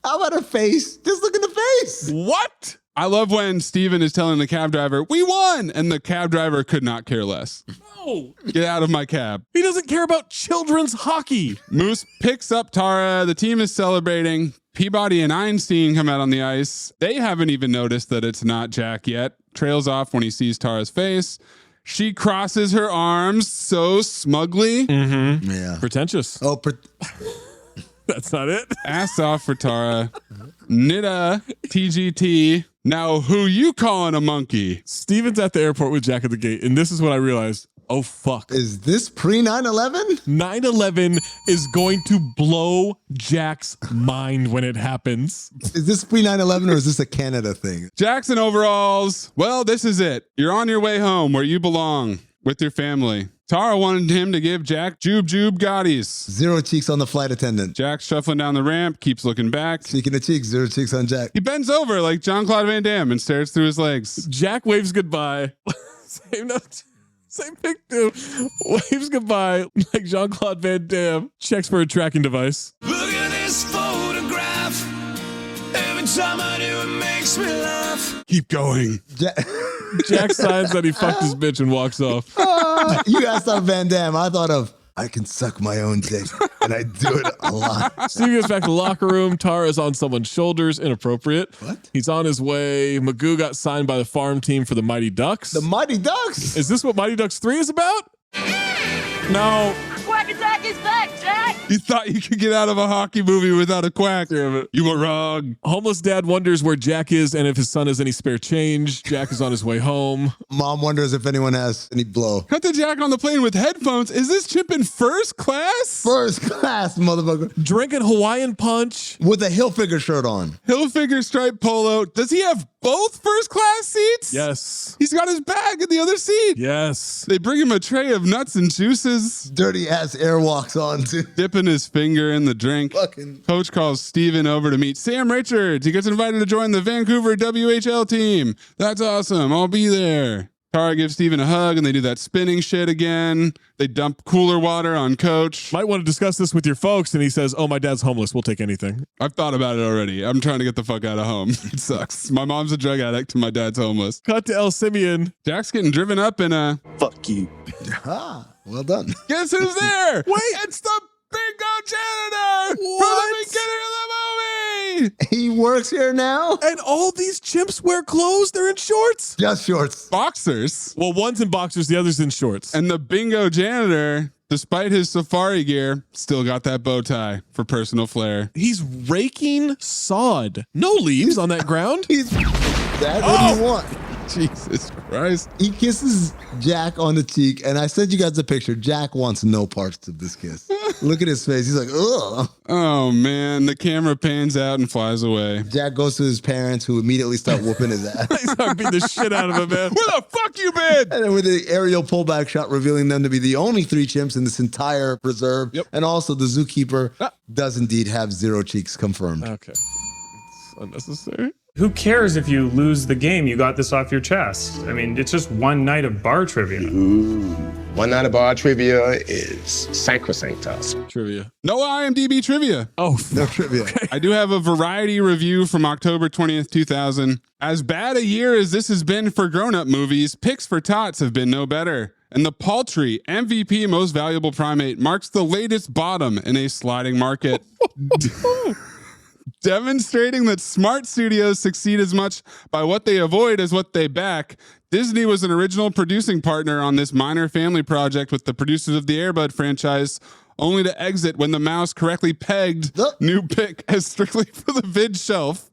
How about her face? Just look at the face. What? I love when Steven is telling the cab driver, we won! And the cab driver could not care less. No. Get out of my cab. He doesn't care about children's hockey. Moose picks up Tara. The team is celebrating. Peabody and Einstein come out on the ice. They haven't even noticed that it's not Jack yet. Trails off when he sees Tara's face. She crosses her arms so smugly. Mm-hmm. Yeah. Pretentious. Oh, that's not it. Ass off for Tara. Nita, TGT. Now, who you calling a monkey? Steven's at the airport with Jack at the gate, and this is what I realized. Oh, fuck. Is this pre 9/11? 9/11 is going to blow Jack's mind when it happens. Is this pre 9/11 or is this a Canada thing? Jackson overalls. Well, this is it. You're on your way home where you belong with your family. Tara wanted him to give Jack Jube Gottis. 0 cheeks on the flight attendant. Jack's shuffling down the ramp, keeps looking back. Speaking of cheeks, 0 cheeks on Jack. He bends over like Jean-Claude Van Damme and stares through his legs. Jack waves goodbye. Same pic too. Waves goodbye like Jean-Claude Van Damme. Checks for a tracking device. Look at this photograph. Every time I do, it makes me laugh. Keep going. Jack signs that he fucked his bitch and walks off. You asked on Van Damme. I thought of, I can suck my own dick, and I do it a lot. Steve goes back to the locker room. Tara is on someone's shoulders. Inappropriate. What? He's on his way. Magoo got signed by the farm team for the Mighty Ducks. The Mighty Ducks? Is this what Mighty Ducks 3 is about? No. Quack Attack is back, Jack! You thought you could get out of a hockey movie without a quack. Damn it. You were wrong. Homeless dad wonders where Jack is and if his son has any spare change. Jack is on his way home. Mom wonders if anyone has any blow. Cut to Jack on the plane with headphones. Is this chimp in first class? First class, motherfucker. Drinking Hawaiian punch. With a Hilfiger shirt on. Hilfiger striped polo. Does he have both first class seats? Yes. He's got his bag in the other seat. Yes. They bring him a tray of nuts and juices. Dirty ass airwalks on too. Dipping his finger in the drink. Coach calls Steven over to meet Sam Richards. He gets invited to join the Vancouver WHL team. That's awesome. I'll be there. Tara gives Steven a hug and they do that spinning shit again. They dump cooler water on Coach. Might want to discuss this with your folks. And he says, oh, my dad's homeless. We'll take anything. I've thought about it already. I'm trying to get the fuck out of home. It sucks. My mom's a drug addict and my dad's homeless. Cut to El Simeon. Jack's getting driven up in a... Fuck you. Well done. Guess who's there? Wait, it's the bingo janitor from the beginning of the movie. He works here now? And all these chimps wear clothes? They're in shorts? Just shorts. Boxers. Well, one's in boxers, the other's in shorts. And the bingo janitor, despite his safari gear, still got that bow tie for personal flair. He's raking sod. No leaves on that ground. That's what you want. Jesus Christ. He kisses Jack on the cheek, and I sent you guys a picture. Jack wants no parts of this kiss. Look at his face. He's like, ugh. Oh, man. The camera pans out and flies away. Jack goes to his parents, who immediately start whooping his ass. They start beating the shit out of him, man. Where the fuck you been? And then with the aerial pullback shot revealing them to be the only 3 chimps in this entire preserve. Yep. And also the zookeeper does indeed have 0 cheeks confirmed. Okay. It's unnecessary. Who cares if you lose the game? You got this off your chest. I mean, it's just one night of bar trivia. One night of bar trivia is sacrosanct to us. Trivia. No IMDb trivia. Oh, no trivia. Okay. I do have a Variety review from October 20th, 2000. As bad a year as this has been for grown-up movies, picks for tots have been no better. And the paltry MVP Most Valuable Primate marks the latest bottom in a sliding market. Demonstrating that smart studios succeed as much by what they avoid as what they back, Disney was an original producing partner on this minor family project with the producers of the Air Bud franchise, only to exit when the mouse correctly pegged new pick as strictly for the vid shelf.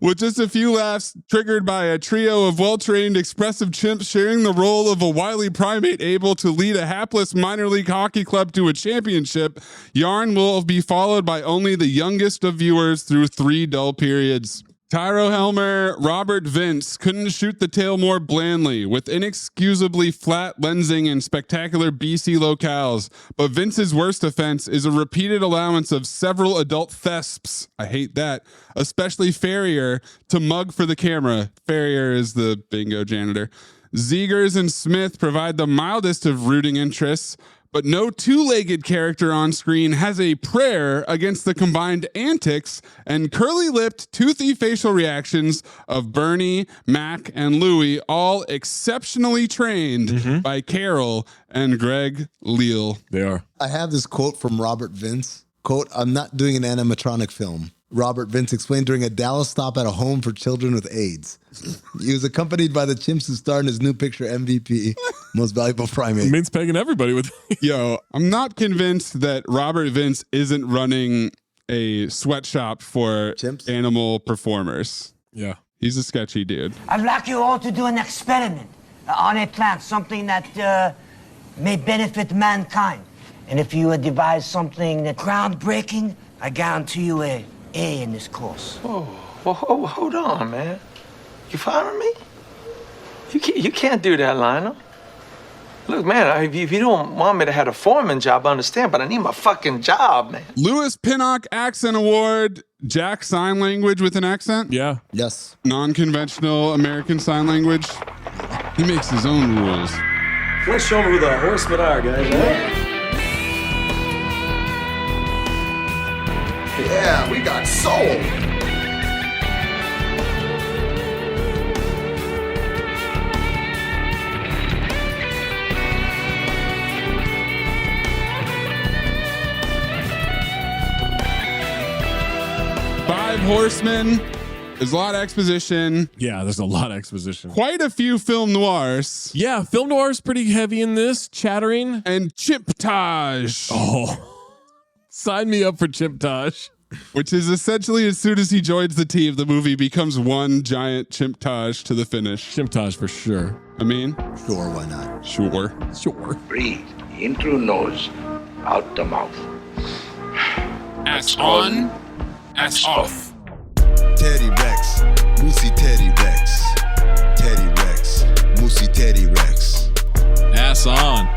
With just a few laughs triggered by a trio of well-trained, expressive chimps sharing the role of a wily primate able to lead a hapless minor league hockey club to a championship, Yarn will be followed by only the youngest of viewers through 3 dull periods. Tyro Helmer, Robert Vince couldn't shoot the tail more blandly with inexcusably flat lensing and spectacular BC locales, but Vince's worst offense is a repeated allowance of several adult thesps, I hate that, especially Farrier, to mug for the camera. Farrier is the bingo janitor. Zegers and Smith provide the mildest of rooting interests, but no 2-legged character on screen has a prayer against the combined antics and curly-lipped, toothy facial reactions of Bernie, Mac, and Louie, all exceptionally trained by Carol and Greg Leal. They are. I have this quote from Robert Vince. Quote, I'm not doing an animatronic film. Robert Vince explained during a Dallas stop at a home for children with AIDS. He was accompanied by the chimps who starred in his new picture, MVP, Most Valuable Primate. Mince pegging everybody with. Yo, I'm not convinced that Robert Vince isn't running a sweatshop for animal performers. Yeah. He's a sketchy dude. I'd like you all to do an experiment on a plant, something that may benefit mankind. And if you devise something that groundbreaking, I guarantee you a A in this course. Oh, well, hold on, man. You following me? You can't do that, Lionel. Look, man, if you don't want me to have a foreman job, I understand, but I need my fucking job, man. Lewis Pinnock Accent Award. Jack Sign Language with an accent? Yeah. Yes. Non-conventional American Sign Language. He makes his own rules. Let's show them who the horsemen are, guys. Yeah, we got soul. Five Horsemen. There's a lot of exposition. Yeah, there's a lot of exposition. Quite a few film noirs. Yeah, film noir's pretty heavy in this. Chattering. And Chimptage. Oh, sign me up for Chimptage. Which is essentially as soon as he joins the team, the movie becomes one giant Chimptage to the finish. Chimptage for sure. I mean? Sure, why not? Sure. Sure. Breathe in through nose, out the mouth. Ass on, ass off. Teddy Rex, Moosey Teddy Rex. Teddy Rex. Moosey Teddy Rex. Ass on.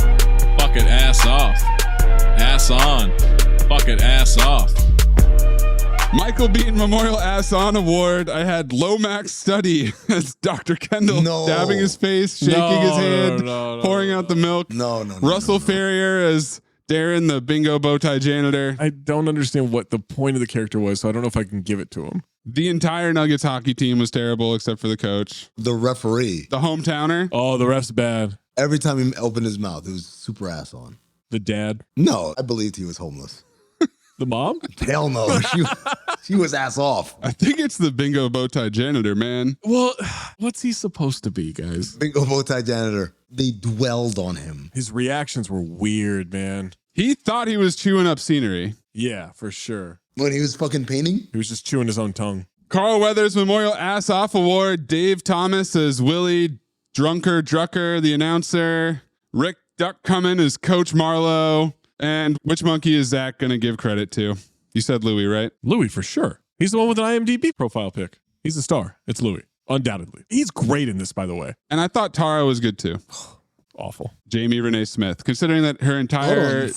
Fuck it, ass off. Ass on. Fuck it, ass off. Michael Bean Memorial Ass On Award. I had Lomax Study as Dr. Kendall dabbing his face, shaking his hand, pouring out the milk. Russell Ferrier as Darren, the bingo bow tie janitor. I don't understand what the point of the character was, so I don't know if I can give it to him. The entire Nuggets hockey team was terrible except for the coach. The referee. The hometowner. Oh, the ref's bad. Every time he opened his mouth, it was super ass on. The dad. No, I believed he was homeless. The mom? Hell no. She was ass off. I think it's the bingo bow tie janitor, man. Well, what's he supposed to be, guys? Bingo bow tie janitor. They dwelled on him. His reactions were weird, man. He thought he was chewing up scenery. Yeah, for sure. When he was fucking painting? He was just chewing his own tongue. Carl Weathers Memorial Ass Off Award. Dave Thomas as Willie Drucker, the announcer. Rick Duckcoming as Coach Marlowe. And which monkey is Zach going to give credit to? You said Louis, right? Louis, for sure. He's the one with an IMDb profile pic. He's a star. It's Louis, undoubtedly. He's great in this, by the way. And I thought Tara was good too. Awful. Jamie Renee Smith, considering that her entire...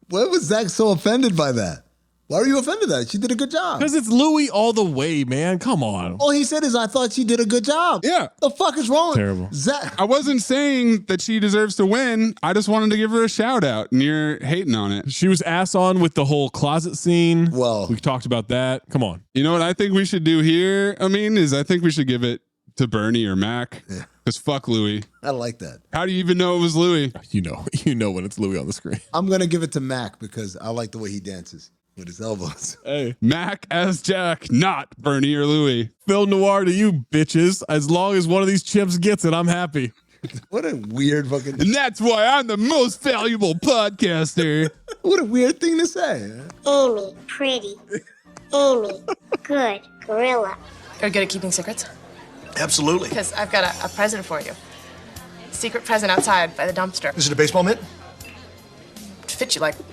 Why was Zach so offended by that? Why were you offended by that? She did a good job. Because it's Louis all the way, man. Come on. All he said is, I thought she did a good job. Yeah. The fuck is wrong? Terrible. Zach. I wasn't saying that she deserves to win. I just wanted to give her a shout out, and you're hating on it. She was ass on with the whole closet scene. Well, we talked about that. Come on. You know what I think we should do here, is I think we should give it to Bernie or Mac. Yeah. Because fuck Louis. I like that. How do you even know it was Louis? You know when it's Louis on the screen. I'm going to give it to Mac because I like the way he dances with his elbows. Hey. Mac as Jack, not Bernie or Louis. Film noir to you, bitches. As long as one of these chimps gets it, I'm happy. What a weird fucking... And that's why I'm the most valuable podcaster. What a weird thing to say. Amy, pretty. Amy, good. Gorilla. Are you good at keeping secrets? Absolutely. Because I've got a present for you. Secret present outside by the dumpster. Is it a baseball mitt? It fits you like a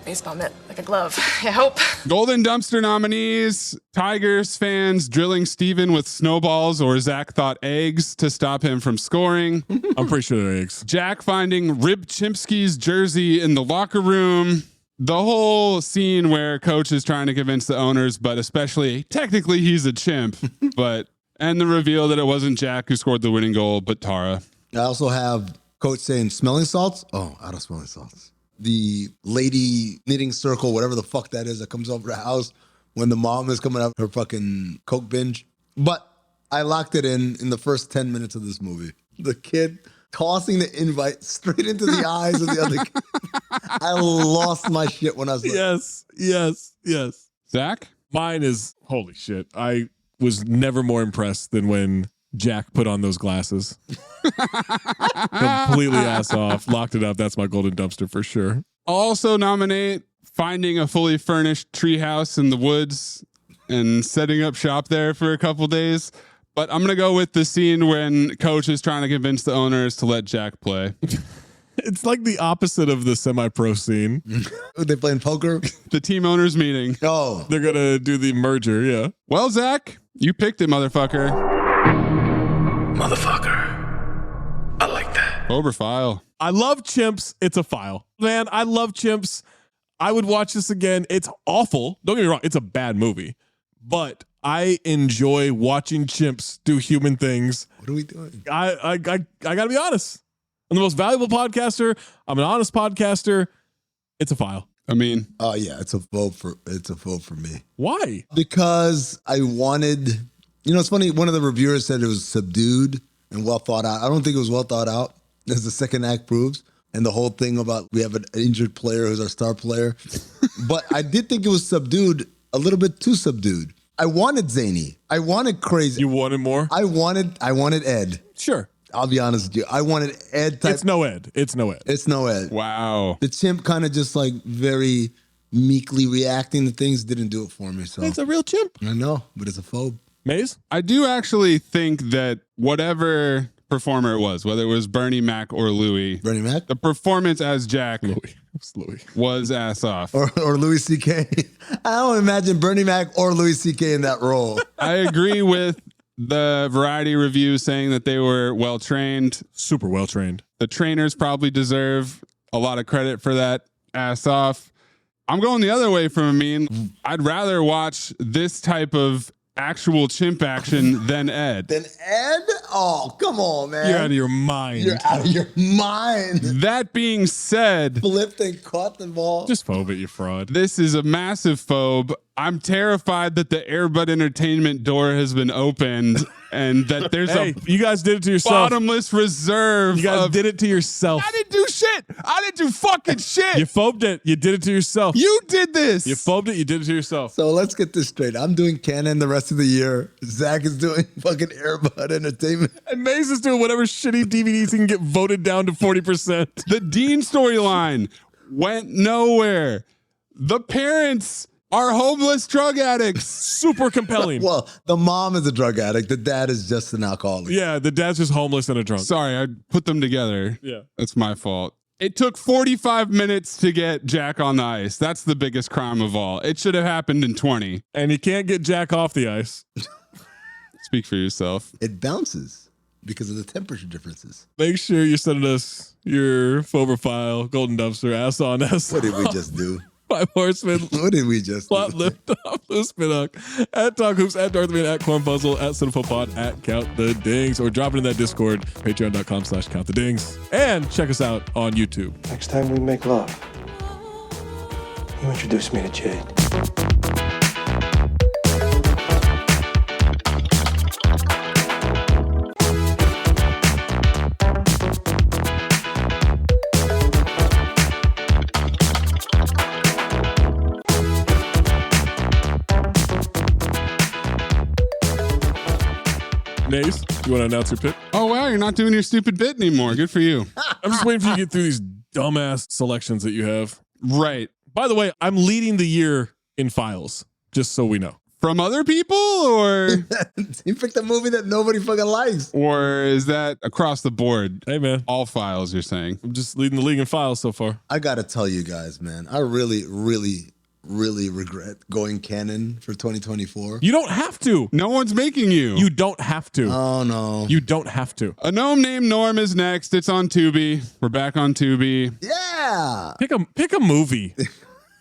baseball mitt, like a glove. I hope. Golden Dumpster nominees: Tigers fans drilling Steven with snowballs, or Zach thought eggs to stop him from scoring. I'm pretty sure they're eggs. Jack finding Rib Chimpsky's jersey in the locker room. The whole scene where Coach is trying to convince the owners, but especially technically he's a chimp, and the reveal that it wasn't Jack who scored the winning goal, but Tara. I also have Coach saying smelling salts. Oh, out of smelling salts. The lady knitting circle, whatever the fuck that is, that comes over the house when the mom is coming up her fucking Coke binge. But I locked it in the first 10 minutes of this movie. The kid tossing the invite straight into the eyes of the other kid. I lost my shit when I was like, Yes. Zach? Mine is, holy shit. I was never more impressed than when Jack put on those glasses. Completely ass off. Locked it up. That's my golden dumpster for sure. Also nominate finding a fully furnished treehouse in the woods and setting up shop there for a couple days. But I'm going to go with the scene when Coach is trying to convince the owners to let Jack play. It's like the opposite of the semi-pro scene. Are they playing poker? The team owners meeting. Oh. They're going to do the merger, yeah. Well, Zach, you picked it, motherfucker. I like that. Oberfile. I love Chimps. It's a file. Man, I love Chimps. I would watch this again. It's awful. Don't get me wrong. It's a bad movie. But I enjoy watching chimps do human things. What are we doing? I got to be honest. I'm the most valuable podcaster. I'm an honest podcaster. It's a file. Yeah, it's a vote for me. Why? Because I wanted, it's funny. One of the reviewers said it was subdued and well thought out. I don't think it was well thought out, as the second act proves. And the whole thing about we have an injured player who's our star player. But I did think it was subdued, a little bit too subdued. I wanted zany. I wanted crazy. You wanted more? I wanted Ed. Sure. I'll be honest with you. I wanted Ed type. It's no Ed. It's no Ed. Wow. The chimp kind of just like very meekly reacting to things didn't do it for me. So it's a real chimp. I know, but it's a phobe. Maze? I do actually think that whatever performer it was, whether it was Bernie Mac or Louis, the performance as Jack was ass off. Or Louis C.K. I don't imagine Bernie Mac or Louis C.K. in that role. I agree with the Variety review saying that they were well trained. Super well trained. The trainers probably deserve a lot of credit for that. Ass off. I'm going the other way from Amin. I'd rather watch this type of actual chimp action than Ed. Then Ed? Oh, come on, man. You're out of your mind. You're out of your mind. That being said, Flipped and caught the ball. Just phobe it, you fraud. This is a massive phobe. I'm terrified that the Airbud Entertainment door has been opened and that there's you guys did it to yourself. Bottomless reserve. You guys did it to yourself. I didn't do shit. I didn't do fucking shit. You phobed it. You did it to yourself. You did this. You phobed it. You did it to yourself. So let's get this straight. I'm doing canon the rest of the year. Zach is doing fucking Airbud Entertainment. And Maze is doing whatever shitty DVDs he can get voted down to 40%. The Dean storyline went nowhere. The parents are homeless drug addicts. Super compelling. Well, the mom is a drug addict. The dad is just an alcoholic. Yeah, the dad's just homeless and a drunk. Sorry, I put them together. Yeah. That's my fault. It took 45 minutes to get Jack on the ice. That's the biggest crime of all. It should have happened in 20. And you can't get Jack off the ice. Speak for yourself. It bounces because of the temperature differences. Make sure you're sending us your Fover file, Golden Dumpster, ass on, ass What did we off. just do? 5 Horsemen. What did we just do? Plot lift off, Loose Spinnock, at Talk Hoops, at Darthman, at Cornpuzzle, at Cinephobe, at Count the Dings, or drop it in that Discord, patreon.com/countthedings. And check us out on YouTube. Next time we make love, you introduce me to Jade. Nace, you want to announce your pick? Oh, wow, you're not doing your stupid bit anymore. Good for you. I'm just waiting for you to get through these dumbass selections that you have. Right. By the way, I'm leading the year in files, just so we know. From other people, or You picked a movie that nobody fucking likes. or is that across the board? Hey, man. All files, you're saying? I'm just leading the league in files so far. I got to tell you guys, man, I really regret going canon for 2024. You don't have to. No one's making you. You don't have to. Oh, no. You don't have to. A gnome named Norm is next. It's on Tubi. We're back on Tubi. Yeah. Pick a movie.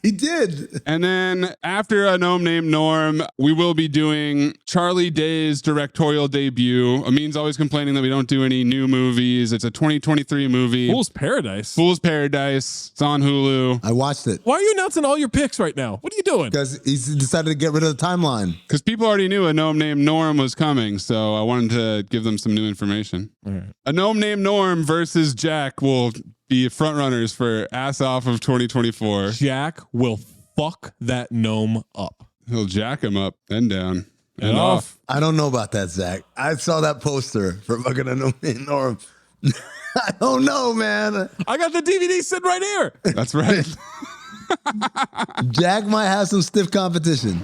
He did. And then after A Gnome Named Norm, we will be doing Charlie Day's directorial debut. Amin's always complaining that we don't do any new movies. It's a 2023 movie. Fool's Paradise. Fool's Paradise. It's on Hulu. I watched it. Why are you announcing all your picks right now? What are you doing? Because he's decided to get rid of the timeline. Because people already knew A Gnome Named Norm was coming, so I wanted to give them some new information. All right. A Gnome Named Norm versus Jack will be front runners for Ass Off of 2024. Jack will fuck that gnome up. He'll jack him up and down and off. off. I don't know about that, Zach. I saw that poster for fucking A Gnome Named Norm. I don't know, man. I got the DVD sitting right here. That's right. Jack might have some stiff competition.